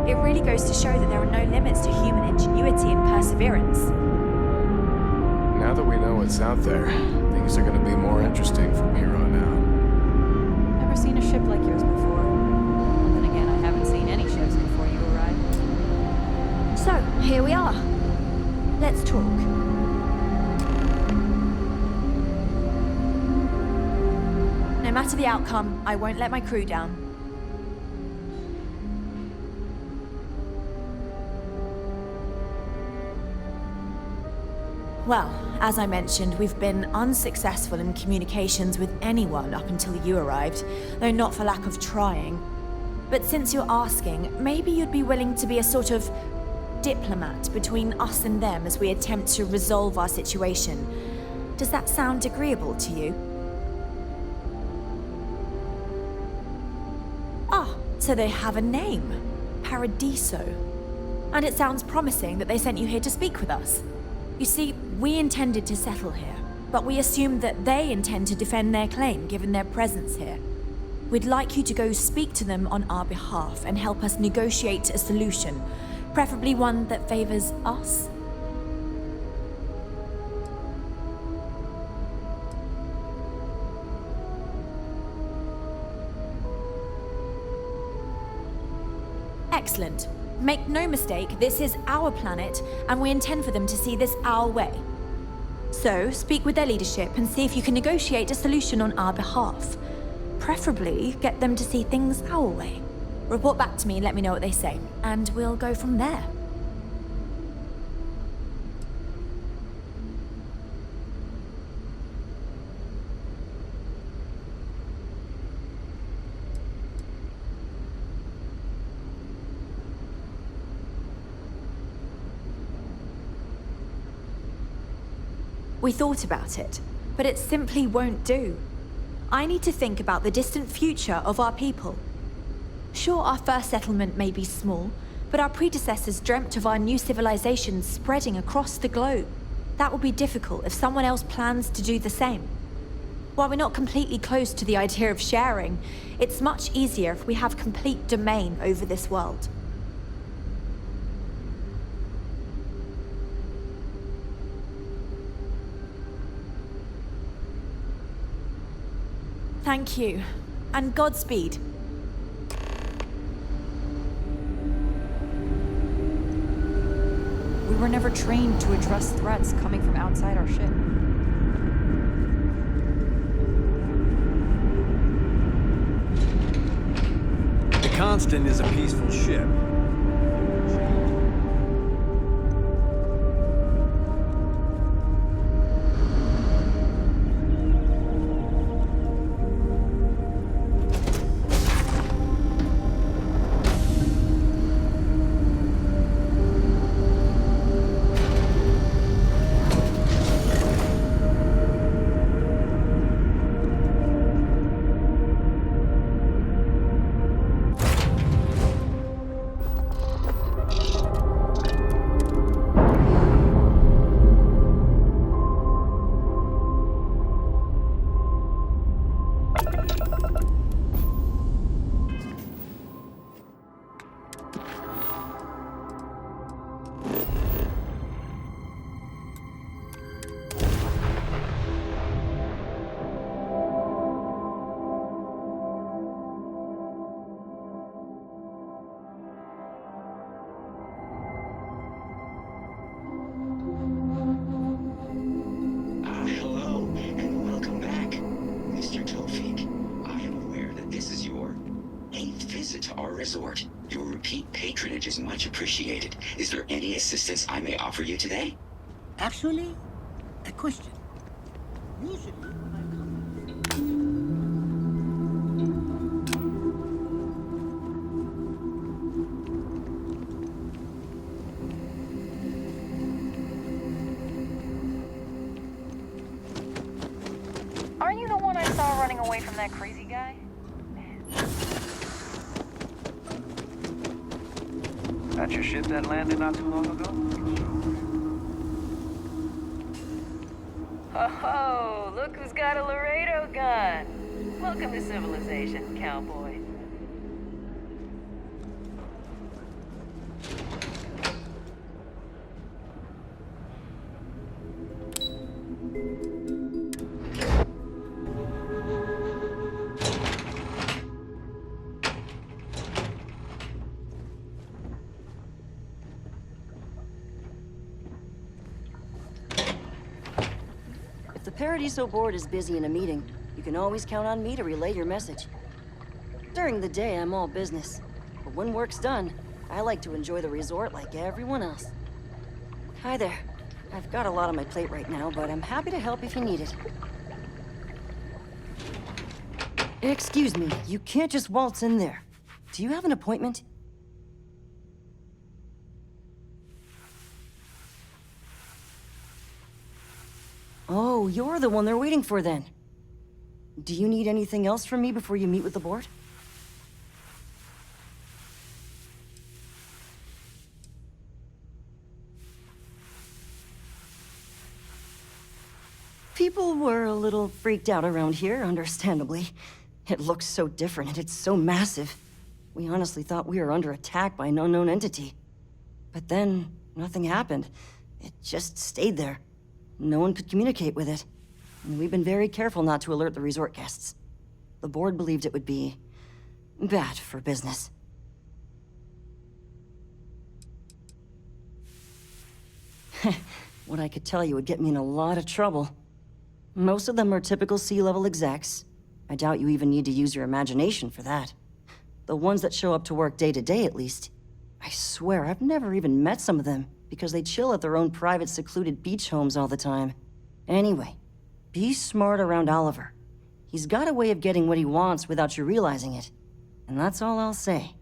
It really goes to show that there are no limits to human ingenuity and perseverance. Now that we know what's out there, things are going to be more interesting from here on out. Never seen a ship like yours before. Then again, I haven't seen any ships before you arrived. So, here we are. Let's talk. No matter the outcome, I won't let my crew down. Well, as I mentioned, we've been unsuccessful in communications with anyone up until you arrived, though not for lack of trying. But since you're asking, maybe you'd be willing to be a sort of diplomat between us and them as we attempt to resolve our situation. Does that sound agreeable to you? Ah, so they have a name. Paradiso. And it sounds promising that they sent you here to speak with us. You see, we intended to settle here, but we assumed that they intend to defend their claim given their presence here. We'd like you to go speak to them on our behalf and help us negotiate a solution, preferably one that favors us. Excellent. Make no mistake, this is our planet, and we intend for them to see this our way. So, speak with their leadership and see if you can negotiate a solution on our behalf. Preferably, get them to see things our way. Report back to me and let me know what they say, and we'll go from there. We thought about it, but it simply won't do. I need to think about the distant future of our people. Sure, our first settlement may be small, but our predecessors dreamt of our new civilization spreading across the globe. That will be difficult if someone else plans to do the same. While we're not completely close to the idea of sharing, it's much easier if we have complete domain over this world. Thank you. And Godspeed. We were never trained to address threats coming from outside our ship. The Constant is a peaceful ship. Resort. Your repeat patronage is much appreciated. Is there any assistance I may offer you today? Actually, a question. Usually, Aren't you the one I saw running away from that crazy guy? That's your ship that landed not too long ago? Oh, look who's got a Laredo gun. Welcome to civilization, cowboy. If the Paradiso board is busy in a meeting, you can always count on me to relay your message. During the day, I'm all business. But when work's done, I like to enjoy the resort like everyone else. Hi there. I've got a lot on my plate right now, but I'm happy to help if you need it. Excuse me, you can't just waltz in there. Do you have an appointment? Oh, you're the one they're waiting for then. Do you need anything else from me before you meet with the board? People were a little freaked out around here, understandably. It looks so different and it's so massive. We honestly thought we were under attack by an unknown entity. But then, nothing happened. It just stayed there. No one could communicate with it. And we've been very careful not to alert the resort guests. The board believed it would be bad for business. What I could tell you would get me in a lot of trouble. Most of them are typical C-level execs. I doubt you even need to use your imagination for that. The ones that show up to work day to day, at least. I swear, I've never even met some of them, because they chill at their own private, secluded beach homes all the time. Anyway, be smart around Oliver. He's got a way of getting what he wants without you realizing it. And that's all I'll say.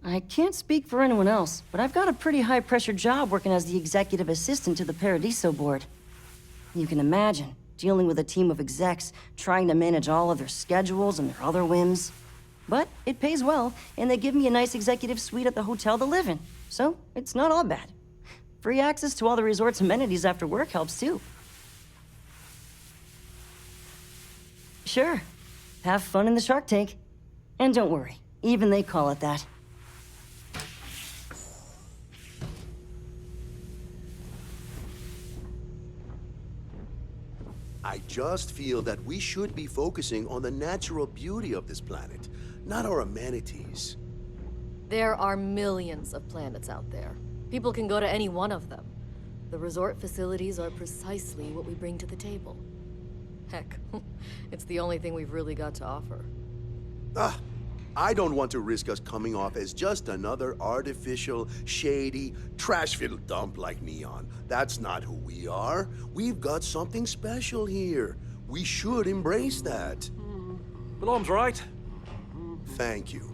I can't speak for anyone else, but I've got a pretty high-pressure job working as the executive assistant to the Paradiso board. You can imagine, dealing with a team of execs, trying to manage all of their schedules and their other whims. But it pays well, and they give me a nice executive suite at the hotel to live in, so it's not all bad. Free access to all the resort's amenities after work helps too. Sure, have fun in the shark tank. And don't worry, even they call it that. I just feel that we should be focusing on the natural beauty of this planet, not our amenities. There are millions of planets out there. People can go to any one of them. The resort facilities are precisely what we bring to the table. Heck, it's the only thing we've really got to offer. I don't want to risk us coming off as just another artificial, shady, trash-filled dump like Neon. That's not who we are. We've got something special here. We should embrace that. Belom's right. Thank you.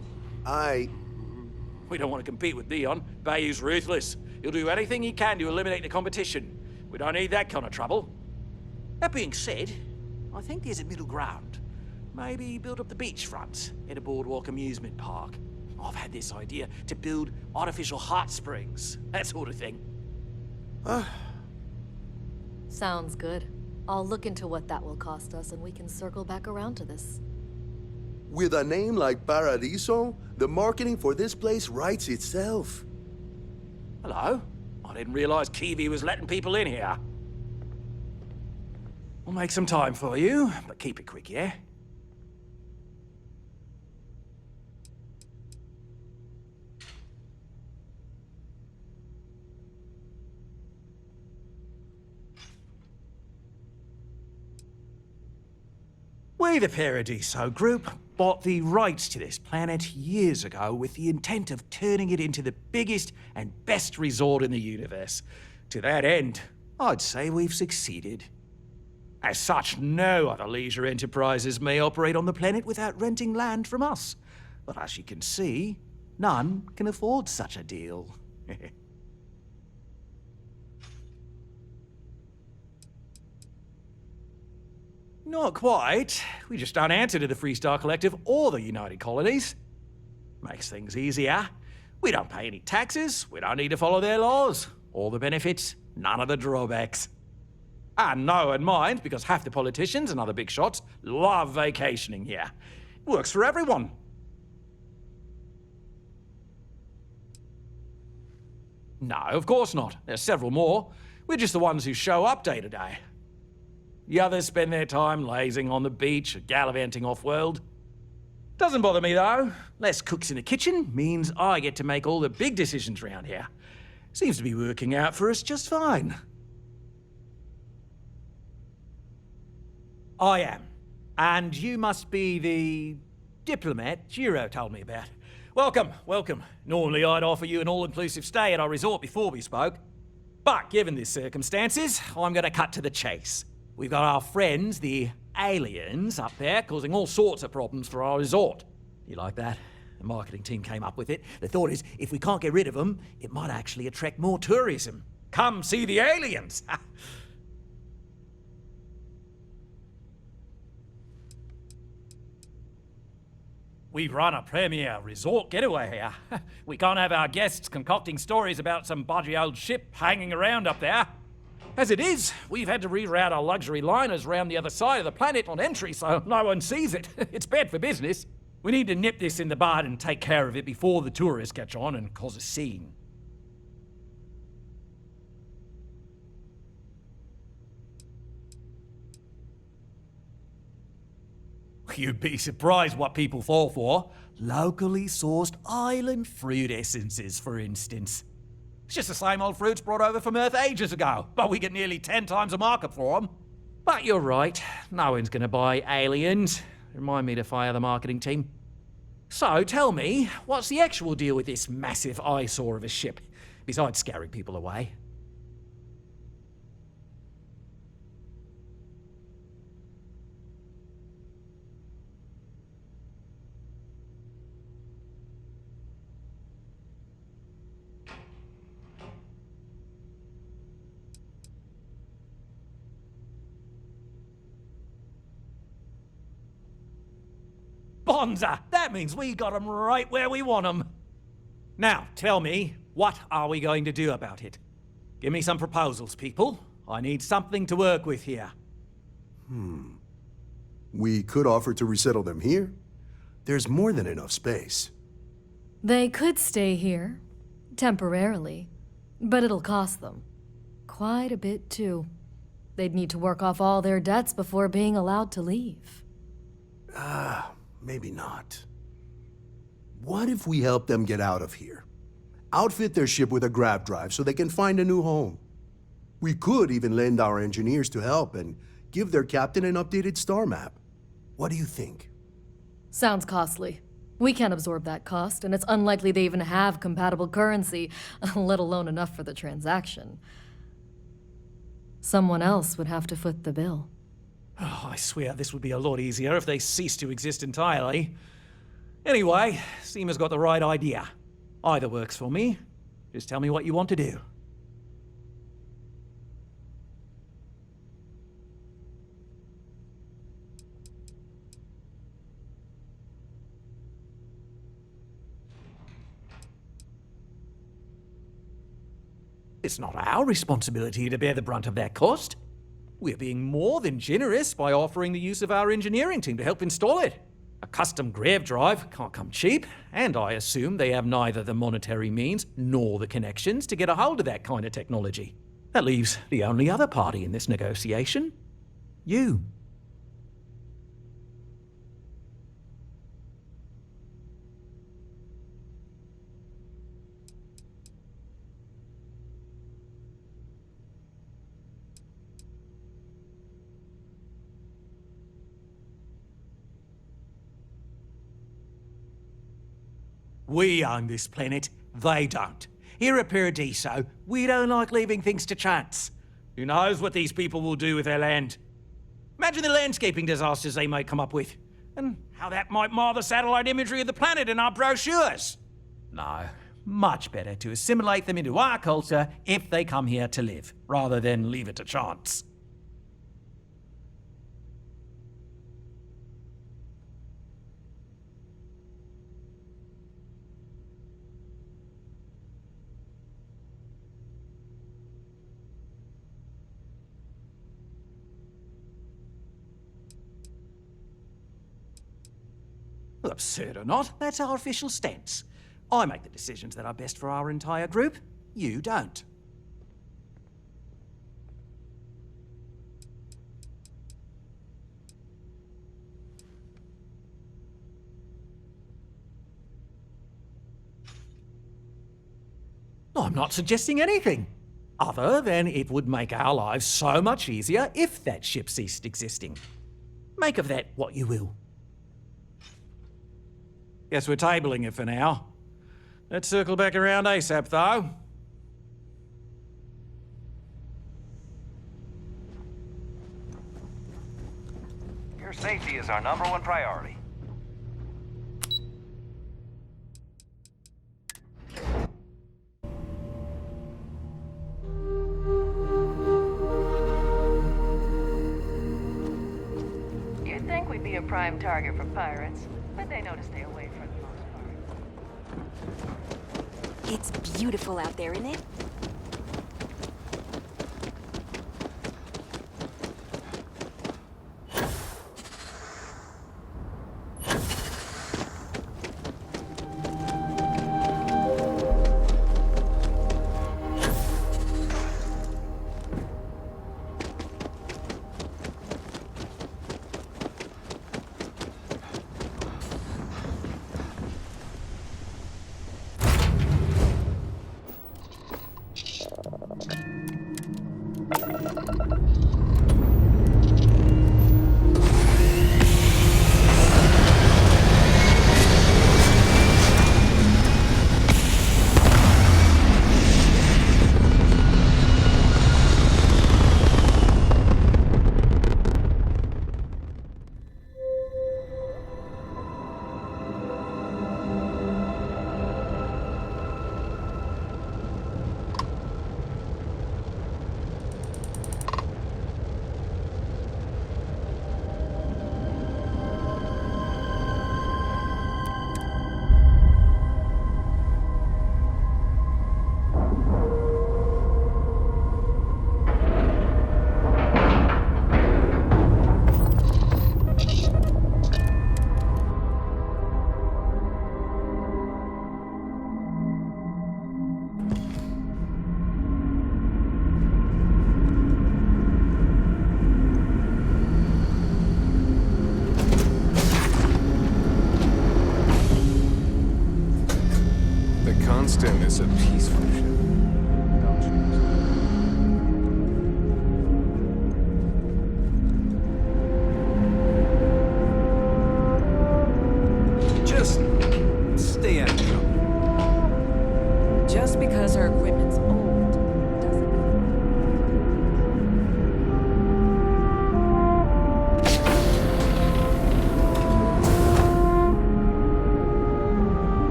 We don't want to compete with Neon. Bayou's ruthless. He'll do anything he can to eliminate the competition. We don't need that kind of trouble. That being said, I think there's a middle ground. Maybe build up the beachfront in a boardwalk amusement park. I've had this idea to build artificial hot springs, that sort of thing. Sounds good. I'll look into what that will cost us and we can circle back around to this. With a name like Paradiso, the marketing for this place writes itself. Hello? I didn't realize Kiwi was letting people in here. We'll make some time for you, but keep it quick, yeah? We, the Paradiso Group, bought the rights to this planet years ago with the intent of turning it into the biggest and best resort in the universe. To that end, I'd say we've succeeded. As such, no other leisure enterprises may operate on the planet without renting land from us. But as you can see, none can afford such a deal. Not quite. We just don't answer to the Freestar Collective or the United Colonies. Makes things easier. We don't pay any taxes, we don't need to follow their laws. All the benefits, none of the drawbacks. And no one minds, because half the politicians and other big shots love vacationing here. It works for everyone. No, of course not. There's several more. We're just the ones who show up day to day. The others spend their time lazing on the beach or gallivanting off-world. Doesn't bother me, though. Less cooks in the kitchen means I get to make all the big decisions around here. Seems to be working out for us just fine. I am. And you must be the diplomat Jiro told me about. Welcome, welcome. Normally I'd offer you an all-inclusive stay at our resort before we spoke. But given the circumstances, I'm going to cut to the chase. We've got our friends, the aliens, up there causing all sorts of problems for our resort. You like that? The marketing team came up with it. The thought is, if we can't get rid of them, it might actually attract more tourism. Come see the aliens! We run a premier resort getaway here. We can't have our guests concocting stories about some budgy old ship hanging around up there. As it is, we've had to reroute our luxury liners round the other side of the planet on entry so no one sees it. It's bad for business. We need to nip this in the bud and take care of it before the tourists catch on and cause a scene. You'd be surprised what people fall for. Locally sourced island fruit essences, for instance. It's just the same old fruits brought over from Earth ages ago, but we get nearly 10 times the market for them. But you're right, no one's gonna buy aliens. Remind me to fire the marketing team. So tell me, what's the actual deal with this massive eyesore of a ship, besides scaring people away? Bonza! That means we got them right where we want them. Now, tell me, what are we going to do about it? Give me some proposals, people. I need something to work with here. We could offer to resettle them here. There's more than enough space. They could stay here, temporarily, but it'll cost them. Quite a bit, too. They'd need to work off all their debts before being allowed to leave. Maybe not. What if we help them get out of here? Outfit their ship with a grav drive so they can find a new home. We could even lend our engineers to help and give their captain an updated star map. What do you think? Sounds costly. We can't absorb that cost, and it's unlikely they even have compatible currency, let alone enough for the transaction. Someone else would have to foot the bill. Oh, I swear this would be a lot easier if they ceased to exist entirely. Anyway, Seema's got the right idea. Either works for me. Just tell me what you want to do. It's not our responsibility to bear the brunt of that cost. We're being more than generous by offering the use of our engineering team to help install it. A custom grav drive can't come cheap, and I assume they have neither the monetary means nor the connections to get a hold of that kind of technology. That leaves the only other party in this negotiation. You. We own this planet, they don't. Here at Paradiso, we don't like leaving things to chance. Who knows what these people will do with their land? Imagine the landscaping disasters they might come up with, and how that might mar the satellite imagery of the planet in our brochures. No, much better to assimilate them into our culture if they come here to live, rather than leave it to chance. Well, absurd or not, that's our official stance. I make the decisions that are best for our entire group. You don't. I'm not suggesting anything, other than it would make our lives so much easier if that ship ceased existing. Make of that what you will. Guess we're tabling it for now. Let's circle back around ASAP, though. Your safety is our #1 priority. You'd think we'd be a prime target for pirates, but they know to stay away for the most part. It's beautiful out there, isn't it? Johnston is a peaceful ship. Don't you? Just stay out of trouble. Just because our equipment's old doesn't mean...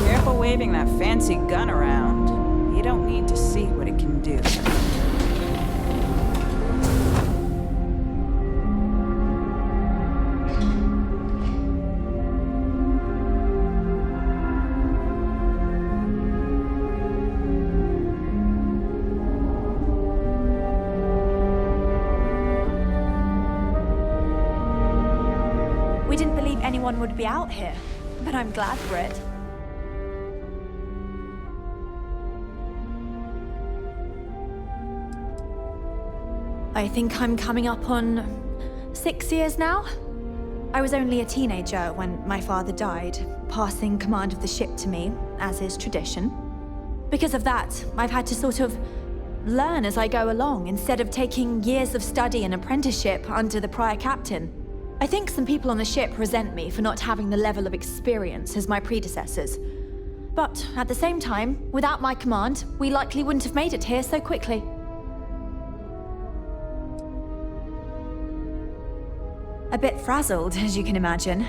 Careful waving that fancy gun around. You don't need to see what it can do. We didn't believe anyone would be out here, but I'm glad for it. I think I'm coming up on 6 years now. I was only a teenager when my father died, passing command of the ship to me, as is tradition. Because of that, I've had to sort of learn as I go along, instead of taking years of study and apprenticeship under the prior captain. I think some people on the ship resent me for not having the level of experience as my predecessors. But at the same time, without my command, we likely wouldn't have made it here so quickly. A bit frazzled, as you can imagine.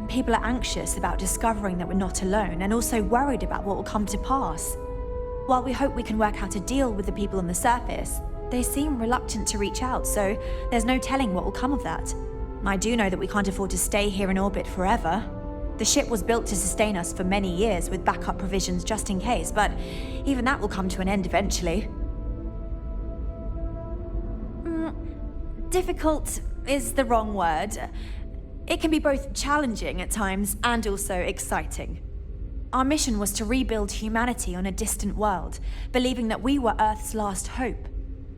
People are anxious about discovering that we're not alone, and also worried about what will come to pass. While we hope we can work out a deal with the people on the surface, they seem reluctant to reach out, so there's no telling what will come of that. I do know that we can't afford to stay here in orbit forever. The ship was built to sustain us for many years with backup provisions just in case, but even that will come to an end eventually. Difficult is the wrong word. It can be both challenging at times and also exciting. Our mission was to rebuild humanity on a distant world, believing that we were Earth's last hope.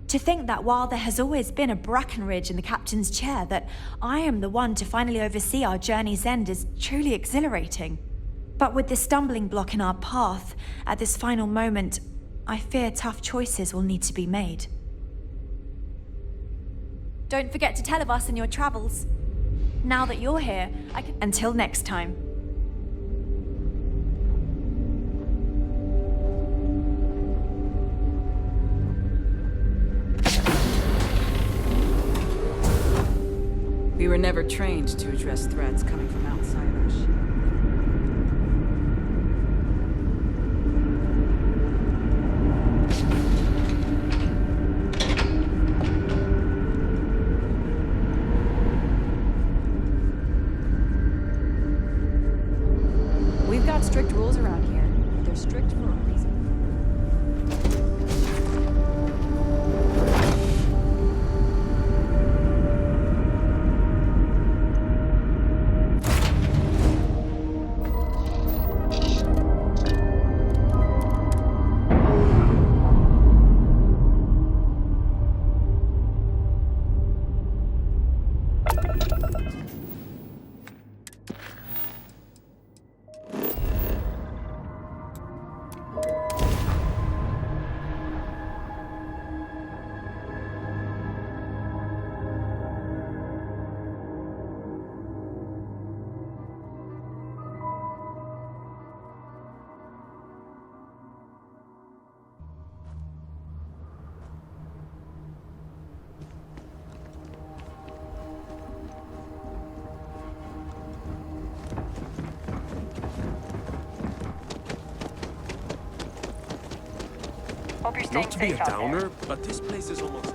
To think that while there has always been a Brackenridge in the captain's chair, that I am the one to finally oversee our journey's end is truly exhilarating. But with this stumbling block in our path, at this final moment, I fear tough choices will need to be made. Don't forget to tell of us in your travels. Now that you're here, I can... Until next time. We were never trained to address threats coming from outside our ship. We've got strict rules around here. They're strict for a reason. Hope you're staying Not to be a safe out there. downer, but this place is almost...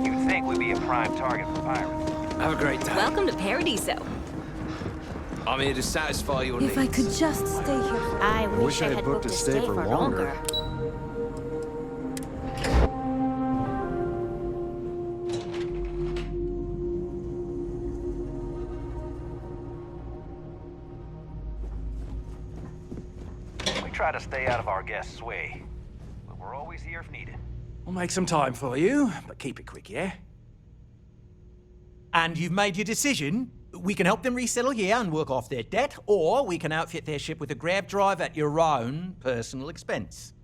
You'd think we'd be a prime target for pirates. Have a great time. Welcome to Paradiso. I'm here to satisfy your needs. If I could just stay here. I wish I had booked to stay for longer. We try to stay out of our guests' way, but we're always here if needed. We'll make some time for you, but keep it quick, yeah? And you've made your decision? We can help them resettle here and work off their debt, or we can outfit their ship with a grab drive at your own personal expense.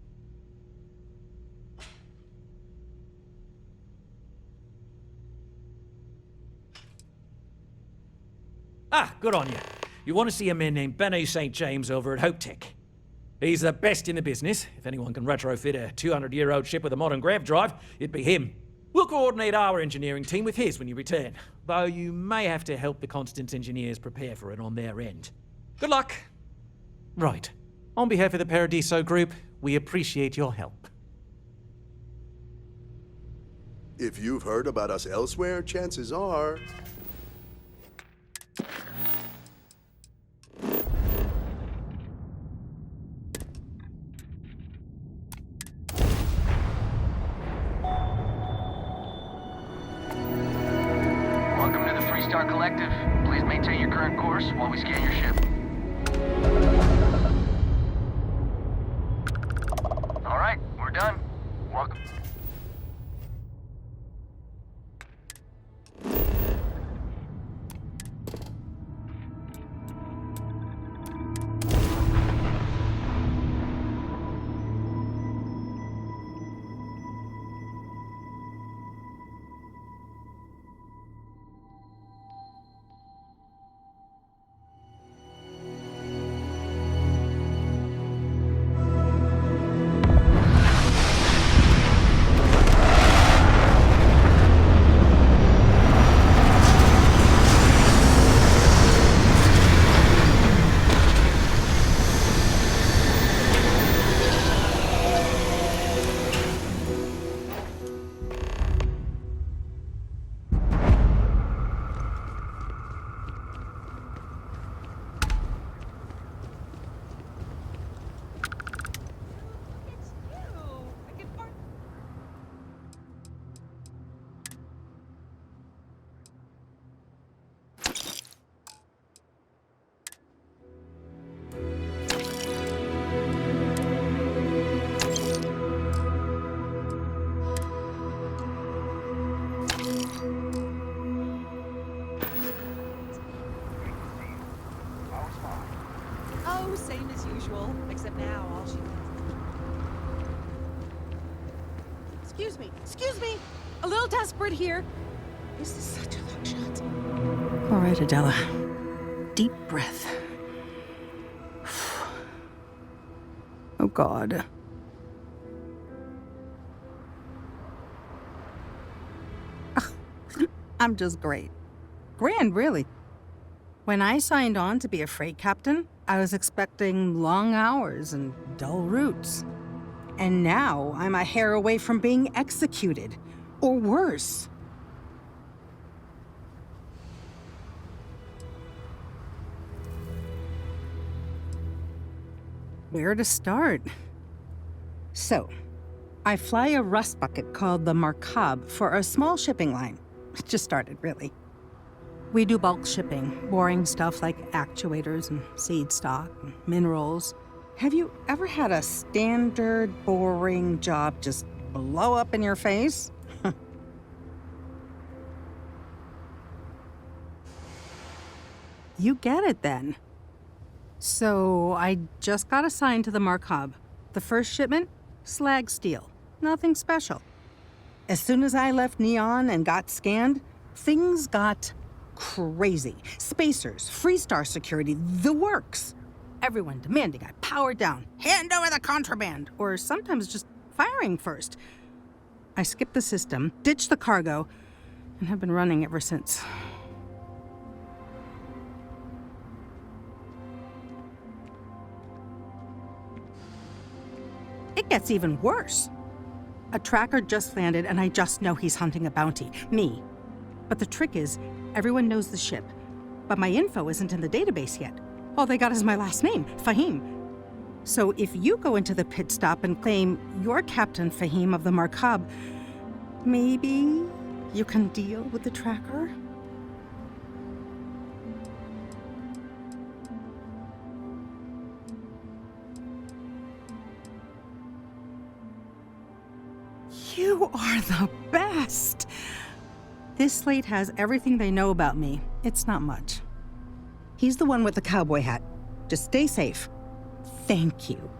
Ah, good on you. You want to see a man named Benny St. James over at Hope Tech. He's the best in the business. If anyone can retrofit a 200-year-old ship with a modern grav drive, it'd be him. We'll coordinate our engineering team with his when you return, though you may have to help the Constance engineers prepare for it on their end. Good luck. Right. On behalf of the Paradiso Group, we appreciate your help. If you've heard about us elsewhere, chances are... Welcome to the Freestar Collective. Please maintain your current course while we scan your ship. All right, we're done. Welcome. Oh, same as usual, except now all she does. Excuse me! A little desperate here. This is such a long shot. All right, Adela. Deep breath. Oh, God. I'm just great. Grand, really. When I signed on to be a freight captain, I was expecting long hours and dull routes. And now I'm a hair away from being executed. Or worse. Where to start? So, I fly a rust bucket called the Markab for a small shipping line. It just started, really. We do bulk shipping, boring stuff like actuators and seed stock and minerals. Have you ever had a standard, boring job just blow up in your face? You get it then. So I just got assigned to the Markab. The first shipment, slag steel. Nothing special. As soon as I left Neon and got scanned, things got crazy. Spacers, Freestar security, the works. Everyone demanding I power down, hand over the contraband, or sometimes just firing first. I skipped the system, ditched the cargo, and have been running ever since. It gets even worse. A tracker just landed and I just know he's hunting a bounty. Me. But the trick is, everyone knows the ship. But my info isn't in the database yet. All they got is my last name, Fahim. So if you go into the pit stop and claim you're Captain Fahim of the Markab, maybe you can deal with the tracker? You are the best! This slate has everything they know about me. It's not much. He's the one with the cowboy hat. Just stay safe. Thank you.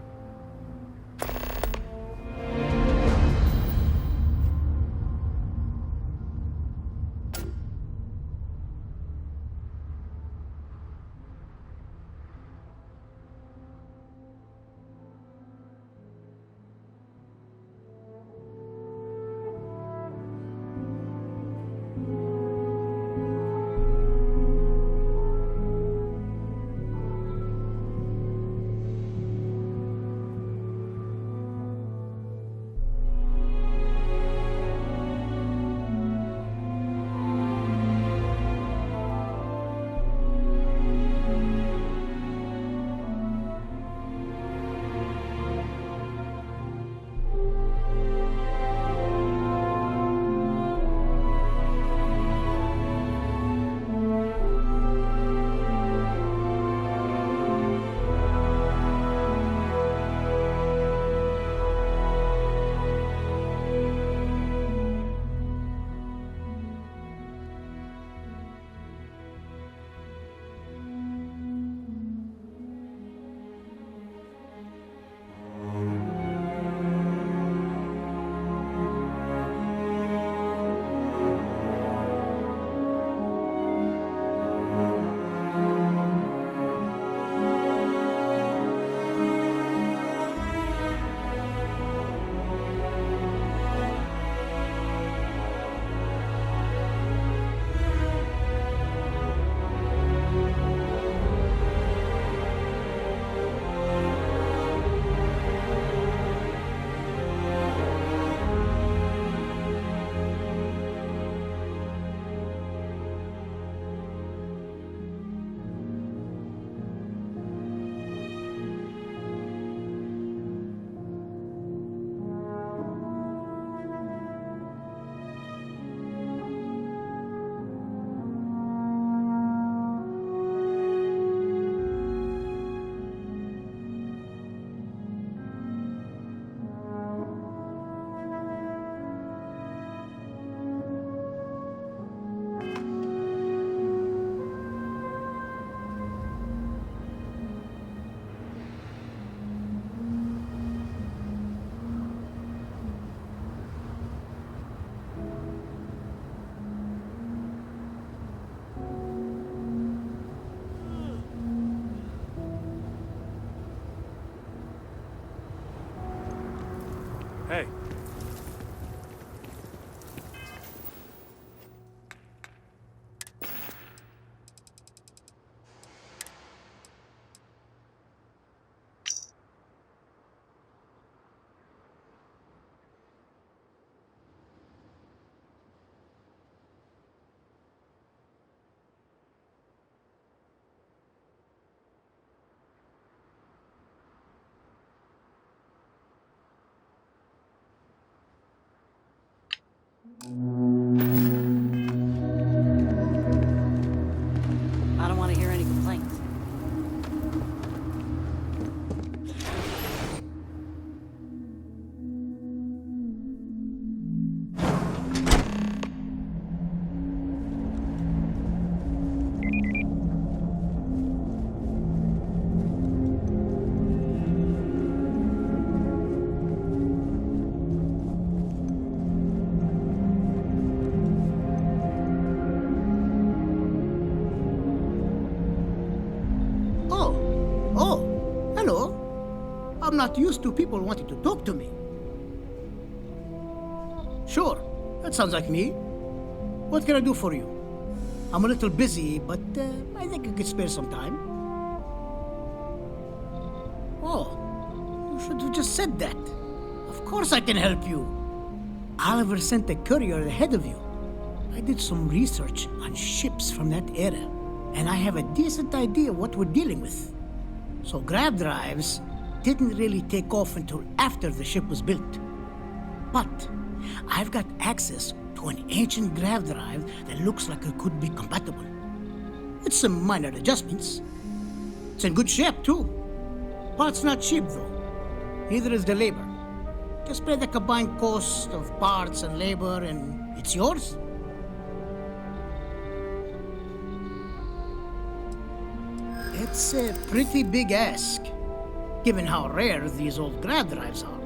Hey. I don't want to hear any complaints. I'm not used to people wanting to talk to me. Sure, that sounds like me. What can I do for you? I'm a little busy, but I think I could spare some time. Oh, you should have just said that. Of course I can help you. Oliver sent a courier ahead of you. I did some research on ships from that era, and I have a decent idea what we're dealing with. So grav drives didn't really take off until after the ship was built. But I've got access to an ancient grav drive that looks like it could be compatible. It's some minor adjustments. It's in good shape, too. Parts not cheap, though. Neither is the labor. Just pay the combined cost of parts and labor, and it's yours. It's a pretty big ask, given how rare these old grab drives are.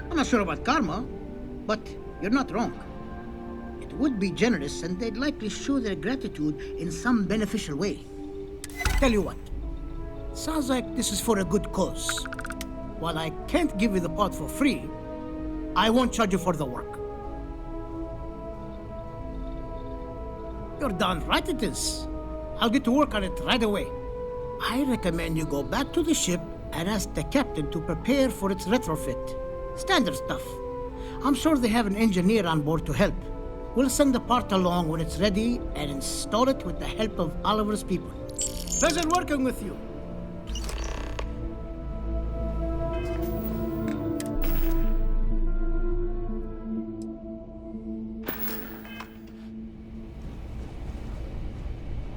I'm not sure about karma, but you're not wrong. It would be generous, and they'd likely show their gratitude in some beneficial way. Tell you what, sounds like this is for a good cause. While I can't give you the part for free, I won't charge you for the work. You're darn right it is. I'll get to work on it right away. I recommend you go back to the ship and ask the captain to prepare for its retrofit. Standard stuff. I'm sure they have an engineer on board to help. We'll send the part along when it's ready and install it with the help of Oliver's people. Pleasure working with you.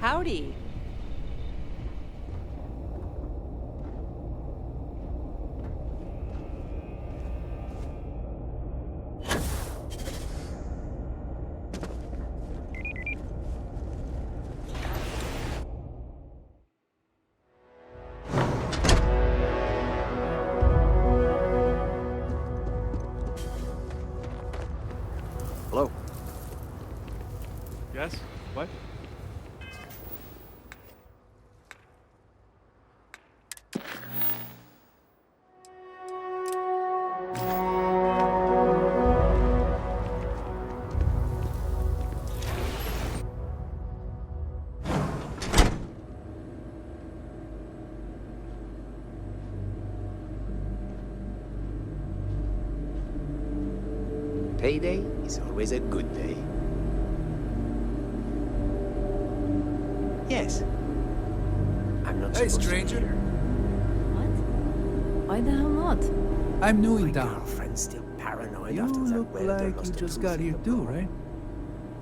Howdy. Hello? Yes? What? Payday is always a good day. Yes. I'm not Hey, supposed stranger. to be here. Why the hell not? I'm new in town. Girlfriend's still paranoid You after that look welder like lost you her just tooth got in here the too, blow. right?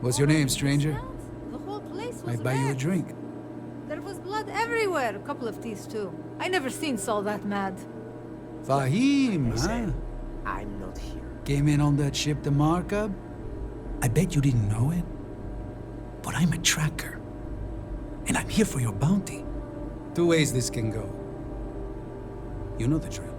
What's your name, stranger? The whole place was Might buy you a wrecked. drink. There was blood everywhere. A couple of teeth too. I never seen Saul that mad. Fahim, huh? said, I'm not here. Came in on that ship, the Markup? I bet you didn't know it. But I'm a tracker. And I'm here for your bounty. Two ways this can go. You know the drill.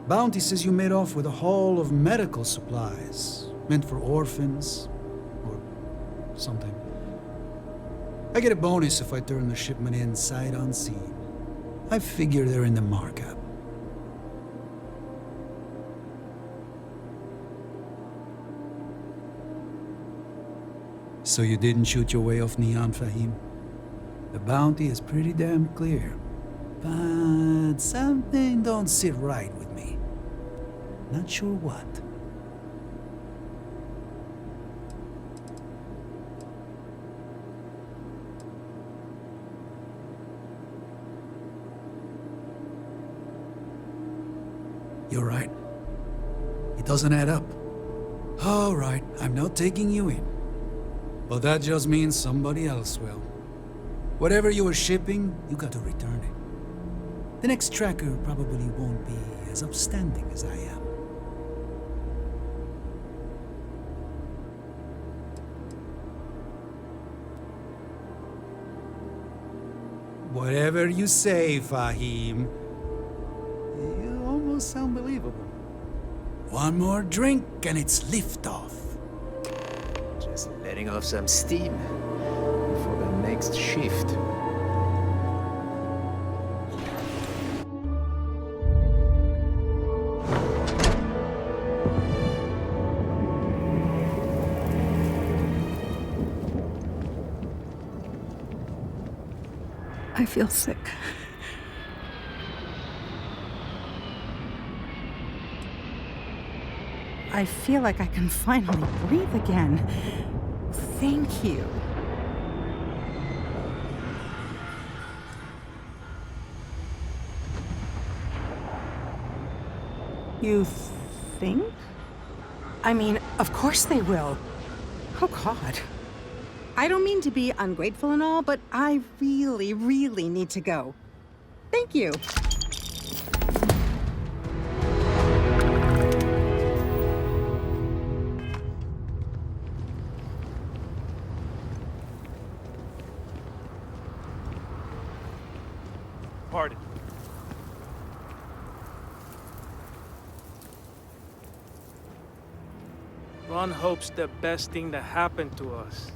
Bounty says you made off with a haul of medical supplies, meant for orphans, or something. I get a bonus if I turn the shipment in sight unseen. I figure they're in the markup. So you didn't shoot your way off Neon, Fahim? The bounty is pretty damn clear. But something don't sit right with me. Not sure what. You're right. It doesn't add up. All right, I'm not taking you in. But that just means somebody else will. Whatever you were shipping, you got to return it. The next tracker probably won't be as upstanding as I am. Whatever you say, Fahim. You almost sound believable. One more drink and it's liftoff. Just letting off some steam for the next shift. I feel sick. I feel like I can finally breathe again. Thank you. You think? I mean, of course they will. Oh, God. I don't mean to be ungrateful and all, but I really, really need to go. Thank you. Pardon. Ron hopes the best thing that happened to us.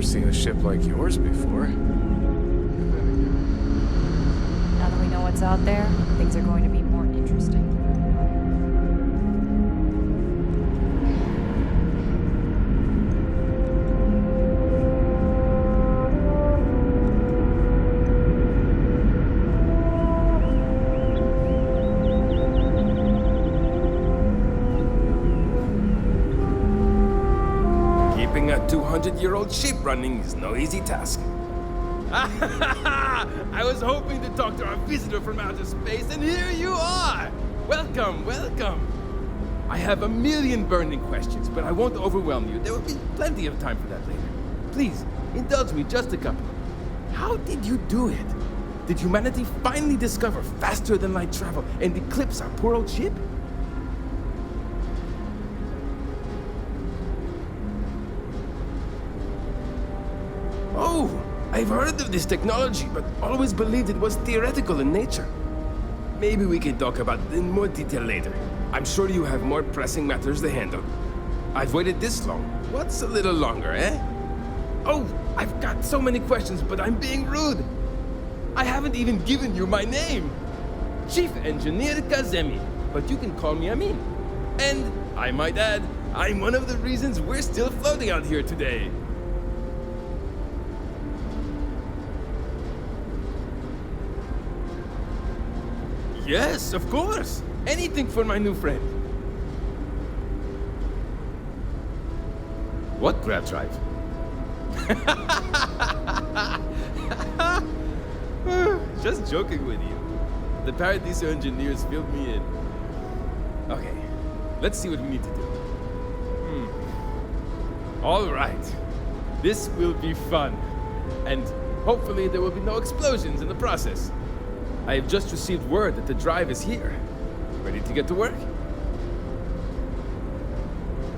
Seen a ship like yours before. Now that we know what's out there, things are going to be more interesting. Keeping a 200-year-old ship running is no easy task. I was hoping to talk to our visitor from outer space, and here you are! Welcome, welcome! I have a million burning questions, but I won't overwhelm you. There will be plenty of time for that later. Please, indulge me just a couple. How did you do it? Did humanity finally discover faster than light travel and eclipse our poor old ship? Oh, I've heard of this technology, but always believed it was theoretical in nature. Maybe we can talk about it in more detail later. I'm sure you have more pressing matters to handle. I've waited this long. What's a little longer, eh? Oh, I've got so many questions, but I'm being rude. I haven't even given you my name. Chief Engineer Kazemi, but you can call me Amin. And, I might add, I'm one of the reasons we're still floating out here today. Yes, of course. Anything for my new friend. What grab drive? Just joking with you. The Paradiso engineers filled me in. Okay, let's see what we need to do. All right. This will be fun. And hopefully there will be no explosions in the process. I have just received word that the drive is here. Ready to get to work?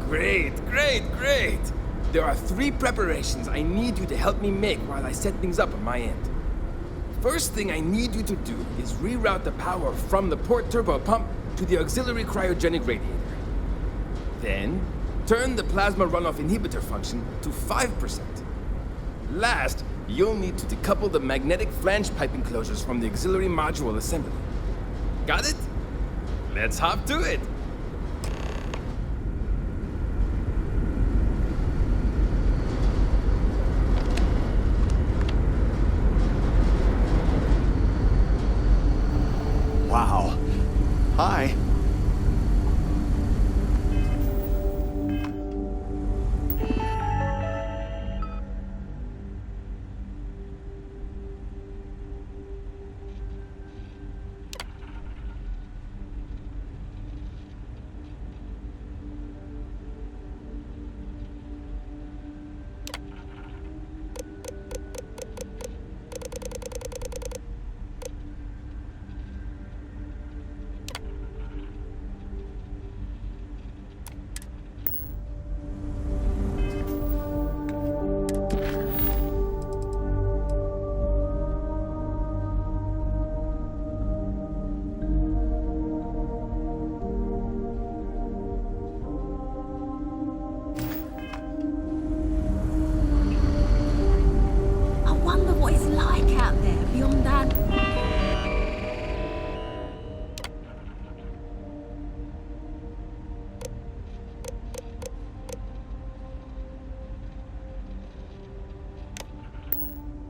Great, great, great! There are 3 preparations I need you to help me make while I set things up on my end. First thing I need you to do is reroute the power from the port turbo pump to the auxiliary cryogenic radiator. Then, turn the plasma runoff inhibitor function to 5%. Last, you'll need to decouple the magnetic flange pipe enclosures from the auxiliary module assembly. Got it? Let's hop to it! Wow. Hi.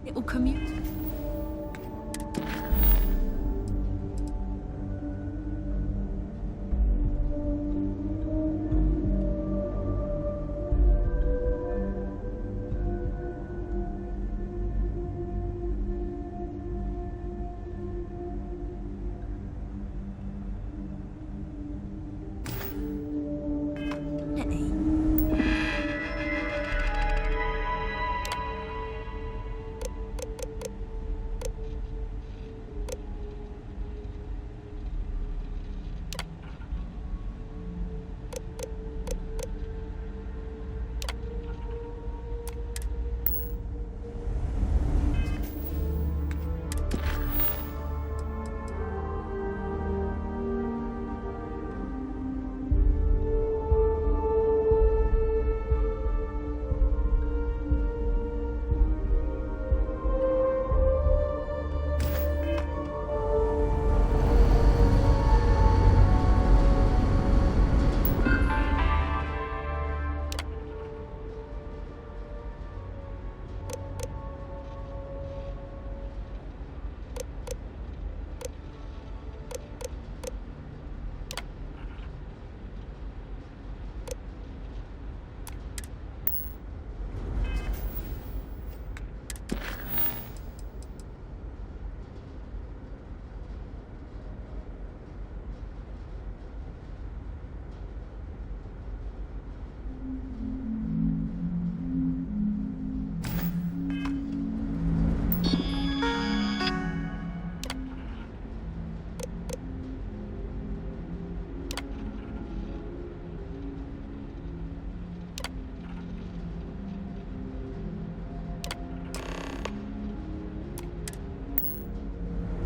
It will commute.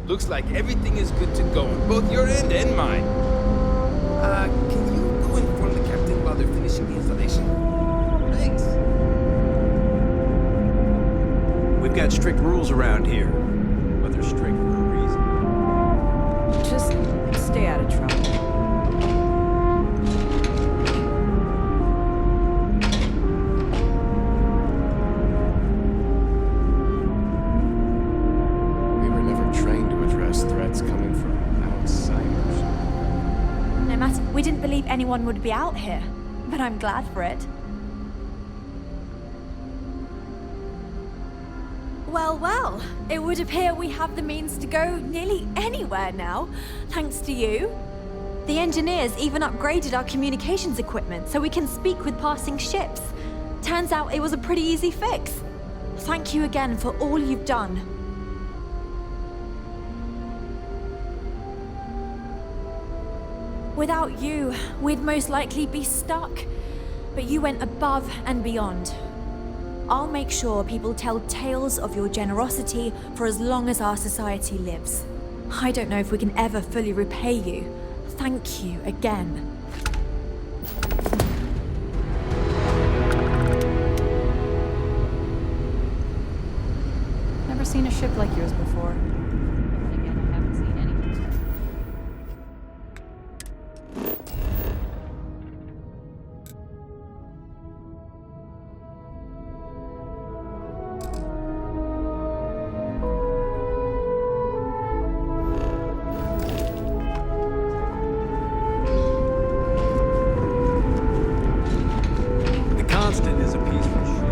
Looks like everything is good to go on both your end and mine. Can you go inform the captain while they're finishing the installation? Thanks. We've got strict rules around here, but they're strict for a reason. Just stay out of trouble. We were never trained to address threats coming from outsiders. No matter, we didn't believe anyone would be out here, but I'm glad for it. Well, well, it would appear we have the means to go nearly anywhere now, thanks to you. The engineers even upgraded our communications equipment so we can speak with passing ships. Turns out it was a pretty easy fix. Thank you again for all you've done. Without you, we'd most likely be stuck. But you went above and beyond. I'll make sure people tell tales of your generosity for as long as our society lives. I don't know if we can ever fully repay you. Thank you again. Never seen a ship like yours before. Then again, I haven't seen any. The Constant is a peaceful ship.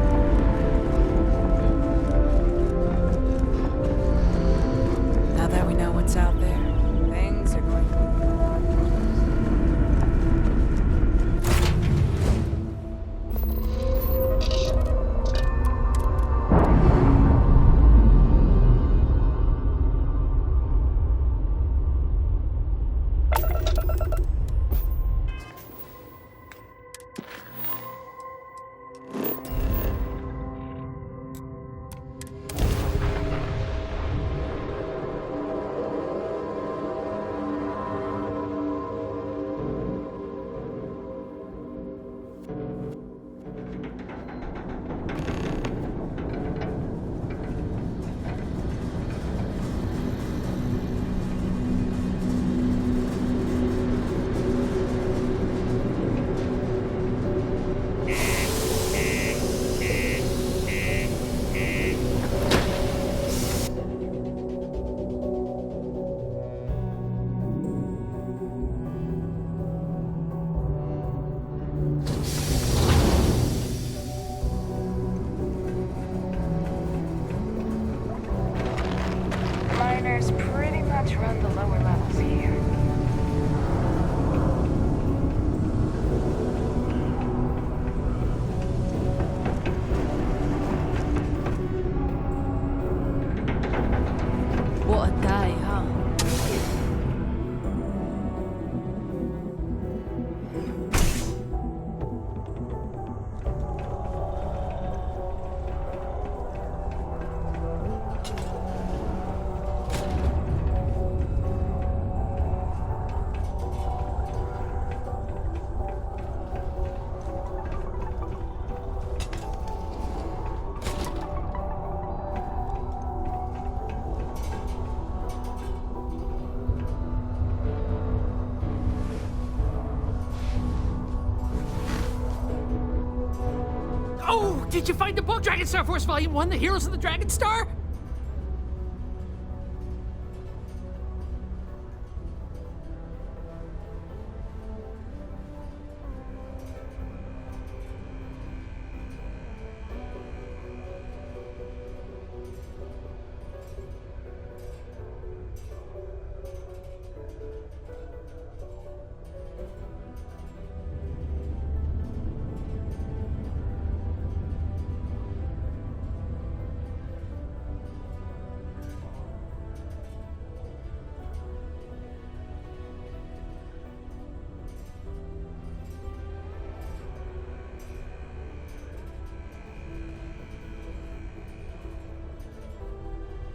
Did you find the book, Dragon Star Force Volume 1, The Heroes of the Dragon Star?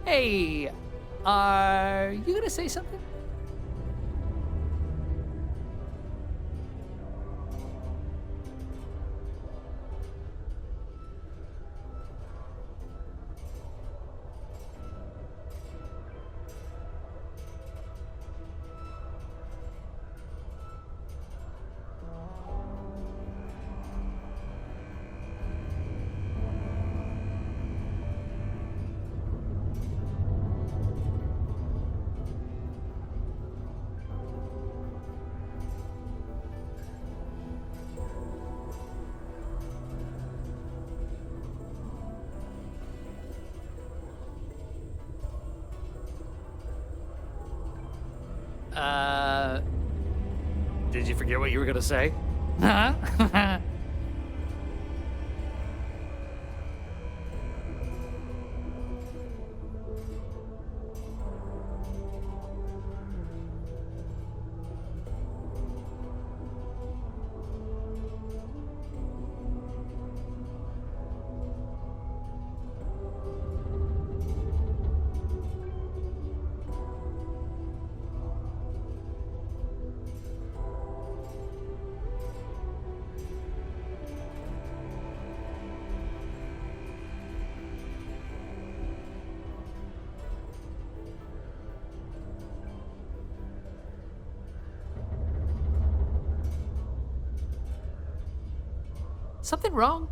Hey, are you gonna say something? Did you forget what you were gonna say? Huh? Something wrong?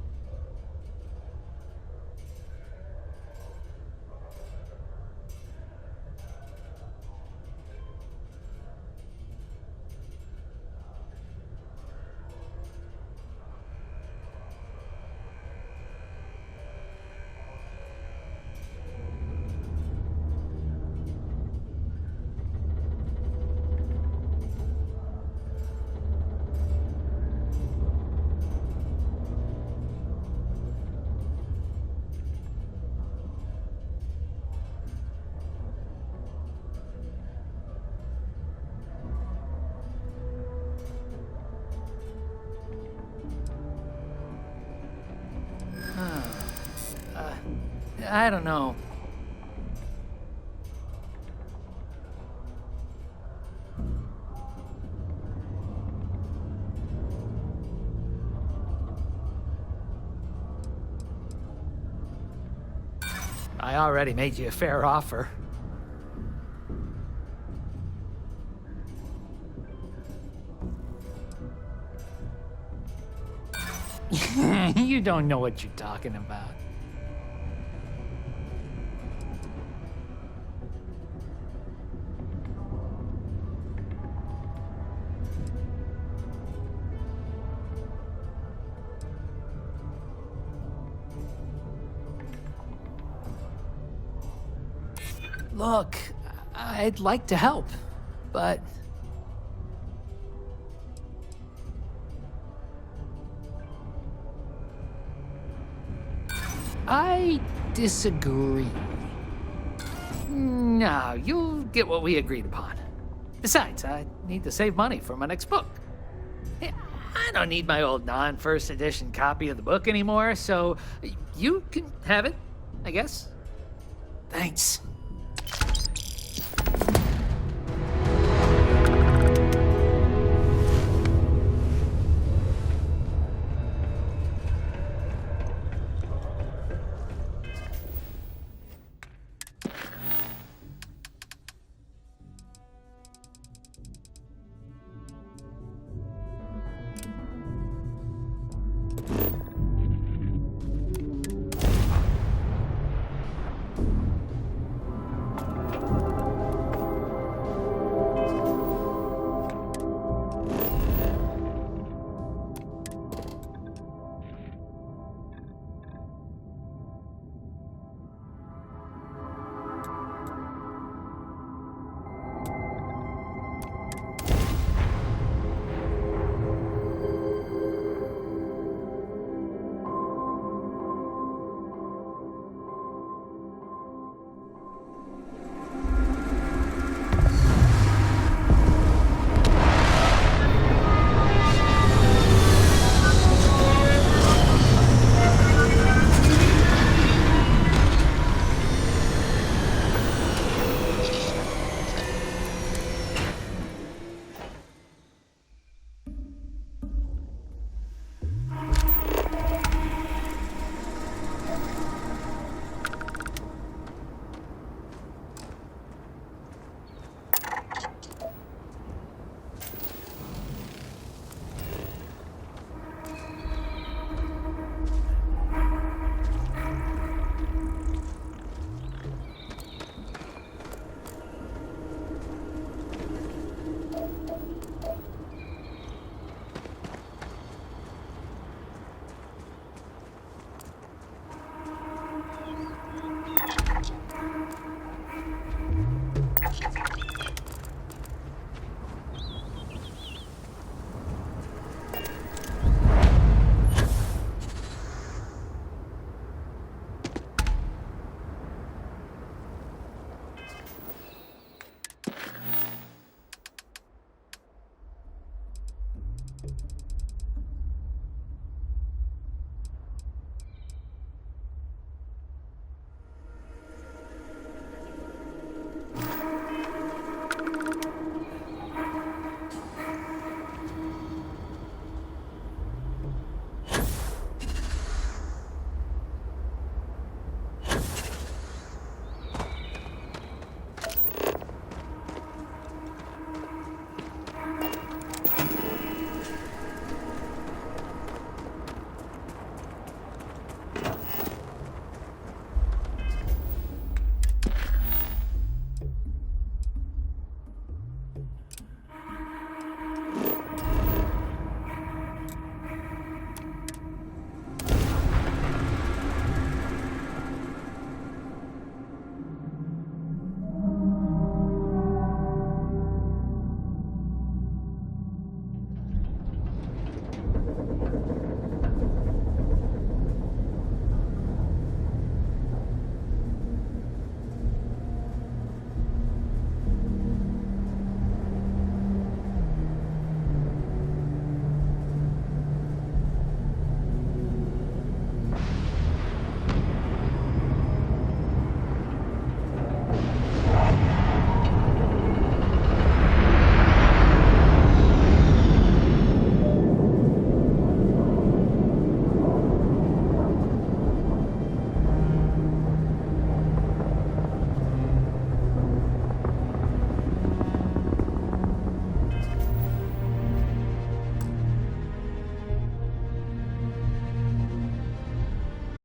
I don't know. I already made you a fair offer. You don't know what you're talking about. Look, I'd like to help, but... I disagree. No, you'll get what we agreed upon. Besides, I need to save money for my next book. I don't need my old non-first edition copy of the book anymore, so you can have it, I guess. Thanks.